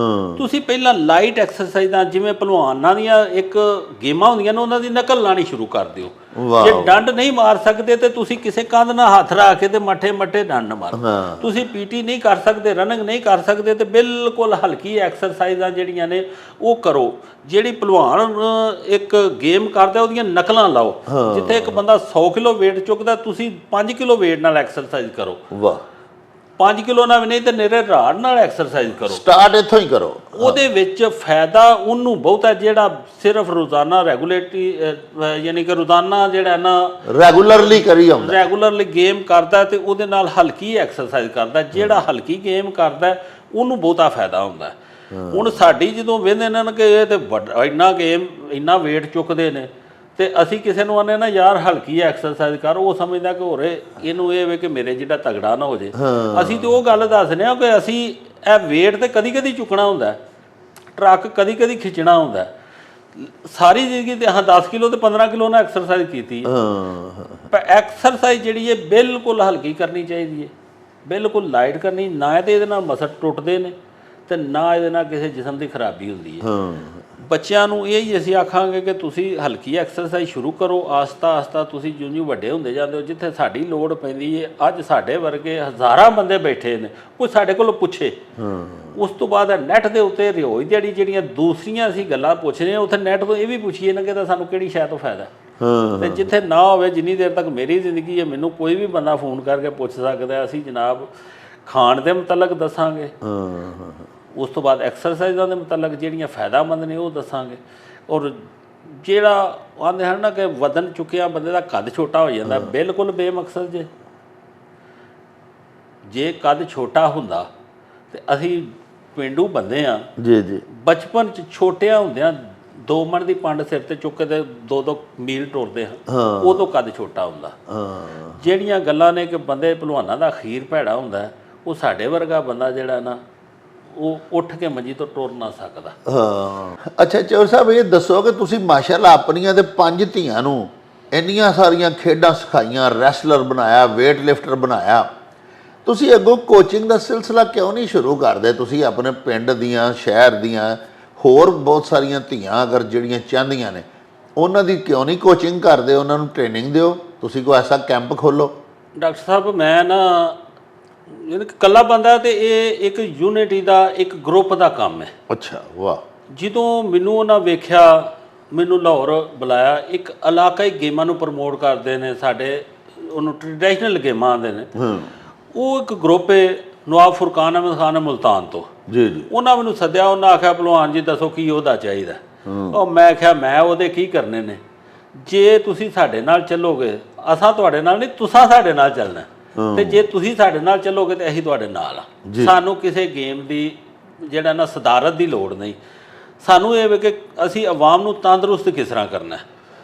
ਤੁਸੀਂ ਪਹਿਲਾਂ ਲਾਈਟ ਐਕਸਰਸਾਈਜ਼ਾਂ, ਜਿਵੇਂ ਭਲਵਾਨਾਂ ਦੀਆਂ ਇੱਕ ਗੇਮਾਂ ਹੁੰਦੀਆਂ ਨੇ, ਉਹਨਾਂ ਦੀ ਨਕਲ ਲਾਣੀ ਸ਼ੁਰੂ ਕਰ ਦਿਓ। ਜੇ ਡੰਡ ਨਹੀਂ ਮਾਰ ਸਕਦੇ ਤੇ ਤੁਸੀਂ ਕਿਸੇ ਕੰਧ ਨਾਲ ਹੱਥ ਰੱਖ ਕੇ ਤੇ ਮੱਠੇ ਮੱਠੇ ਡੰਡ ਮਾਰੋ। ਤੁਸੀਂ ਪੀਟੀ ਨਹੀਂ ਕਰ ਸਕਦੇ, ਰਨਿੰਗ ਨਹੀਂ ਕਰ ਸਕਦੇ ਤੇ ਬਿਲਕੁਲ ਹਲਕੀ ਐਕਸਰਸਾਈਜ਼ਾਂ ਜਿਹੜੀਆਂ ਨੇ ਉਹ ਕਰੋ। ਜਿਹੜੀ ਭਲਵਾਨ ਇੱਕ ਗੇਮ ਕਰਦਾ ਉਹਦੀਆਂ ਨਕਲਾਂ ਲਾਓ। ਜਿੱਥੇ ਇੱਕ ਬੰਦਾ 100 ਕਿਲੋ weight ਚੁੱਕਦਾ, ਤੁਸੀਂ 5 ਕਿਲੋ weight ਨਾਲ ਐਕਸਰਸਾਈਜ਼ ਕਰੋ। ਵਾਹ, 5 ਕਿਲੋ ਨਾਲ ਵੀ ਨਹੀਂ ਤੇ ਨਿਰੇ ਰਾੜ ਨਾਲ ਐਕਸਰਸਾਈਜ਼ ਕਰੋ। ਸਟਾਰਟ ਇੱਥੋਂ ਹੀ ਕਰੋ। ਉਹਦੇ ਵਿੱਚ ਫਾਇਦਾ ਉਹਨੂੰ ਬਹੁਤ ਹੈ ਜਿਹੜਾ ਸਿਰਫ ਰੋਜ਼ਾਨਾ ਰੈਗੂਲੇਟਰੀ, ਯਾਨੀ ਕਿ ਰੋਜ਼ਾਨਾ ਜਿਹੜਾ ਨਾ ਰੈਗੂਲਰਲੀ ਕਰੀ ਆਉਂਦਾ, ਰੈਗੂਲਰਲੀ ਗੇਮ ਕਰਦਾ ਤੇ ਉਹਦੇ ਨਾਲ ਹਲਕੀ ਐਕਸਰਸਾਈਜ਼ ਕਰਦਾ। ਜਿਹੜਾ ਹਲਕੀ ਗੇਮ ਕਰਦਾ ਉਹਨੂੰ ਬਹੁਤਾ ਫਾਇਦਾ ਹੁੰਦਾ। ਹੁਣ ਸਾਡੀ ਜਦੋਂ ਵੇਖਦੇ ਇਹਨਾਂ ਨੇ ਕਿ ਇਹ ਤੇ ਇੰਨਾ ਗੇਮ ਇੰਨਾ weight ਚੁੱਕਦੇ ਨੇ ਤੇ ਅਸੀਂ ਕਿਸੇ ਨੂੰ ਆਨੇ ਨਾ ਯਾਰ ਹਲਕੀ ਐਕਸਰਸਾਈਜ਼ ਕਰ, ਉਹ ਸਮਝਦਾ ਕਿ ਹੋਰੇ ਇਹਨੂੰ ਇਹ ਵੇ ਕਿ ਮੇਰੇ ਜਿਹੜਾ ਤਗੜਾ ਨਾ ਹੋ ਜੇ। ਅਸੀਂ ਤੇ ਉਹ ਗੱਲ ਦੱਸਦੇ ਹਾਂ ਕਿ ਅਸੀਂ ਇਹ weight ਤੇ ਕਦੀ ਕਦੀ ਚੁੱਕਣਾ ਹੁੰਦਾ, ਟਰੱਕ ਕਦੀ ਕਦੀ ਖਿੱਚਣਾ ਹੁੰਦਾ। ਸਾਰੀ ਜ਼ਿੰਦਗੀ ਤੇ 10 ਕਿਲੋ ਤੇ 15 ਕਿਲੋ ਨਾਲ ਐਕਸਰਸਾਈਜ਼ ਕੀਤੀ। ਪਰ ਐਕਸਰਸਾਈਜ਼ ਜਿਹੜੀ ਹੈ ਬਿਲਕੁਲ ਹਲਕੀ ਕਰਨੀ ਚਾਹੀਦੀ ਹੈ, ਬਿਲਕੁਲ ਲਾਈਟ ਕਰਨੀ। ਨਾ ਤੇ ਇਹਦੇ ਨਾਲ ਮਸਲ ਟੁੱਟਦੇ ਨੇ ਤੇ ਨਾ ਇਹਦੇ ਨਾਲ ਕਿਸੇ ਜਿਸਮ ਦੀ ਖਰਾਬੀ ਹੁੰਦੀ ਹੈ। ਬੱਚਿਆਂ ਨੂੰ ਇਹ ਹੀ ਅਸੀਂ ਆਖਾਂਗੇ ਕਿ ਤੁਸੀਂ ਹਲਕੀ ਐਕਸਰਸਾਈਜ਼ ਸ਼ੁਰੂ ਕਰੋ। ਆਸਤਾ ਆਸਤਾ ਤੁਸੀਂ ਜਿਉਂ ਵੱਡੇ ਹੁੰਦੇ ਜਾਂਦੇ ਹੋ, ਜਿੱਥੇ ਸਾਡੀ ਲੋੜ ਪੈਂਦੀ ਹੈ, ਅੱਜ ਸਾਡੇ ਵਰਗੇ ਹਜ਼ਾਰਾਂ ਬੰਦੇ ਬੈਠੇ ਨੇ, ਕੋਈ ਸਾਡੇ ਕੋਲ ਪੁੱਛੇ। ਉਸ ਤੋਂ ਬਾਅਦ ਨੈੱਟ ਦੇ ਉੱਤੇ ਰਿਓਜ਼ ਦਿਹਾੜੀ ਜਿਹੜੀਆਂ ਦੂਸਰੀਆਂ ਅਸੀਂ ਗੱਲਾਂ ਪੁੱਛਦੇ ਹਾਂ, ਉੱਥੇ ਨੈੱਟ ਤੋਂ ਇਹ ਵੀ ਪੁੱਛੀਏ ਨਾ ਕਿ ਤਾਂ ਸਾਨੂੰ ਕਿਹੜੀ ਸ਼ੈ ਤੋਂ ਫਾਇਦਾ। ਤੇ ਜਿੱਥੇ ਨਾ ਹੋਵੇ, ਜਿੰਨੀ ਦੇਰ ਤੱਕ ਮੇਰੀ ਜ਼ਿੰਦਗੀ ਹੈ, ਮੈਨੂੰ ਕੋਈ ਵੀ ਬੰਦਾ ਫੋਨ ਕਰਕੇ ਪੁੱਛ ਸਕਦਾ। ਅਸੀਂ ਜਨਾਬ ਖਾਣ ਦੇ ਮੁਤਲਕ ਦੱਸਾਂਗੇ, ਉਸ ਤੋਂ ਬਾਅਦ ਐਕਸਰਸਾਈਜ਼ਾਂ ਦੇ ਮੁਤਲਕ ਜਿਹੜੀਆਂ ਫਾਇਦਾਮੰਦ ਨੇ ਉਹ ਦੱਸਾਂਗੇ। ਔਰ ਜਿਹੜਾ ਆਂਦੇ ਹਨ ਨਾ ਕਿ ਵਜ਼ਨ ਚੁੱਕਿਆ ਬੰਦੇ ਦਾ ਕੱਦ ਛੋਟਾ ਹੋ ਜਾਂਦਾ, ਬਿਲਕੁਲ ਬੇਮਕਸਦ ਜੇ ਕੱਦ ਛੋਟਾ ਹੁੰਦਾ ਤੇ ਅਸੀਂ ਪੇਂਡੂ ਬੰਦੇ ਆ ਜੀ ਜੀ, ਬਚਪਨ 'ਚ ਛੋਟਿਆਂ ਹੁੰਦਿਆਂ 2 ਮਣ ਦੀ ਪੰਡ ਸਿਰ ਤੇ ਚੁੱਕ ਕੇ ਤੇ 2-2 ਮੀਲ ਟੁਰਦੇ ਹਾਂ ਉਦੋਂ ਕੱਦ ਛੋਟਾ ਹੁੰਦਾ। ਜਿਹੜੀਆਂ ਗੱਲਾਂ ਨੇ ਕਿ ਬੰਦੇ ਭਲਵਾਨਾਂ ਦਾ ਅਖੀਰ ਭੈੜਾ ਹੁੰਦਾ, ਉਹ ਸਾਡੇ ਵਰਗਾ ਬੰਦਾ ਜਿਹੜਾ ਨਾ ਉਹ ਉੱਠ ਕੇ ਮੰਜੀ ਤੋਂ ਟੁਰ ਨਾ ਸਕਦਾ। ਅੱਛਾ ਚੌਰ ਸਾਹਿਬ, ਇਹ ਦੱਸੋ ਕਿ ਤੁਸੀਂ ਮਾਸ਼ਾਅੱਲਾ ਆਪਣੀਆਂ ਤੇ 5 ਧੀਆਂ ਨੂੰ ਇੰਨੀਆਂ ਸਾਰੀਆਂ ਖੇਡਾਂ ਸਿਖਾਈਆਂ, ਰੈਸਲਰ ਬਣਾਇਆ, ਵੇਟ ਲਿਫਟਰ ਬਣਾਇਆ, ਤੁਸੀਂ ਅੱਗੋਂ ਕੋਚਿੰਗ ਦਾ ਸਿਲਸਿਲਾ ਕਿਉਂ ਨਹੀਂ ਸ਼ੁਰੂ ਕਰਦੇ? ਤੁਸੀਂ ਆਪਣੇ ਪਿੰਡ ਦੀਆਂ, ਸ਼ਹਿਰ ਦੀਆਂ ਹੋਰ ਬਹੁਤ ਸਾਰੀਆਂ ਧੀਆਂ ਅਗਰ ਜਿਹੜੀਆਂ ਚਾਹੁੰਦੀਆਂ ਨੇ, ਉਹਨਾਂ ਦੀ ਕਿਉਂ ਨਹੀਂ ਕੋਚਿੰਗ ਕਰਦੇ? ਉਹਨਾਂ ਨੂੰ ਟ੍ਰੇਨਿੰਗ ਦਿਓ, ਤੁਸੀਂ ਕੋਈ ਐਸਾ ਕੈਂਪ ਖੋਲੋ। ਡਾਕਟਰ ਸਾਹਿਬ ਮੈਂ ਨਾ ਯਾਨੀ ਕਿ ਇਕੱਲਾ ਬੰਦਾ ਤੇ ਇਹ ਇੱਕ ਯੂਨਿਟੀ ਦਾ, ਇੱਕ ਗਰੁੱਪ ਦਾ ਕੰਮ ਹੈ। ਅੱਛਾ, ਵਾਹ। ਜਦੋਂ ਮੈਨੂੰ ਉਹਨਾਂ ਵੇਖਿਆ, ਮੈਨੂੰ ਲਾਹੌਰ ਬੁਲਾਇਆ, ਇੱਕ ਇਲਾਕਾਈ ਗੇਮਾਂ ਨੂੰ ਪ੍ਰਮੋਟ ਕਰਦੇ ਨੇ ਸਾਡੇ, ਉਹਨੂੰ ਟ੍ਰੈਡੀਸ਼ਨਲ ਗੇਮਾਂ ਆਉਂਦੇ ਨੇ। ਉਹ ਇੱਕ ਗਰੁੱਪ ਹੈ ਨਵਾਬ ਫੁਰਕਾਨ ਅਹਿਮਦ ਖਾਨ ਮੁਲਤਾਨ ਤੋਂ। ਜੀ ਜੀ। ਉਹਨਾਂ ਮੈਨੂੰ ਸੱਦਿਆ, ਉਹਨਾਂ ਆਖਿਆ ਭਲਵਾਨ ਜੀ ਦੱਸੋ ਕੀ ਉਹਦਾ ਚਾਹੀਦਾ। ਉਹ ਮੈਂ ਕਿਹਾ ਮੈਂ ਉਹਦੇ ਕੀ ਕਰਨੇ ਨੇ, ਜੇ ਤੁਸੀਂ ਸਾਡੇ ਨਾਲ ਚੱਲੋਗੇ ਅਸਾਂ ਤੁਹਾਡੇ ਨਾਲ ਨਹੀਂ, ਤੁਸੀਂ ਸਾਡੇ ਨਾਲ ਚੱਲਣਾ, ਤੇ ਜੇ ਤੁਸੀਂ ਸਾਡੇ ਨਾਲ ਚੱਲੋਗੇ ਤੇ ਅਸੀਂ ਤੁਹਾਡੇ ਨਾਲ ਆ। ਸਾਨੂੰ ਕਿਸੇ ਗੇਮ ਦੀ ਜਿਹੜਾ ਨਾ ਸਦਾਰਤ ਦੀ ਲੋੜ ਨਹੀਂ, ਸਾਨੂੰ ਇਹ ਵੇ ਕਿ ਅਸੀਂ ਆਵਾਮ ਨੂੰ ਤੰਦਰੁਸਤ ਕਿਸ ਤਰ੍ਹਾਂ ਕਰਨਾ,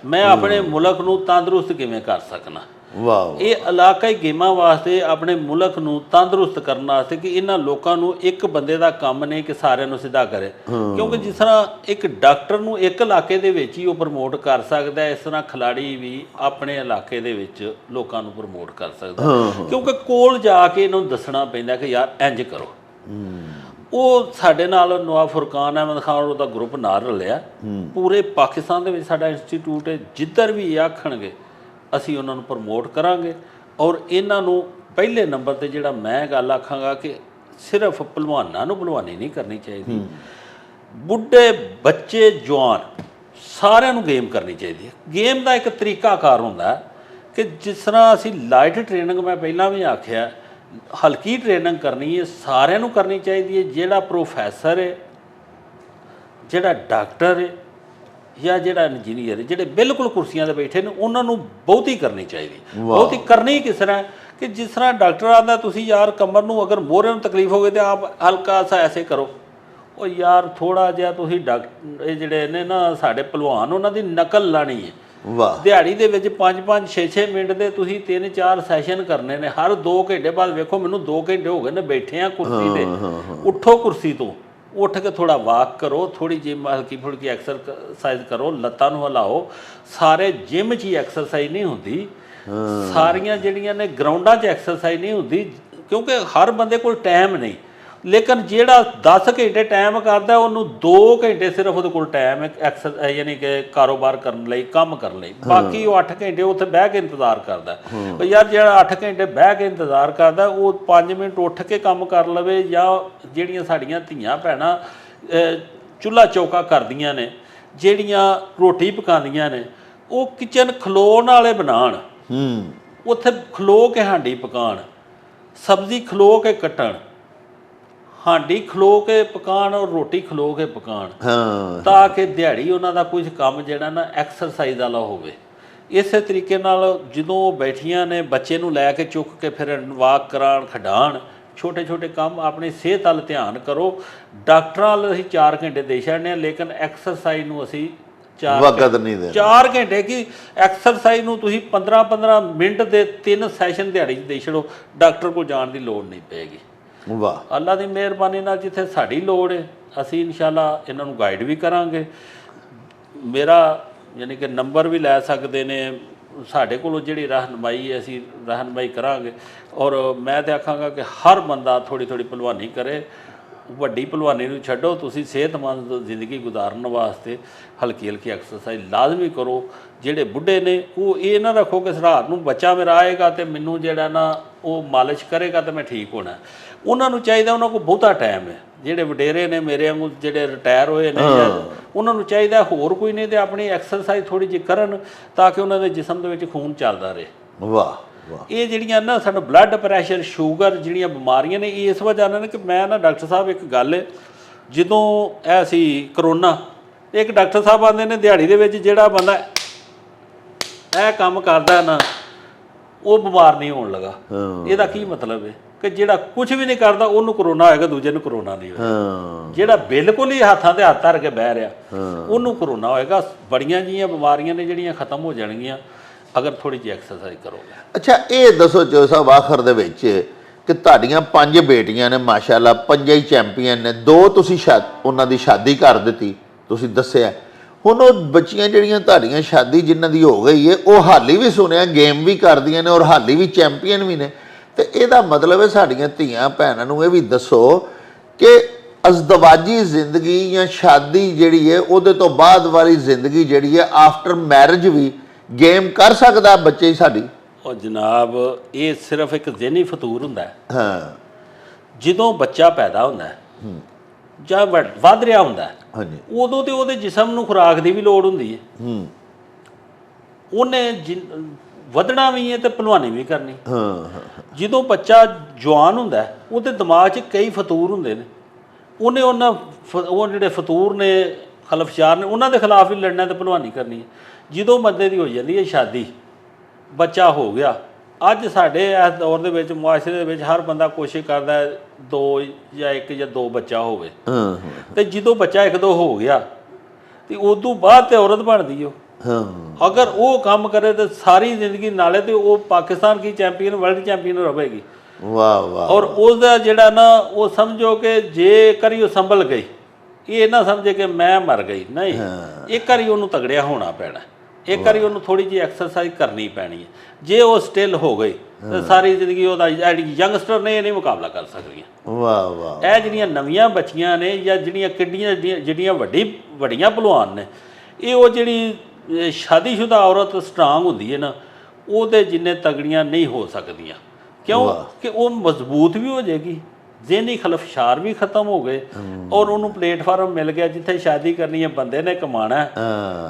ਮੈਂ ਆਪਣੇ ਮੁਲਕ ਨੂੰ ਤੰਦਰੁਸਤ ਕਿਵੇਂ ਕਰ ਸਕਣਾ। ਵਾਹ। ਇਹ ਇਲਾਕਾਈ ਗੇਮਾਂ ਵਾਸਤੇ, ਆਪਣੇ ਮੁਲਕ ਨੂੰ ਤੰਦਰੁਸਤ ਕਰਨ ਵਾਸਤੇ ਕਿ ਇਹਨਾਂ ਲੋਕਾਂ ਨੂੰ ਇੱਕ ਬੰਦੇ ਦਾ ਕੰਮ ਨਹੀਂ ਕਿ ਸਾਰਿਆਂ ਨੂੰ ਸਿੱਧਾ ਕਰੇ। ਕਿਉਂਕਿ ਜਿਸ ਤਰ੍ਹਾਂ ਇੱਕ ਡਾਕਟਰ ਨੂੰ ਇੱਕ ਇਲਾਕੇ ਦੇ ਵਿੱਚ ਹੀ ਉਹ ਪ੍ਰਮੋਟ ਕਰ ਸਕਦਾ, ਇਸ ਤਰ੍ਹਾਂ ਖਿਲਾੜੀ ਵੀ ਆਪਣੇ ਇਲਾਕੇ ਦੇ ਵਿੱਚ ਲੋਕਾਂ ਨੂੰ ਪ੍ਰਮੋਟ ਕਰ ਸਕਦਾ। ਕਿਉਂਕਿ ਕੋਲ ਜਾ ਕੇ ਇਹਨਾਂ ਨੂੰ ਦੱਸਣਾ ਪੈਂਦਾ ਕਿ ਯਾਰ ਇੰਜ ਕਰੋ। ਉਹ ਸਾਡੇ ਨਾਲ ਨਵਾਬ ਫੁਰਕਾਨ ਅਹਿਮਦ ਖਾਨ ਉਹਦਾ ਗਰੁੱਪ ਨਾਲ ਰਲਿਆ। ਪੂਰੇ ਪਾਕਿਸਤਾਨ ਦੇ ਵਿੱਚ ਸਾਡਾ ਇੰਸਟੀਚਿਊਟ ਹੈ, ਜਿੱਧਰ ਵੀ ਆਖਣਗੇ ਅਸੀਂ ਉਹਨਾਂ ਨੂੰ ਪ੍ਰਮੋਟ ਕਰਾਂਗੇ। ਔਰ ਇਹਨਾਂ ਨੂੰ ਪਹਿਲੇ ਨੰਬਰ ਤੇ ਜਿਹੜਾ ਮੈਂ ਗੱਲ ਆਖਾਂਗਾ ਕਿ ਸਿਰਫ ਭਲਵਾਨਾਂ ਨੂੰ ਭਲਵਾਨੀ ਨਹੀਂ ਕਰਨੀ ਚਾਹੀਦੀ, ਬੁੱਢੇ, ਬੱਚੇ, ਜਵਾਨ ਸਾਰਿਆਂ ਨੂੰ ਗੇਮ ਕਰਨੀ ਚਾਹੀਦੀ ਹੈ। ਗੇਮ ਦਾ ਇੱਕ ਤਰੀਕਾਕਾਰ ਹੁੰਦਾ ਕਿ ਜਿਸ ਤਰ੍ਹਾਂ ਅਸੀਂ ਲਾਈਟ ਟ੍ਰੇਨਿੰਗ, ਮੈਂ ਪਹਿਲਾਂ ਵੀ ਆਖਿਆ, ਹਲਕੀ ਟ੍ਰੇਨਿੰਗ ਕਰਨੀ ਹੈ, ਸਾਰਿਆਂ ਨੂੰ ਕਰਨੀ ਚਾਹੀਦੀ ਹੈ। ਜਿਹੜਾ ਪ੍ਰੋਫੈਸਰ ਹੈ, ਜਿਹੜਾ ਡਾਕਟਰ ਹੈ ਜਾਂ ਜਿਹੜਾ ਇੰਜੀਨੀਅਰ, ਜਿਹੜੇ ਬਿਲਕੁਲ ਕੁਰਸੀਆਂ 'ਤੇ ਬੈਠੇ ਨੇ, ਉਹਨਾਂ ਨੂੰ ਬਹੁਤੀ ਕਰਨੀ ਚਾਹੀਦੀ। ਬਹੁਤੀ ਕਰਨੀ ਕਿਸ ਤਰ੍ਹਾਂ ਕਿ ਜਿਸ ਤਰ੍ਹਾਂ ਡਾਕਟਰ ਆਉਂਦਾ, ਤੁਸੀਂ ਯਾਰ ਕਮਰ ਨੂੰ ਅਗਰ ਮੋਹਰੇ ਨੂੰ ਤਕਲੀਫ ਹੋ ਗਈ ਤਾਂ ਆਪ ਹਲਕਾ ਸਾ ਐਸੇ ਕਰੋ। ਉਹ ਯਾਰ ਥੋੜ੍ਹਾ ਜਿਹਾ ਤੁਸੀਂ ਇਹ ਜਿਹੜੇ ਨੇ ਨਾ ਸਾਡੇ ਭਲਵਾਨ, ਉਹਨਾਂ ਦੀ ਨਕਲ ਲਾਣੀ ਹੈ। ਵਾਹ। ਦਿਹਾੜੀ ਦੇ ਵਿੱਚ 5-5 6-6 ਮਿੰਟ ਦੇ ਤੁਸੀਂ 3-4 ਸੈਸ਼ਨ ਕਰਨੇ ਨੇ। ਹਰ 2 ਘੰਟੇ ਬਾਅਦ ਵੇਖੋ, ਮੈਨੂੰ 2 ਘੰਟੇ ਹੋ ਗਏ ਨੇ ਬੈਠੇ ਆ ਕੁਰਸੀ ਤੇ, ਉੱਠੋ ਕੁਰਸੀ ਤੋਂ, ਉੱਠ ਕੇ ਥੋੜਾ ਵਾਕ ਕਰੋ, ਥੋੜੀ ਜਿਹੀ ਹਲਕੀ ਫੁਲਕੀ ਐਕਸਰਸਾਈਜ਼ ਕਰੋ, ਲੱਤਾਂ ਨੂੰ ਹਿਲਾਓ। ਸਾਰੇ ਜਿਮ 'ਚ ਹੀ ਐਕਸਰਸਾਈਜ਼ ਨਹੀਂ ਹੁੰਦੀ, ਸਾਰੀਆਂ ਜਿਹੜੀਆਂ ਨੇ ਗਰਾਊਂਡਾਂ 'ਚ ਐਕਸਰਸਾਈਜ਼ ਨਹੀਂ ਹੁੰਦੀ, ਕਿਉਂਕਿ ਹਰ ਬੰਦੇ ਕੋਲ ਟਾਈਮ ਨਹੀਂ। ਲੇਕਿਨ ਜਿਹੜਾ 10 ਘੰਟੇ ਟਾਈਮ ਕਰਦਾ, ਉਹਨੂੰ 2 ਘੰਟੇ ਸਿਰਫ ਉਹਦੇ ਕੋਲ ਟਾਈਮ ਹੈ ਐਕਸਰਸਾਈਜ਼, ਯਾਨੀ ਕਿ ਕਾਰੋਬਾਰ ਕਰਨ ਲਈ, ਕੰਮ ਕਰਨ ਲਈ। ਬਾਕੀ ਉਹ 8 ਘੰਟੇ ਉੱਥੇ ਬਹਿ ਕੇ ਇੰਤਜ਼ਾਰ ਕਰਦਾ। ਯਾਰ ਜਿਹੜਾ 8 ਘੰਟੇ ਬਹਿ ਕੇ ਇੰਤਜ਼ਾਰ ਕਰਦਾ, ਉਹ 5 ਮਿੰਟ ਉੱਠ ਕੇ ਕੰਮ ਕਰ ਲਵੇ। ਜਾਂ ਜਿਹੜੀਆਂ ਸਾਡੀਆਂ ਧੀਆਂ ਭੈਣਾਂ ਚੁੱਲ੍ਹਾ ਚੌਕਾ ਕਰਦੀਆਂ ਨੇ, ਜਿਹੜੀਆਂ ਰੋਟੀ ਪਕਾਉਂਦੀਆਂ ਨੇ, ਉਹ ਕਿਚਨ ਖਲੋਣ ਵਾਲੇ ਬਣਾਉਣ, ਉੱਥੇ ਖਲੋ ਕੇ ਹਾਂਡੀ ਪਕਾਉਣ, ਸਬਜ਼ੀ ਖਲੋ ਕੇ ਕੱਟਣ, ਹਾਂਡੀ ਖਲੋ ਕੇ ਪਕਾਉਣ, ਔਰ ਰੋਟੀ ਖਲੋ ਕੇ ਪਕਾਉਣ, ਤਾਂ ਕਿ ਦਿਹਾੜੀ ਉਹਨਾਂ ਦਾ ਕੁਝ ਕੰਮ ਜਿਹੜਾ ਨਾ ਐਕਸਰਸਾਈਜ਼ ਵਾਲਾ ਹੋਵੇ। ਇਸੇ ਤਰੀਕੇ ਨਾਲ ਜਦੋਂ ਉਹ ਬੈਠੀਆਂ ਨੇ, ਬੱਚੇ ਨੂੰ ਲੈ ਕੇ ਚੁੱਕ ਕੇ ਫਿਰ ਵਾਕ ਕਰਾਉਣ, ਖਿਡਾਉਣ, ਛੋਟੇ ਛੋਟੇ ਕੰਮ, ਆਪਣੀ ਸਿਹਤ ਵੱਲ ਧਿਆਨ ਕਰੋ। ਡਾਕਟਰਾਂ ਵੱਲ ਅਸੀਂ 4 ਘੰਟੇ ਦੇ ਛੱਡਦੇ ਹਾਂ, ਲੇਕਿਨ ਐਕਸਰਸਾਈਜ਼ ਨੂੰ ਅਸੀਂ 4 ਘੰਟੇ ਕੀ ਐਕਸਰਸਾਈਜ਼ ਨੂੰ ਤੁਸੀਂ 15-15 ਮਿੰਟ ਦੇ 3 ਸੈਸ਼ਨ ਦਿਹਾੜੀ 'ਚ ਦੇ ਛੱਡੋ, ਡਾਕਟਰ ਕੋਲ ਜਾਣ ਦੀ ਲੋੜ ਨਹੀਂ ਪਏਗੀ। ਵਾਹ। ਅੱਲਾ ਦੀ ਮਿਹਰਬਾਨੀ ਨਾਲ ਜਿੱਥੇ ਸਾਡੀ ਲੋੜ ਹੈ, ਅਸੀਂ ਇਨਸ਼ਾਅੱਲਾ ਇਹਨਾਂ ਨੂੰ ਗਾਈਡ ਵੀ ਕਰਾਂਗੇ। ਮੇਰਾ ਯਾਨੀ ਕਿ ਨੰਬਰ ਵੀ ਲੈ ਸਕਦੇ ਨੇ, ਸਾਡੇ ਕੋਲੋਂ ਜਿਹੜੀ ਰਹਿਨਮਾਈ ਹੈ ਅਸੀਂ ਰਹਿਨਮਾਈ ਕਰਾਂਗੇ। ਔਰ ਮੈਂ ਤਾਂ ਆਖਾਂਗਾ ਕਿ ਹਰ ਬੰਦਾ ਥੋੜ੍ਹੀ ਥੋੜ੍ਹੀ ਭਲਵਾਨੀ ਕਰੇ, ਵੱਡੀ ਭਲਵਾਨੀ ਨੂੰ ਛੱਡੋ। ਤੁਸੀਂ ਸਿਹਤਮੰਦ ਜ਼ਿੰਦਗੀ ਗੁਜ਼ਾਰਨ ਵਾਸਤੇ ਹਲਕੀ ਹਲਕੀ ਐਕਸਰਸਾਈਜ਼ ਲਾਜ਼ਮੀ ਕਰੋ। ਜਿਹੜੇ ਬੁੱਢੇ ਨੇ ਉਹ ਇਹ ਨਾ ਰੱਖੋ ਕਿ ਰਾਤ ਨੂੰ ਬੱਚਾ ਮੇਰਾ ਆਏਗਾ ਅਤੇ ਮੈਨੂੰ ਜਿਹੜਾ ਨਾ ਉਹ ਮਾਲਿਸ਼ ਕਰੇਗਾ ਤਾਂ ਮੈਂ ਠੀਕ ਹੋਣਾ। ਉਹਨਾਂ ਨੂੰ ਚਾਹੀਦਾ, ਉਹਨਾਂ ਕੋਲ ਬਹੁਤਾ ਟਾਈਮ ਹੈ। ਜਿਹੜੇ ਵਡੇਰੇ ਨੇ ਮੇਰੇ ਵਾਂਗੂ, ਜਿਹੜੇ ਰਿਟਾਇਰ ਹੋਏ ਨੇ, ਉਹਨਾਂ ਨੂੰ ਚਾਹੀਦਾ ਹੋਰ ਕੋਈ ਨਹੀਂ ਤੇ ਆਪਣੀ ਐਕਸਰਸਾਈਜ਼ ਥੋੜ੍ਹੀ ਜਿਹੀ ਕਰਨ, ਤਾਂ ਕਿ ਉਹਨਾਂ ਦੇ ਜਿਸਮ ਦੇ ਵਿੱਚ ਖੂਨ ਚੱਲਦਾ ਰਹੇ। ਵਾਹ। ਇਹ ਜਿਹੜੀਆਂ ਨਾ ਸਾਨੂੰ ਬਲੱਡ ਪ੍ਰੈਸ਼ਰ, ਸ਼ੂਗਰ ਜਿਹੜੀਆਂ ਬਿਮਾਰੀਆਂ ਨੇ, ਇਸ ਵਜ੍ਹਾ ਨਾਲ ਕਿ ਮੈਂ ਨਾ ਡਾਕਟਰ ਸਾਹਿਬ ਇੱਕ ਗੱਲ ਹੈ, ਜਦੋਂ ਇਹ ਸੀ ਕਰੋਨਾ, ਇੱਕ ਡਾਕਟਰ ਸਾਹਿਬ ਆਉਂਦੇ ਨੇ ਦਿਹਾੜੀ ਦੇ ਵਿੱਚ ਜਿਹੜਾ ਬੰਦਾ ਇਹ ਕੰਮ ਕਰਦਾ ਨਾ, ਉਹ ਬਿਮਾਰ ਨਹੀਂ ਹੋਣ ਲੱਗਾ। ਇਹਦਾ ਕੀ ਮਤਲਬ ਹੈ? ਕਿ ਜਿਹੜਾ ਕੁਝ ਵੀ ਨਹੀਂ ਕਰਦਾ ਉਹਨੂੰ ਕਰੋਨਾ ਹੋਏਗਾ, ਦੂਜੇ ਨੂੰ ਕਰੋਨਾ ਨਹੀਂ ਹੋਏਗਾ। ਹਾਂ ਜਿਹੜਾ ਬਿਲਕੁਲ ਹੀ ਹੱਥਾਂ ਤੇ ਹੱਥ ਧਰ ਕੇ ਬਹਿ ਰਿਹਾ ਉਹਨੂੰ ਕਰੋਨਾ ਹੋਏਗਾ। ਬੜੀਆਂ ਜੀਆਂ ਬਿਮਾਰੀਆਂ ਨੇ ਜਿਹੜੀਆਂ ਖਤਮ ਹੋ ਜਾਣਗੀਆਂ ਅਗਰ ਥੋੜੀ ਜਿਹੀ ਐਕਸਰਸਾਈਜ਼ ਕਰੋਗੇ। ਅੱਛਾ ਇਹ ਦੱਸੋ ਚੋ ਸਾਹਿਬ ਆਖਰ ਦੇ ਵਿੱਚ ਕਿ ਤੁਹਾਡੀਆਂ 5 ਬੇਟੀਆਂ ਨੇ ਮਾਸ਼ਾਅੱਲਾ, 5 ਹੀ ਚੈਂਪੀਅਨ ਨੇ, 2 ਤੁਸੀਂ ਉਹਨਾਂ ਦੀ ਸ਼ਾਦੀ ਕਰ ਦਿੱਤੀ ਤੁਸੀਂ ਦੱਸਿਆ। ਹੁਣ ਉਹ ਬੱਚੀਆਂ ਜਿਹੜੀਆਂ ਤੁਹਾਡੀਆਂ ਸ਼ਾਦੀ ਜਿਨ੍ਹਾਂ ਦੀ ਹੋ ਗਈ ਹੈ ਉਹ ਹਾਲੀ ਵੀ ਸੁਣਿਆ ਗੇਮ ਵੀ ਕਰਦੀਆਂ ਨੇ ਔਰ ਹਾਲੀ ਵੀ ਚੈਂਪੀਅਨ ਵੀ ਨੇ, ਤੇ ਇਹਦਾ ਮਤਲਬ ਹੈ ਸਾਡੀਆਂ ਧੀਆਂ ਭੈਣਾਂ ਨੂੰ ਇਹ ਵੀ ਦੱਸੋ ਕਿ ਅਜ਼ਦਵਾਜੀ ਜ਼ਿੰਦਗੀ ਜਾਂ ਸ਼ਾਦੀ ਜਿਹੜੀ ਹੈ ਉਹਦੇ ਤੋਂ ਬਾਅਦ ਵਾਲੀ ਜ਼ਿੰਦਗੀ ਜਿਹੜੀ ਹੈ ਆਫਟਰ ਮੈਰਿਜ ਵੀ ਗੇਮ ਕਰ ਸਕਦਾ ਬੱਚੇ ਸਾਡੀ। ਉਹ ਜਨਾਬ ਇਹ ਸਿਰਫ ਇੱਕ ਜ਼ਿਹਨੀ ਫਤੂਰ ਹੁੰਦਾ ਹੈ। ਹਾਂ ਜਦੋਂ ਬੱਚਾ ਪੈਦਾ ਹੁੰਦਾ ਹੈ ਜਾਂ ਵੱਧ ਰਿਹਾ ਹੁੰਦਾ ਹੈ ਹਾਂਜੀ ਉਦੋਂ ਤੇ ਉਹਦੇ ਜਿਸਮ ਨੂੰ ਖੁਰਾਕ ਦੀ ਵੀ ਲੋੜ ਹੁੰਦੀ ਹੈ। ਉਹਨੇ ਵਧਣਾ ਵੀ ਹੈ ਤੇ ਭਲਵਾਨੀ ਵੀ ਕਰਨੀ। ਜਦੋਂ ਬੱਚਾ ਜਵਾਨ ਹੁੰਦਾ ਹੈ ਉਹਦੇ ਦਿਮਾਗ 'ਚ ਕਈ ਫਤੂਰ ਹੁੰਦੇ ਨੇ, ਉਹਨੇ ਉਹ ਜਿਹੜੇ ਫਤੂਰ ਨੇ ਖਲਫਸ਼ਾਰ ਨੇ ਉਹਨਾਂ ਦੇ ਖਿਲਾਫ ਵੀ ਲੜਨਾ ਤੇ ਭਲਵਾਨੀ ਕਰਨੀ ਹੈ। ਜਦੋਂ ਬੰਦੇ ਦੀ ਹੋ ਜਾਂਦੀ ਹੈ ਸ਼ਾਦੀ, ਬੱਚਾ ਹੋ ਗਿਆ, ਅੱਜ ਸਾਡੇ ਇਸ ਦੌਰ ਦੇ ਵਿੱਚ ਮੁਆਸ਼ਰੇ ਦੇ ਵਿੱਚ ਹਰ ਬੰਦਾ ਕੋਸ਼ਿਸ਼ ਕਰਦਾ ਹੈ 2 ਜਾਂ 1 ਜਾਂ 2 ਬੱਚਾ ਹੋਵੇ। ਤੇ ਜਦੋਂ ਬੱਚਾ 1-2 ਹੋ ਗਿਆ ਤੇ ਉਦੋਂ ਬਾਅਦ ਤੇ ਔਰਤ ਬਣਦੀ ਉਹ। ਅਗਰ ਉਹ ਕੰਮ ਕਰੇ ਤੇ ਸਾਰੀ ਜ਼ਿੰਦਗੀ ਨਾਲੇ ਤੇ ਉਹ ਪਾਕਿਸਤਾਨ ਕੀ ਚੈਂਪੀਅਨ, ਵਰਲਡ ਚੈਂਪੀਅਨ ਰਹੇਗੀ। ਵਾਹ ਵਾਹ। ਔਰ ਉਹਦਾ ਜਿਹੜਾ ਨਾ ਉਹ ਸਮਝੋ ਕਿ ਜੇ ਕਰੀ ਉਹ ਸੰਭਲ ਗਈ, ਇਹ ਨਾ ਸਮਝੇ ਕਿ ਮੈਂ ਮਰ ਗਈ, ਨਹੀਂ, ਇੱਕ ਵਾਰੀ ਉਹਨੂੰ ਤਗੜਿਆ ਹੋਣਾ ਪੈਣਾ, ਇੱਕ ਵਾਰੀ ਉਹਨੂੰ ਥੋੜੀ ਜਿਹੀ ਐਕਸਰਸਾਈਜ਼ ਕਰਨੀ ਪੈਣੀ ਹੈ। ਜੇ ਉਹ ਸਟਿਲ ਹੋ ਗਈ ਤਾਂ ਸਾਰੀ ਜ਼ਿੰਦਗੀ ਉਹਦਾ ਯੰਗਸਟਰ ਨੇ ਇਹ ਨਹੀਂ ਮੁਕਾਬਲਾ ਕਰ ਸਕਦੀਆਂ। ਵਾਹ ਵਾਹ। ਇਹ ਜਿਹੜੀਆਂ ਨਵੀਆਂ ਬੱਚੀਆਂ ਨੇ ਜਾਂ ਜਿਹੜੀਆਂ ਕਿੱਡੀਆਂ ਜਿਹੜੀਆਂ ਵੱਡੀਆਂ ਭਲਵਾਨ ਨੇ, ਇਹ ਉਹ ਜਿਹੜੀ ਸ਼ਾਦੀशुदा ਔਰਤ ਸਟਰਾਂਗ ਹੁੰਦੀ ਹੈ ਨਾ, ਉਹਦੇ ਜਿੰਨੇ ਤਗੜੀਆਂ ਨਹੀਂ ਹੋ ਸਕਦੀਆਂ। ਕਿਉਂ ਕਿ ਉਹ ਮਜ਼ਬੂਤ ਵੀ ਹੋ ਜਾਏਗੀ, ਜ਼ਿਹਨੀ ਖਲਫਸ਼ਾਰ ਵੀ ਖਤਮ ਹੋ ਗਏ ਔਰ ਉਹਨੂੰ ਪਲੇਟਫਾਰਮ ਮਿਲ ਗਿਆ ਜਿੱਥੇ ਸ਼ਾਦੀ ਕਰਨੀ ਹੈ, ਬੰਦੇ ਨੇ ਕਮਾਣਾ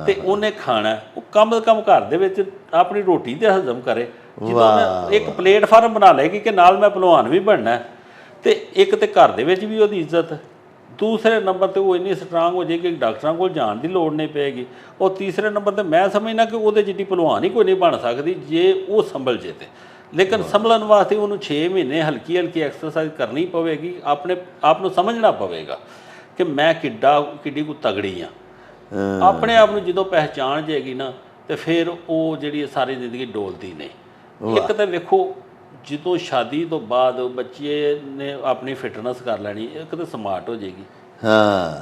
ਤੇ ਉਹਨੇ ਖਾਣਾ। ਉਹ ਕਮ ਘਰ ਦੇ ਵਿੱਚ ਆਪਣੀ ਰੋਟੀ ਤੇ ਹਜ਼ਮ ਕਰੇ। ਜਦੋਂ ਇੱਕ ਪਲੇਟਫਾਰਮ ਬਣਾ ਲਏਗੀ ਕਿ ਨਾਲ ਮੈਂ ਭਲਵਾਨ ਵੀ ਬਣਨਾ, ਤੇ ਇੱਕ ਤੇ ਘਰ ਦੇ ਵਿੱਚ ਵੀ ਉਹਦੀ ਇੱਜ਼ਤ, ਦੂਸਰੇ ਨੰਬਰ ਤੇ ਉਹ ਇੰਨੀ ਸਟਰਾਂਗ ਹੋ ਜਾਏਗੀ ਕਿ ਡਾਕਟਰਾਂ ਕੋਲ ਜਾਣ ਦੀ ਲੋੜ ਨਹੀਂ ਪਏਗੀ। ਔਰ ਤੀਸਰੇ ਨੰਬਰ ਤੇ ਮੈਂ ਸਮਝਣਾ ਕਿ ਉਹਦੇ ਜਿੱਡੀ ਭਲਵਾਨ ਹੀ ਕੋਈ ਨਹੀਂ ਬਣ ਸਕਦੀ ਜੇ ਉਹ ਸੰਭਲ ਜੇ ਤੇ। ਲੇਕਿਨ ਸੰਭਲਣ ਵਾਸਤੇ ਉਹਨੂੰ 6 ਮਹੀਨੇ ਹਲਕੀ ਐਕਸਰਸਾਈਜ਼ ਕਰਨੀ ਪਵੇਗੀ, ਆਪਣੇ ਆਪ ਨੂੰ ਸਮਝਣਾ ਪਵੇਗਾ ਕਿ ਮੈਂ ਕਿੱਡੀ ਕੁ ਤਗੜੀ ਆ। ਆਪਣੇ ਆਪ ਨੂੰ ਜਦੋਂ ਪਹਿਚਾਣ ਜਾਏਗੀ ਨਾ ਤੇ ਫਿਰ ਉਹ ਜਿਹੜੀ ਸਾਰੀ ਜ਼ਿੰਦਗੀ ਡੋਲਦੀ ਨਹੀਂ। ਇੱਕ ਤਾਂ ਵੇਖੋ ਜਦੋਂ ਸ਼ਾਦੀ ਤੋਂ ਬਾਅਦ ਬੱਚੇ ਨੇ ਆਪਣੀ ਫਿਟਨੈਸ ਕਰ ਲੈਣੀ, ਇੱਕ ਤਾਂ ਸਮਾਰਟ ਹੋ ਜਾਏਗੀ,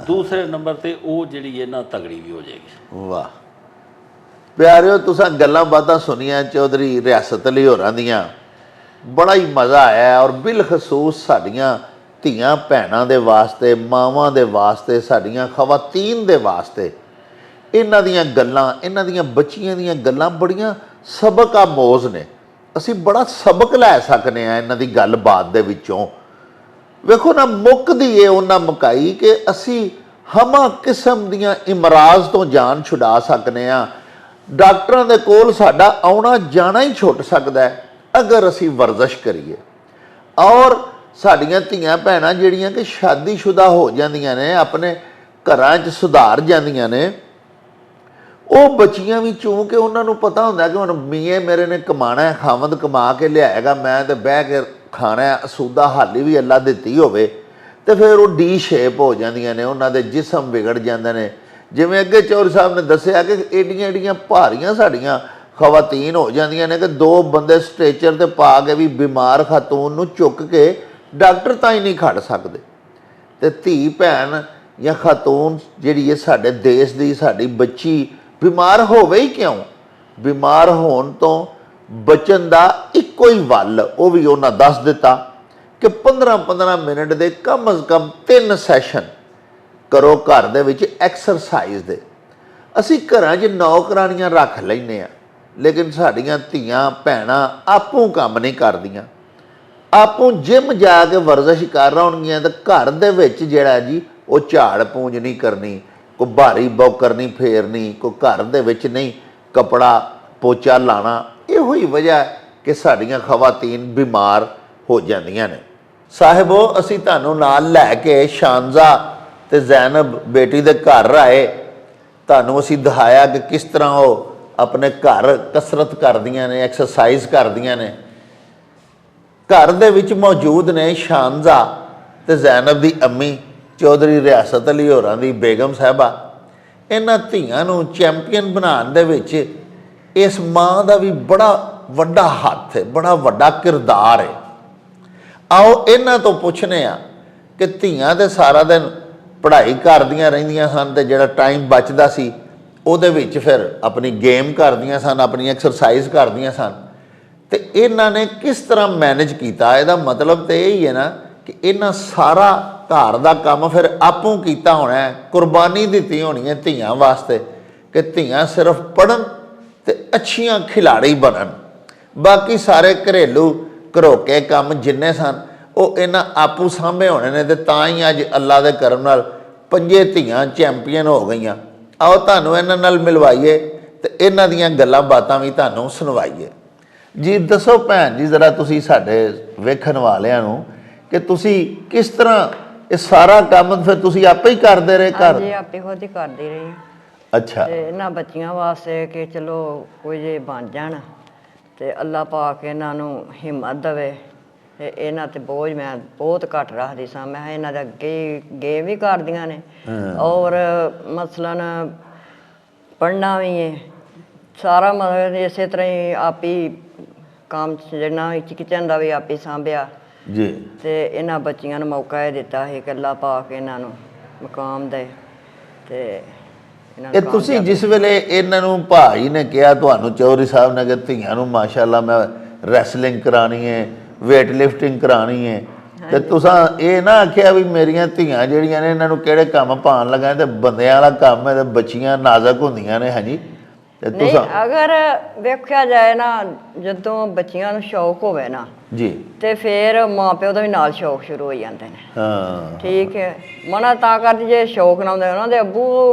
ਦੂਸਰੇ ਨੰਬਰ ਤੇ ਉਹ ਜਿਹੜੀ ਹੈ ਨਾ ਤਗੜੀ ਵੀ ਹੋ ਜਾਏਗੀ। ਵਾਹ ਪਿਆਰਿਓ, ਤੁਸੀਂ ਗੱਲਾਂ ਬਾਤਾਂ ਸੁਣੀਆਂ ਚੌਧਰੀ ਰਿਆਸਤ ਅਲੀ ਹੋਰਾਂ ਦੀਆਂ, ਬੜਾ ਹੀ ਮਜ਼ਾ ਆਇਆ। ਔਰ ਬਿਲਖਸੂਸ ਸਾਡੀਆਂ ਧੀਆਂ ਭੈਣਾਂ ਦੇ ਵਾਸਤੇ, ਮਾਵਾਂ ਦੇ ਵਾਸਤੇ, ਸਾਡੀਆਂ ਖਵਾਤੀਨ ਦੇ ਵਾਸਤੇ ਇਹਨਾਂ ਦੀਆਂ ਗੱਲਾਂ, ਇਹਨਾਂ ਦੀਆਂ ਬੱਚੀਆਂ ਦੀਆਂ ਗੱਲਾਂ ਬੜੀਆਂ ਸਬਕ ਆਮੋਜ਼ ਨੇ। ਅਸੀਂ ਬੜਾ ਸਬਕ ਲੈ ਸਕਦੇ ਹਾਂ ਇਹਨਾਂ ਦੀ ਗੱਲਬਾਤ ਦੇ ਵਿੱਚੋਂ। ਵੇਖੋ ਨਾ, ਮੁੱਕਦੀ ਏ ਉਹਨਾਂ ਮੁਕਾਈ ਕਿ ਅਸੀਂ ਹਮਾ ਕਿਸਮ ਦੀਆਂ ਇਮਰਾਜ਼ ਤੋਂ ਜਾਨ ਛੁਡਾ ਸਕਦੇ ਹਾਂ। ਡਾਕਟਰਾਂ ਦੇ ਕੋਲ ਸਾਡਾ ਆਉਣਾ ਜਾਣਾ ਹੀ ਛੁੱਟ ਸਕਦਾ ਹੈ ਅਗਰ ਅਸੀਂ ਵਰਜ਼ਸ਼ ਕਰੀਏ। ਔਰ ਸਾਡੀਆਂ ਧੀਆਂ ਭੈਣਾਂ ਜਿਹੜੀਆਂ ਕਿ ਸ਼ਾਦੀशुदा ਹੋ ਜਾਂਦੀਆਂ ਨੇ, ਆਪਣੇ ਘਰਾਂ 'ਚ ਸੁਧਾਰ ਜਾਂਦੀਆਂ ਨੇ, ਉਹ ਬੱਚੀਆਂ ਵੀ ਚੂੰਕਿ ਉਹਨਾਂ ਨੂੰ ਪਤਾ ਹੁੰਦਾ ਕਿ ਹੁਣ ਮੀਏ ਮੇਰੇ ਨੇ ਕਮਾਣਾ, ਖਾਵੰਦ ਕਮਾ ਕੇ ਲਿਆਏਗਾ, ਮੈਂ ਤਾਂ ਬਹਿ ਕੇ ਖਾਣਾ, ਅਸੂਦਾ ਹਾਲੀ ਵੀ ਅੱਲਾ ਦਿੱਤੀ ਹੋਵੇ, ਤੇ ਫਿਰ ਉਹ ਡੀ ਸ਼ੇਪ ਹੋ ਜਾਂਦੀਆਂ ਨੇ, ਉਹਨਾਂ ਦੇ ਜਿਸਮ ਵਿਗੜ ਜਾਂਦੇ ਨੇ। ਜਿਵੇਂ ਅੱਗੇ ਚੌਧਰੀ ਸਾਹਿਬ ਨੇ ਦੱਸਿਆ ਕਿ ਏਡੀਆਂ ਭਾਰੀਆਂ ਸਾਡੀਆਂ ਖਵਾਤੀਨ ਹੋ ਜਾਂਦੀਆਂ ਨੇ ਕਿ 2 ਬੰਦੇ ਸਟ੍ਰੈਚਰ 'ਤੇ ਪਾ ਕੇ ਵੀ ਬਿਮਾਰ ਖਾਤੂਨ ਨੂੰ ਚੁੱਕ ਕੇ ਡਾਕਟਰ ਤਾਂ ਹੀ ਨਹੀਂ ਖੜ ਸਕਦੇ। ਤੇ ਧੀ ਭੈਣ ਜਾਂ ਖਾਤੂਨ ਜਿਹੜੀ ਹੈ ਸਾਡੇ ਦੇਸ਼ ਦੀ, ਸਾਡੀ ਬੱਚੀ ਬਿਮਾਰ ਹੋਵੇ ਹੀ ਕਿਉਂ? ਬਿਮਾਰ ਹੋਣ ਤੋਂ ਬਚਣ ਦਾ ਇੱਕੋ ਹੀ ਵੱਲ, ਉਹ ਵੀ ਉਹਨਾਂ ਦੱਸ ਦਿੱਤਾ ਕਿ 15-15 ਮਿੰਟ ਦੇ ਕਮ ਅਜ਼ ਕਮ 3 ਸੈਸ਼ਨ ਕਰੋ ਘਰ ਦੇ ਵਿੱਚ ਐਕਸਰਸਾਈਜ਼ ਦੇ। ਅਸੀਂ ਘਰਾਂ 'ਚ ਨੌਕਰਾਨੀਆਂ ਰੱਖ ਲੈਂਦੇ ਹਾਂ, ਲੇਕਿਨ ਸਾਡੀਆਂ ਧੀਆਂ ਭੈਣਾਂ ਆਪੂ ਕੰਮ ਨਹੀਂ ਕਰਦੀਆਂ। ਆਪੂ ਜਿਮ ਜਾ ਕੇ ਵਰਜ਼ਸ਼ ਕਰ ਰਹੀਆਂ ਤਾਂ ਘਰ ਦੇ ਵਿੱਚ ਜਿਹੜਾ ਜੀ ਉਹ ਝਾੜ ਪੂੰਝ ਨਹੀਂ ਕਰਨੀ, ਕੋਈ ਭਾਰੀ ਬੌਕਰ ਨਹੀਂ ਫੇਰਨੀ, ਕੋਈ ਘਰ ਦੇ ਵਿੱਚ ਨਹੀਂ ਕਪੜਾ ਪੋਚਾ ਲਾਣਾ। ਇਹੋ ਹੀ ਵਜ੍ਹਾ ਕਿ ਸਾਡੀਆਂ ਖਵਾਤੀਨ ਬਿਮਾਰ ਹੋ ਜਾਂਦੀਆਂ ਨੇ। ਸਾਹਿਬੋ, ਅਸੀਂ ਤੁਹਾਨੂੰ ਨਾਲ ਲੈ ਕੇ ਸ਼ਾਨਜ਼ਾ ਤੇ ਜ਼ੈਨਬ ਬੇਟੀ ਦੇ ਘਰ ਆਏ। ਤੁਹਾਨੂੰ ਅਸੀਂ ਦਿਖਾਇਆ ਕਿ ਕਿਸ ਤਰ੍ਹਾਂ ਉਹ ਆਪਣੇ ਘਰ ਕਸਰਤ ਕਰਦੀਆਂ ਨੇ, ਐਕਸਰਸਾਈਜ਼ ਕਰਦੀਆਂ ਨੇ। घर दे विच मौजूद ने शानजा ते जैनब दी अम्मी चौधरी रियासत अली होरां दी बेगम साहबा। इन्हां धीआं नूं चैंपीयन बनाउण दे विच इस मां दा भी बड़ा वड्डा हत्थ है, बड़ा वड्डा किरदार है। आओ इन्हां तो पुछने आ कि धीआं ते सारा दिन पढ़ाई करदियां रहिंदियां सन ते जिहड़ा टाइम बचदा सी ਉਹਦੇ ਵਿੱਚ ਫਿਰ ਆਪਣੀ ਗੇਮ ਕਰਦੀਆਂ ਸਨ, ਆਪਣੀ ਐਕਸਰਸਾਈਜ਼ ਕਰਦੀਆਂ ਸਨ, ਤੇ ਇਹਨਾਂ ਨੇ ਕਿਸ ਤਰ੍ਹਾਂ ਮੈਨੇਜ ਕੀਤਾ? ਇਹਦਾ ਮਤਲਬ ਤੇ ਇਹ ਹੀ ਹੈ ਨਾ ਕਿ ਇਹਨਾਂ ਸਾਰਾ ਘਰ ਦਾ ਕੰਮ ਫਿਰ ਆਪੂ ਕੀਤਾ ਹੋਣਾ ਹੈ, ਕੁਰਬਾਨੀ ਦਿੱਤੀ ਹੋਣੀ ਹੈ ਧੀਆਂ ਵਾਸਤੇ ਕਿ ਧੀਆਂ ਸਿਰਫ ਪੜ੍ਹਨ ਤੇ ਅੱਛੀਆਂ ਖਿਲਾੜੀ ਬਣਨ। ਬਾਕੀ ਸਾਰੇ ਘਰੇਲੂ ਘਰੋਕੇ ਕੰਮ ਜਿੰਨੇ ਸਨ ਉਹ ਇਹਨਾਂ ਆਪੂ ਸਾਂਭੇ ਹੋਣੇ ਨੇ, ਤੇ ਤਾਂ ਹੀ ਅੱਜ ਅੱਲਾ ਦੇ ਕਰਮ ਨਾਲ 5 ਧੀਆਂ ਚੈਂਪੀਅਨ ਹੋ ਗਈਆਂ। आओ तुहानूं इन्हां नाल मिलवाइए ते इन्हां दीयां गल्लां बातां भी तुहानूं सुनवाइए। जी दसो भैन जी जरा तुसीं साडे वेखण वालियां नूं कि तुसीं किस तरह ये सारा काम फिर तुसीं आपे ही करदे रहे घर? जी आपे खुद ही करदी रही। अच्छा। ते इन्हां बच्चियां वास्ते कि चलो कोई जे बन जाण ते अल्लाह पाक इन्हां नूं हिम्मत देवे। ते इन्हां ते बोझ मैं बहुत घट रखदी सां। मैं इन्हां दे अगे गेम भी करदियां ने और मसलन पढ़ना भी है सारा, मतलब इस तरह ही आप ही काम जिन्ना किचन का भी आप ही सांभिया जी। ते इन्हां बच्चियां नूं मौका ये दिता है कि अल्लाह पाक इन्हां नूं मुकाम दे। ते ਇਹ ਤੁਸੀਂ ਜਿਸ ਵੇਲੇ ਇਹਨਾਂ ਨੂੰ ਭਾਈ ਨੇ ਕਿਹਾ ਤੁਹਾਨੂੰ ਚੌਧਰੀ ਸਾਹਿਬ ਨੇ ਕਿ ਧੀਆਂ ਨੂੰ ਮਾਸ਼ਾਅੱਲਾ ਮੈਂ ਰੈਸਲਿੰਗ ਕਰਾਣੀ ਹੈ, ਵੇਟ ਲਿਫਟਿੰਗ ਕਰਾਣੀ ਹੈ, ਤੇ ਤੁਸੀਂ ਇਹ ਨਾ ਆਖਿਆ ਵੀ ਮੇਰੀਆਂ ਧੀਆਂ ਜਿਹੜੀਆਂ ਨੇ ਇਹਨਾਂ ਨੂੰ ਕਿਹੜੇ ਕੰਮ ਪਾਉਣ ਲੱਗਾ ਤੇ ਬੰਦਿਆਂ ਵਾਲਾ ਕੰਮ ਹੈ ਤੇ ਬੱਚੀਆਂ ਨਾਜ਼ੁਕ ਹੁੰਦੀਆਂ ਨੇ? ਹਾਂਜੀ। ਤੇ नहीं अगर वेख्या जाए ना जदों बच्चियां नूं शौक होवे ना जी ते फिर माँ प्यो दा भी नाल शौक शुरू हो जाते हैं। हाँ ठीक है मना तां करदी जे शौक ना होंदे उन्हां दे अब्बू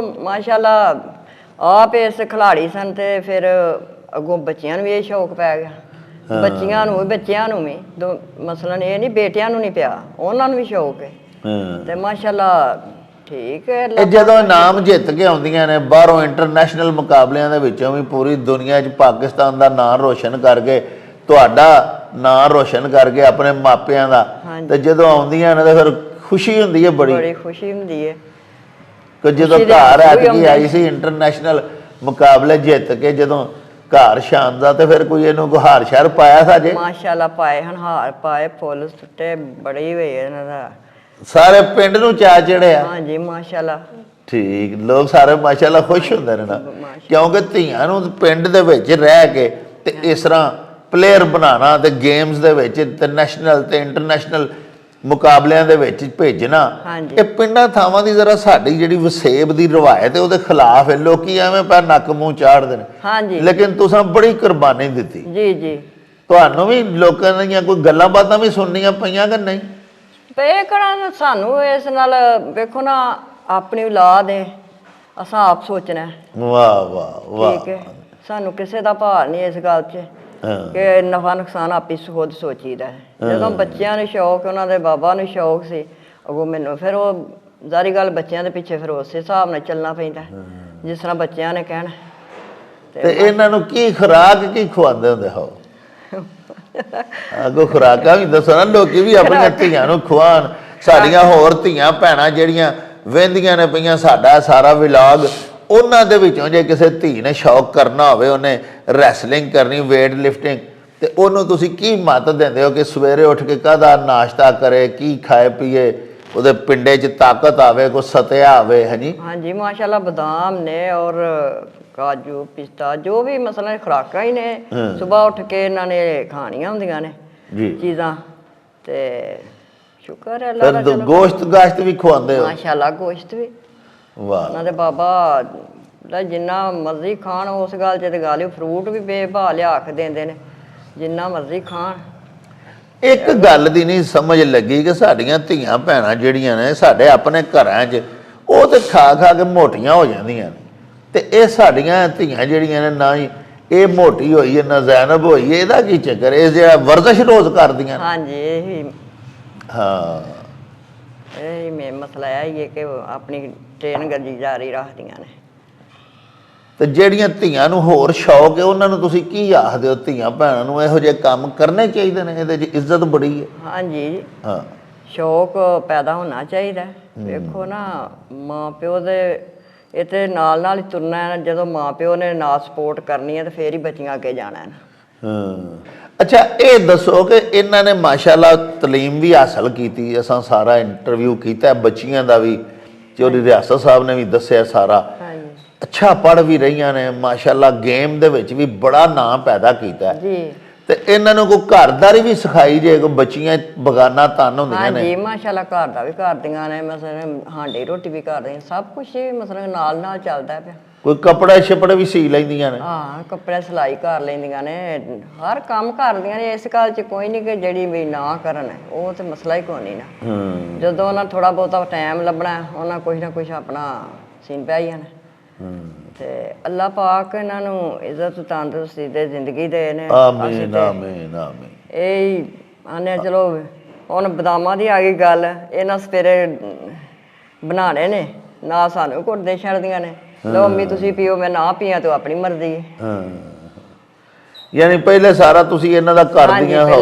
माशाअल्लाह आप इस खिलाड़ी सन ते फिर अगों बच्चियां नूं भी ये शौक पै गया। बच्चियां नूं भी बच्चियां नूं भी मसलन ये नहीं बेटियां नूं नहीं पिया, उन्हां नूं भी शौक है ते माशाअल्लाह ठीक है। ਇਹ ਜਦੋਂ ਇਨਾਮ ਜਿੱਤ ਕੇ ਆਉਂਦੀਆਂ ਨੇ ਬਾਹਰੋਂ ਇੰਟਰਨੈਸ਼ਨਲ ਮੁਕਾਬਲਿਆਂ ਦੇ ਵਿੱਚੋਂ ਵੀ ਪੂਰੀ ਦੁਨੀਆ 'ਚ ਪਾਕਿਸਤਾਨ ਦਾ ਨਾਂ ਰੋਸ਼ਨ ਕਰਕੇ ਤੁਹਾਡਾ ਨਾਂ ਰੋਸ਼ਨ ਕਰਕੇ ਆਪਣੇ ਮਾਪਿਆਂ ਦਾ, ਤੇ ਜਦੋਂ ਆਉਂਦੀਆਂ ਨੇ ਤਾਂ ਫਿਰ ਖੁਸ਼ੀ ਹੁੰਦੀ ਹੈ ਬੜੀ ਖੁਸ਼ੀ ਹੁੰਦੀ ਹੈ ਕਿ ਜਦੋਂ ਘਰ ਐਤਕੀ ਆਈ ਸੀ ਇੰਟਰਨੈਸ਼ਨਲ ਮੁਕਾਬਲੇ ਜਿੱਤ ਕੇ ਜਦੋਂ ਘਰ ਸ਼ਾਨਦਾ ਤੇ ਫਿਰ ਕੋਈ ਇਹਨੂੰ ਕੋਈ ਹਾਰ ਸ਼ਰ ਪਾਇਆ ਸਾਜੇ? ਮਾਸ਼ਾਅੱਲਾ ਪਾਏ ਹਨ, ਹਾਰ ਪਾਏ, ਫੁੱਲ ਸੁੱਟੇ ਬੜੇ ਹੋਏ ਇਹਨਾਂ ਦਾ, ਸਾਰੇ ਪਿੰਡ ਨੂੰ ਚਾਅ ਚੜਿਆ। ਹਾਂਜੀ ਮਾਸ਼ਾਅੱਲਾ ਠੀਕ, ਲੋਕ ਸਾਰੇ ਮਾਸ਼ਾਅੱਲਾ ਖੁਸ਼ ਹੁੰਦੇ ਨੇ ਨਾ, ਕਿਉਂਕਿ ਧੀਆਂ ਨੂੰ ਪਿੰਡ ਦੇ ਵਿੱਚ ਰਹਿ ਕੇ ਤੇ ਇਸ ਤਰ੍ਹਾਂ ਪਲੇਅਰ ਬਣਾਉਣਾ ਤੇ ਗੇਮਸ ਦੇ ਵਿੱਚ ਤੇ ਨੈਸ਼ਨਲ ਤੇ ਇੰਟਰਨੈਸ਼ਨਲ ਮੁਕਾਬਲਿਆਂ ਦੇ ਵਿੱਚ ਭੇਜਣਾ, ਇਹ ਪਿੰਡਾਂ ਥਾਵਾਂ ਦੀ ਜ਼ਰਾ ਸਾਡੀ ਜਿਹੜੀ ਵਸੇਬ ਦੀ ਰਵਾਇਤ ਹੈ ਉਹਦੇ ਖਿਲਾਫ ਹੈ। ਲੋਕੀ ਐਵੇਂ ਪੈ ਨੱਕ ਮੂੰਹ ਚਾੜਦੇ ਨੇ, ਹਾਂਜੀ, ਲੇਕਿਨ ਤੁਸੀਂ ਬੜੀ ਕੁਰਬਾਨੀ ਦਿੱਤੀ। ਜੀ ਜੀ। ਤੁਹਾਨੂੰ ਵੀ ਲੋਕਾਂ ਦੀਆਂ ਕੋਈ ਗੱਲਾਂ ਬਾਤਾਂ ਵੀ ਸੁਣਨੀਆਂ ਪਈਆਂ ਕਿ ਨਹੀਂ? ਪਏ ਕਰਾਂ ਸਾਨੂੰ ਇਸ ਨਾਲ ਵੇਖੋ ਨਾ ਆਪਣੀ ਔਲਾਦ ਹੈ, ਅਸਾਂ ਆਪ ਸੋਚਣਾ। ਵਾਹ ਵਾਹ ਵਾਹ। ਠੀਕ ਹੈ, ਸਾਨੂੰ ਕਿਸੇ ਦਾ ਭਾਰ ਨਹੀਂ ਇਸ ਗੱਲ 'ਚ ਕਿ ਨਫਾ ਨੁਕਸਾਨ ਆਪੀ ਖੁਦ ਸੋਚੀਦਾ ਹੈ। ਜਦੋਂ ਬੱਚਿਆਂ ਨੂੰ ਸ਼ੌਕ, ਉਹਨਾਂ ਦੇ ਬਾਬਾ ਨੂੰ ਸ਼ੌਕ ਸੀ ਅੱਗੋਂ ਮੈਨੂੰ, ਫਿਰ ਉਹ ਜ਼ਾਰੀ ਗੱਲ ਬੱਚਿਆਂ ਦੇ ਪਿੱਛੇ ਫਿਰ ਉਸੇ ਹਿਸਾਬ ਨਾਲ ਚੱਲਣਾ ਪੈਂਦਾ ਜਿਸ ਤਰ੍ਹਾਂ ਬੱਚਿਆਂ ਨੇ ਕਹਿਣਾ। ਤੇ ਇਹਨਾਂ ਨੂੰ ਕੀ ਖੁਰਾਕ ਕੀ ਖਵਾਉਂਦੇ ਹੁੰਦੇ ਹੋ? ਅੱਗੋਂ ਖੁਰਾਕਾਂ ਵੀ ਦੱਸੋ ਨਾ, ਲੋਕੀ ਵੀ ਆਪਣੀਆਂ ਧੀਆਂ ਨੂੰ ਖਵਾਉਣ। ਸਾਡੀਆਂ ਹੋਰ ਧੀਆਂ ਭੈਣਾਂ ਜਿਹੜੀਆਂ ਵਹਿੰਦੀਆਂ ਨੇ ਪਈਆਂ ਸਾਡਾ ਸਾਰਾ ਵਿਲਾਗ, ਉਹਨਾਂ ਦੇ ਵਿੱਚੋਂ ਜੇ ਕਿਸੇ ਧੀ ਨੇ ਸ਼ੌਕ ਕਰਨਾ ਹੋਵੇ, ਉਹਨੇ ਰੈਸਲਿੰਗ ਕਰਨੀ, ਵੇਟ ਲਿਫਟਿੰਗ, ਤੇ ਉਹਨੂੰ ਤੁਸੀਂ ਕੀ ਮੱਤ ਦਿੰਦੇ ਹੋ ਕਿ ਸਵੇਰੇ ਉੱਠ ਕੇ ਕਾਹਦਾ ਨਾਸ਼ਤਾ ਕਰੇ, ਕੀ ਖਾਏ ਪੀਏ, ਉਹਦੇ ਪਿੰਡੇ 'ਚ ਤਾਕਤ ਆਵੇ, ਕੋਈ ਸਤਿਆ ਆਵੇ? ਹਾਂਜੀ ਹਾਂਜੀ ਮਾਸ਼ਾਅੱਲਾ ਬਦਾਮ ਨੇ ਔਰ ਕਾਜੂ ਪਿਸਤਾ ਜੋ ਵੀ ਮਸਲਾ ਖੁਰਾਕਾਂ ਹੀ ਨੇ, ਸਵੇਰ ਉੱਠ ਕੇ ਇਹਨਾਂ ਨੇ ਖਾਣੀਆਂ ਹੁੰਦੀਆਂ ਨੇ ਚੀਜ਼ਾਂ। ਤੇ ਸ਼ੁਕਰ ਹੈ ਅੱਲਾਹ ਦਾ। ਚਲੋ ਗੋਸ਼ਤ ਗਾਸ਼ਤ ਵੀ ਖਵਾਉਂਦੇ ਹੋ? ਮਾਸ਼ਾਅੱਲਾ ਗੋਸ਼ਤ ਵੀ। ਵਾਹ। ਉਹਨਾਂ ਦੇ ਬਾਬਾ ਦਾ ਜਿੰਨਾ ਮਰਜ਼ੀ ਖਾਣ, ਉਸ ਗੱਲ 'ਚ ਤੇ ਗੱਲ ਹੀ, ਫਰੂਟ ਵੀ ਬੇਭਾ ਲਿਆ ਕੇ ਦਿੰਦੇ ਨੇ, ਜਿੰਨਾ ਮਰਜ਼ੀ ਖਾਣ। ਇੱਕ ਗੱਲ ਦੀ ਨਹੀਂ ਸਮਝ ਲੱਗੀ ਕਿ ਸਾਡੀਆਂ ਧੀਆਂ ਭੈਣਾਂ ਜਿਹੜੀਆਂ ਨੇ ਸਾਡੇ ਆਪਣੇ ਘਰਾਂ 'ਚ, ਉਹ ਤੇ ਖਾ ਖਾ ਕੇ ਮੋਟੀਆਂ ਹੋ ਜਾਂਦੀਆਂ ਨੇ, ਤੇ ਇਹ ਸਾਡੀਆਂ ਧੀਆਂ ਜਿਹੜੀਆਂ ਨੇ ਨਾ ਹੀ ਇਹ ਮੋਟੀ ਹੋਈ ਹੈ ਨਾ ਜ਼ੈਨਬ ਹੋਈ ਹੈ, ਇਹਦਾ ਕੀ ਚੱਕਰ? ਇਹ ਜਿਹੜਾ ਵਰਜ਼ਸ਼ ਰੋਜ਼ ਕਰਦੀਆਂ? ਹਾਂਜੀ ਇਹੀ ਹਾਂ, ਇਹੀ ਮੇਨ ਮਸਲਾ ਇਹ ਹੀ ਹੈ ਕਿ ਆਪਣੀ ਟ੍ਰੇਨ ਗੱਡੀ ਜਾਰੀ ਰੱਖਦੀਆਂ ਨੇ। ਤੇ ਜਿਹੜੀਆਂ ਧੀਆਂ ਨੂੰ ਹੋਰ ਸ਼ੌਕ ਹੈ ਉਹਨਾਂ ਨੂੰ ਤੁਸੀਂ ਕੀ ਆਖਦੇ ਹੋ? ਧੀਆਂ ਭੈਣਾਂ ਨੂੰ ਇਹੋ ਜਿਹੇ ਕੰਮ ਕਰਨੇ ਚਾਹੀਦੇ ਨੇ, ਇਹਦੇ 'ਚ ਇੱਜ਼ਤ ਬੜੀ ਹੈ। ਹਾਂਜੀ, ਹਾਂ, ਸ਼ੌਕ ਪੈਦਾ ਹੋਣਾ ਚਾਹੀਦਾ। ਵੇਖੋ ਨਾ, ਮਾਂ ਪਿਓ ਦੇ ਇਹ ਤੇ ਨਾਲ ਨਾਲ ਹੀ ਤੁਰਨਾ ਹੈ। ਜਦੋਂ ਮਾਂ ਪਿਓ ਨੇ ਨਾ ਸਪੋਰਟ ਕਰਨੀ ਹੈ ਤੇ ਫੇਰ ਹੀ ਬੱਚੀਆਂ ਅੱਗੇ ਜਾਣਾ ਹੈ। ਹਾਂ। ਅੱਛਾ, ਇਹ ਦੱਸੋ ਕਿ ਇਹਨਾਂ ਨੇ ਮਾਸ਼ਾਅੱਲਾ ਤਾਲੀਮ ਵੀ ਹਾਸਲ ਕੀਤੀ, ਅਸਾਂ ਸਾਰਾ ਇੰਟਰਵਿਊ ਕੀਤਾ ਬੱਚੀਆਂ ਦਾ ਵੀ, ਚੌਧਰੀ ਰਿਆਸਤ ਸਾਹਿਬ ਨੇ ਵੀ ਦੱਸਿਆ ਸਾਰਾ। ਹਾਂਜੀ ਅੱਛਾ ਪੜ੍ਹ ਵੀ ਰਹੀਆਂ ਨੇ ਮਾਸ਼ਾਅੱਲਾ, ਗੇਮ ਦੇ ਵਿੱਚ ਵੀ ਬੜਾ ਨਾਂ ਪੈਦਾ ਕੀਤਾ ਜੀ। ਤੇ ਇਹਨਾਂ ਨੂੰ ਕੋਈ ਘਰਦਾਰੀ ਵੀ ਸਿਖਾਈ ਜੇ? ਕੋਈ ਬੱਚੀਆਂ ਬਗਾਨਾ ਤਨ ਹੁੰਦੀਆਂ ਨੇ? ਹਾਂਜੀ ਮਾਸ਼ਾਅੱਲਾ, ਘਰ ਦਾ ਵੀ ਕਰਦੀਆਂ ਨੇ, ਮਸਲਨ ਹਾਂਡੀ ਰੋਟੀ ਵੀ ਕਰਦੀਆਂ, ਸਭ ਕੁਝ ਮਸਲਨ ਨਾਲ ਨਾਲ ਚੱਲਦਾ ਪਿਆ। ਕੋਈ ਕੱਪੜੇ ਛਪੜੇ ਵੀ ਸੀ ਲੈਂਦੀਆਂ ਨੇ? ਹਾਂ, ਕੱਪੜੇ ਸਿਲਾਈ ਕਰ ਲੈਂਦੀਆਂ ਨੇ, ਹਰ ਕੰਮ ਕਰਦੀਆਂ ਨੇ। ਇਸ ਗੱਲ 'ਚ ਕੋਈ ਨਹੀਂ ਕਿ ਜਿਹੜੀ ਵੀ ਨਾ ਕਰਨ, ਉਹ ਤੇ ਮਸਲਾ ਹੀ ਕੋਈ ਨਹੀਂ ਨਾ। ਜਦੋਂ ਉਹਨਾਂ ਥੋੜਾ ਬਹੁਤਾ ਟਾਈਮ ਲੱਭਣਾ, ਉਹਨਾਂ ਕੁਛ ਨਾ ਕੁਛ ਆਪਣਾ ਸੀਨ ਪਿਆ ਹੀ ਨੇ। ਤੇ ਅੱਲਾਹ ਪਾਕ ਇਹਨਾਂ ਨੂੰ ਇੱਜ਼ਤ ਤੰਦਰੁਸਤੀ ਦੇ ਜ਼ਿੰਦਗੀ ਦੇ ਨੇ। ਆਮੀਨ ਆਮੀਨ ਆਮੀਨ। ਇਹ ਆਨੇ ਚਲੋ ਹੁਣ ਬਦਾਮਾਂ ਦੀ ਆ ਗਈ ਗੱਲ, ਇਹਨਾਂ ਸਵੇਰੇ ਬਣਾਣੇ ਨੇ ਨਾ, ਸਾਨੂੰ ਘੁੱਟਦੇ ਛੱਡਦੀਆਂ ਨੇ, ਲਓ ਮੰਮੀ ਤੁਸੀਂ ਪੀਓ, ਮੈਂ ਨਾ ਪੀਆਂ ਤੇ ਆਪਣੀ ਮਰਜ਼ੀ ਹੈ। ਹਾਂ, ਯਾਨੀ ਪਹਿਲੇ ਸਾਰਾ ਤੁਸੀਂ ਇਹਨਾਂ ਦਾ ਕਰਦੀਆਂ ਹੋ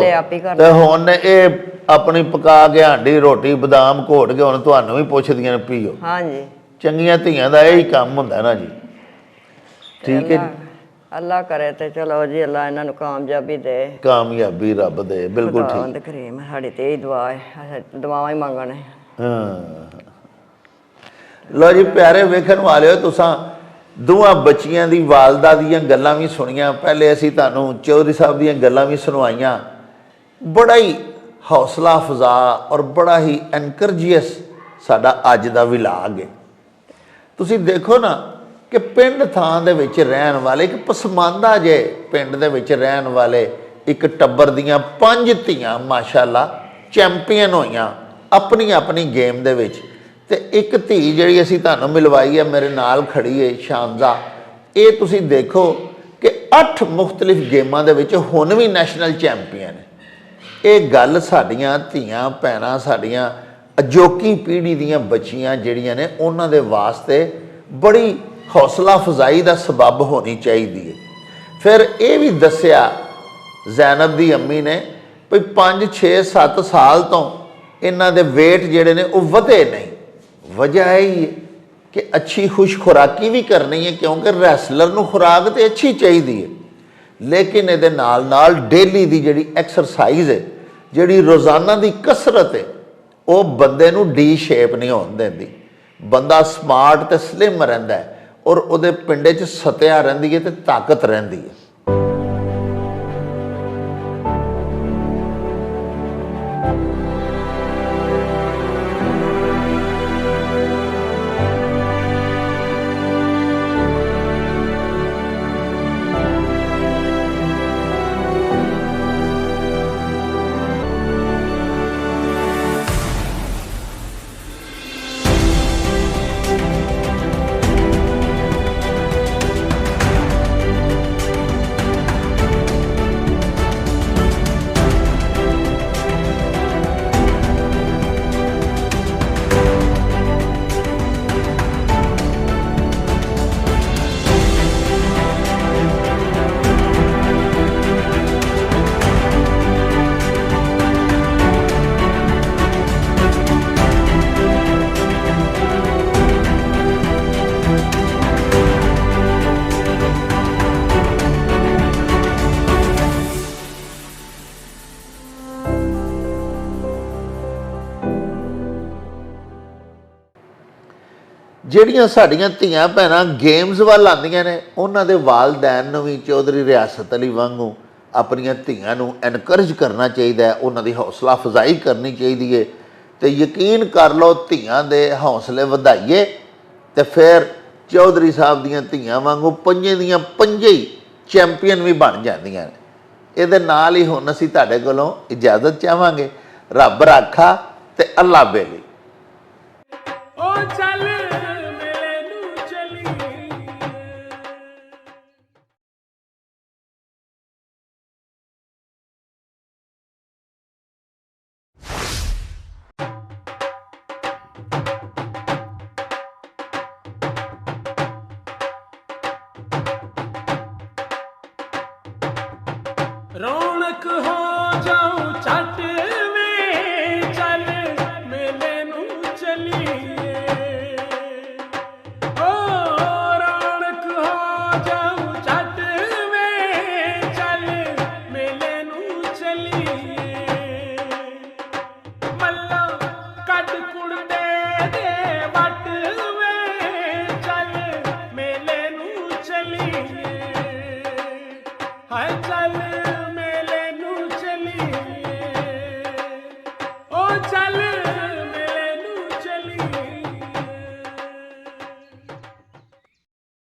ਤੇ ਹੁਣ ਇਹ ਆਪਣੀ ਪਕਾ ਕੇ ਹਾਂਡੀ ਰੋਟੀ ਬਦਾਮ ਘੋਟ ਕੇ ਹੁਣ ਤੁਹਾਨੂੰ ਵੀ ਪੁੱਛਦੀਆਂ ਨੇ ਪੀਓ। ਹਾਂਜੀ, ਚੰਗੀਆਂ ਧੀਆਂ ਦਾ ਇਹੀ ਕੰਮ ਹੁੰਦਾ ਨਾ ਜੀ। ਠੀਕ ਹੈ, ਅੱਲਾ ਕਰੇ ਤੇ ਚਲੋ ਜੀ, ਅੱਲਾ ਇਹਨਾਂ ਨੂੰ ਕਾਮਯਾਬੀ ਦੇ, ਕਾਮਯਾਬੀ ਰੱਬ ਦੇ। ਬਿਲਕੁਲ ਠੀਕ ਕਰੀਮ, ਸਾਡੀ ਤੇ ਇਹ ਦੁਆ ਹੈ, ਦੁਆਵਾਂ ਹੀ ਮੰਗਣੇ। ਹਾਂ, ਲੋ ਜੀ ਪਿਆਰੇ ਵੇਖਣ ਵਾਲਿਓ, ਤੁਸੀਂ ਦੋਵਾਂ ਬੱਚੀਆਂ ਦੀ ਵਾਲਦਾ ਦੀਆਂ ਗੱਲਾਂ ਵੀ ਸੁਣੀਆਂ। ਪਹਿਲੇ ਅਸੀਂ ਤੁਹਾਨੂੰ ਚੌਧਰੀ ਸਾਹਿਬ ਦੀਆਂ ਗੱਲਾਂ ਵੀ ਸੁਣਵਾਈਆਂ। ਬੜਾ ਹੀ ਹੌਸਲਾ ਅਫਜ਼ਾ ਔਰ ਬੜਾ ਹੀ ਐਨਕਰੇਜੀਅਸ ਸਾਡਾ ਅੱਜ ਦਾ ਵਿਲਾਗ ਹੈ। ਤੁਸੀਂ ਦੇਖੋ ਨਾ ਕਿ ਪਿੰਡ ਥਾਂ ਦੇ ਵਿੱਚ ਰਹਿਣ ਵਾਲੇ, ਇੱਕ ਪਸਮਾਂਦਾ ਜੇ ਪਿੰਡ ਦੇ ਵਿੱਚ ਰਹਿਣ ਵਾਲੇ ਇੱਕ ਟੱਬਰ ਦੀਆਂ 5 ਧੀਆਂ ਮਾਸ਼ਾਅੱਲਾ ਚੈਂਪੀਅਨ ਹੋਈਆਂ ਆਪਣੀ ਆਪਣੀ ਗੇਮ ਦੇ ਵਿੱਚ। ਤੇ ਇੱਕ ਧੀ ਜਿਹੜੀ ਅਸੀਂ ਤੁਹਾਨੂੰ ਮਿਲਵਾਈ ਹੈ, ਮੇਰੇ ਨਾਲ ਖੜੀ ਹੈ ਸ਼ਾਨਜ਼ਾ। ਇਹ ਤੁਸੀਂ ਦੇਖੋ ਕਿ 8 ਮੁਖਤਲਿਫ ਗੇਮਾਂ ਦੇ ਵਿੱਚ ਹੁਣ ਵੀ ਨੈਸ਼ਨਲ ਚੈਂਪੀਅਨ ਹੈ। ਇਹ ਗੱਲ ਸਾਡੀਆਂ ਧੀਆਂ ਭੈਣਾਂ, ਸਾਡੀਆਂ ਅਜੋਕੀ ਪੀੜ੍ਹੀ ਦੀਆਂ ਬੱਚੀਆਂ ਜਿਹੜੀਆਂ ਨੇ, ਉਹਨਾਂ ਦੇ ਵਾਸਤੇ ਬੜੀ ਹੌਸਲਾ ਅਫਜ਼ਾਈ ਦਾ ਸਬੱਬ ਹੋਣੀ ਚਾਹੀਦੀ ਹੈ। ਫਿਰ ਇਹ ਵੀ ਦੱਸਿਆ ਜ਼ੈਨਬ ਦੀ ਅੰਮੀ ਨੇ ਵੀ 5 6 7 ਸਾਲ ਤੋਂ ਇਹਨਾਂ ਦੇ weight ਜਿਹੜੇ ਨੇ ਉਹ ਵਧੇ ਨਹੀਂ। ਵਜ੍ਹਾ ਇਹ ਹੀ ਹੈ ਕਿ ਅੱਛੀ ਖੁਸ਼ ਖੁਰਾਕੀ ਵੀ ਕਰਨੀ ਹੈ, ਕਿਉਂਕਿ ਰੈਸਲਰ ਨੂੰ ਖੁਰਾਕ ਤੇ ਅੱਛੀ ਚਾਹੀਦੀ ਹੈ, ਲੇਕਿਨ ਇਹਦੇ ਨਾਲ ਨਾਲ ਡੇਲੀ ਦੀ ਜਿਹੜੀ ਐਕਸਰਸਾਈਜ਼ ਹੈ, ਜਿਹੜੀ ਰੋਜ਼ਾਨਾ ਦੀ ਕਸਰਤ ਹੈ, ਉਹ ਬੰਦੇ ਨੂੰ ਡੀ ਸ਼ੇਪ ਨਹੀਂ ਹੋਣ ਦਿੰਦੀ। ਬੰਦਾ ਸਮਾਰਟ ਤੇ ਸਲਿਮ ਰਹਿੰਦਾ ਹੈ ਔਰ ਉਹਦੇ ਪਿੰਡੇ 'ਚ ਸਤਿਆ ਰਹਿੰਦੀ ਹੈ ਤੇ ਤਾਕਤ ਰਹਿੰਦੀ ਹੈ। ਜਿਹੜੀਆਂ ਸਾਡੀਆਂ ਧੀਆਂ ਭੈਣਾਂ ਗੇਮਸ ਵੱਲ ਆਉਂਦੀਆਂ ਨੇ, ਉਹਨਾਂ ਦੇ ਵਾਲਦੈਨ ਨੂੰ ਵੀ ਚੌਧਰੀ ਰਿਆਸਤ ਅਲੀ ਵਾਂਗੂ ਆਪਣੀਆਂ ਧੀਆਂ ਨੂੰ ਐਨਕਰੇਜ ਕਰਨਾ ਚਾਹੀਦਾ ਹੈ, ਉਹਨਾਂ ਦੀ ਹੌਸਲਾ ਅਫਜ਼ਾਈ ਕਰਨੀ ਚਾਹੀਦੀ ਹੈ। ਤੇ ਯਕੀਨ ਕਰ ਲਓ, ਧੀਆਂ ਦੇ ਹੌਸਲੇ ਵਧਾਈਏ ਤੇ ਫਿਰ ਚੌਧਰੀ ਸਾਹਿਬ ਦੀਆਂ ਧੀਆਂ ਵਾਂਗੂ 5 ਦੀਆਂ 5 ਹੀ ਚੈਂਪੀਅਨ ਵੀ ਬਣ ਜਾਂਦੀਆਂ ਨੇ। ਇਹਦੇ ਨਾਲ ਹੀ ਹੁਣ ਅਸੀਂ ਤੁਹਾਡੇ ਕੋਲੋਂ ਇਜਾਜ਼ਤ ਚਾਹਾਂਗੇ। ਰੱਬ ਰਾਖਾ ਤੇ ਅੱਲਾ ਬੇਲੀ। ਰੌਣਕ ਹੋ ਜਾਉ ਛੱਟ ਵੇ ਚੱਲ ਮੇਲੇ ਨੂੰ ਚਲੀਏ ਓ ਰੌਣਕ ਹੋ ਜਾਉ ਛੱਟ ਵੇ ਚੱਲ ਮੇਲੇ ਨੂੰ ਚਲੀਏ ਮੱਲਾ ਕੱਢ ਕੁੜਤੇ ਦੇ ਵੱਟ ਵੇ ਚੱਲ ਮੇਲੇ ਨੂੰ ਚਲੀਏ ਹਾਏ ਚੱਲ ਮੇਲੇ ਨੂੰ ਚਲੀਏ ਓ ਚੱਲ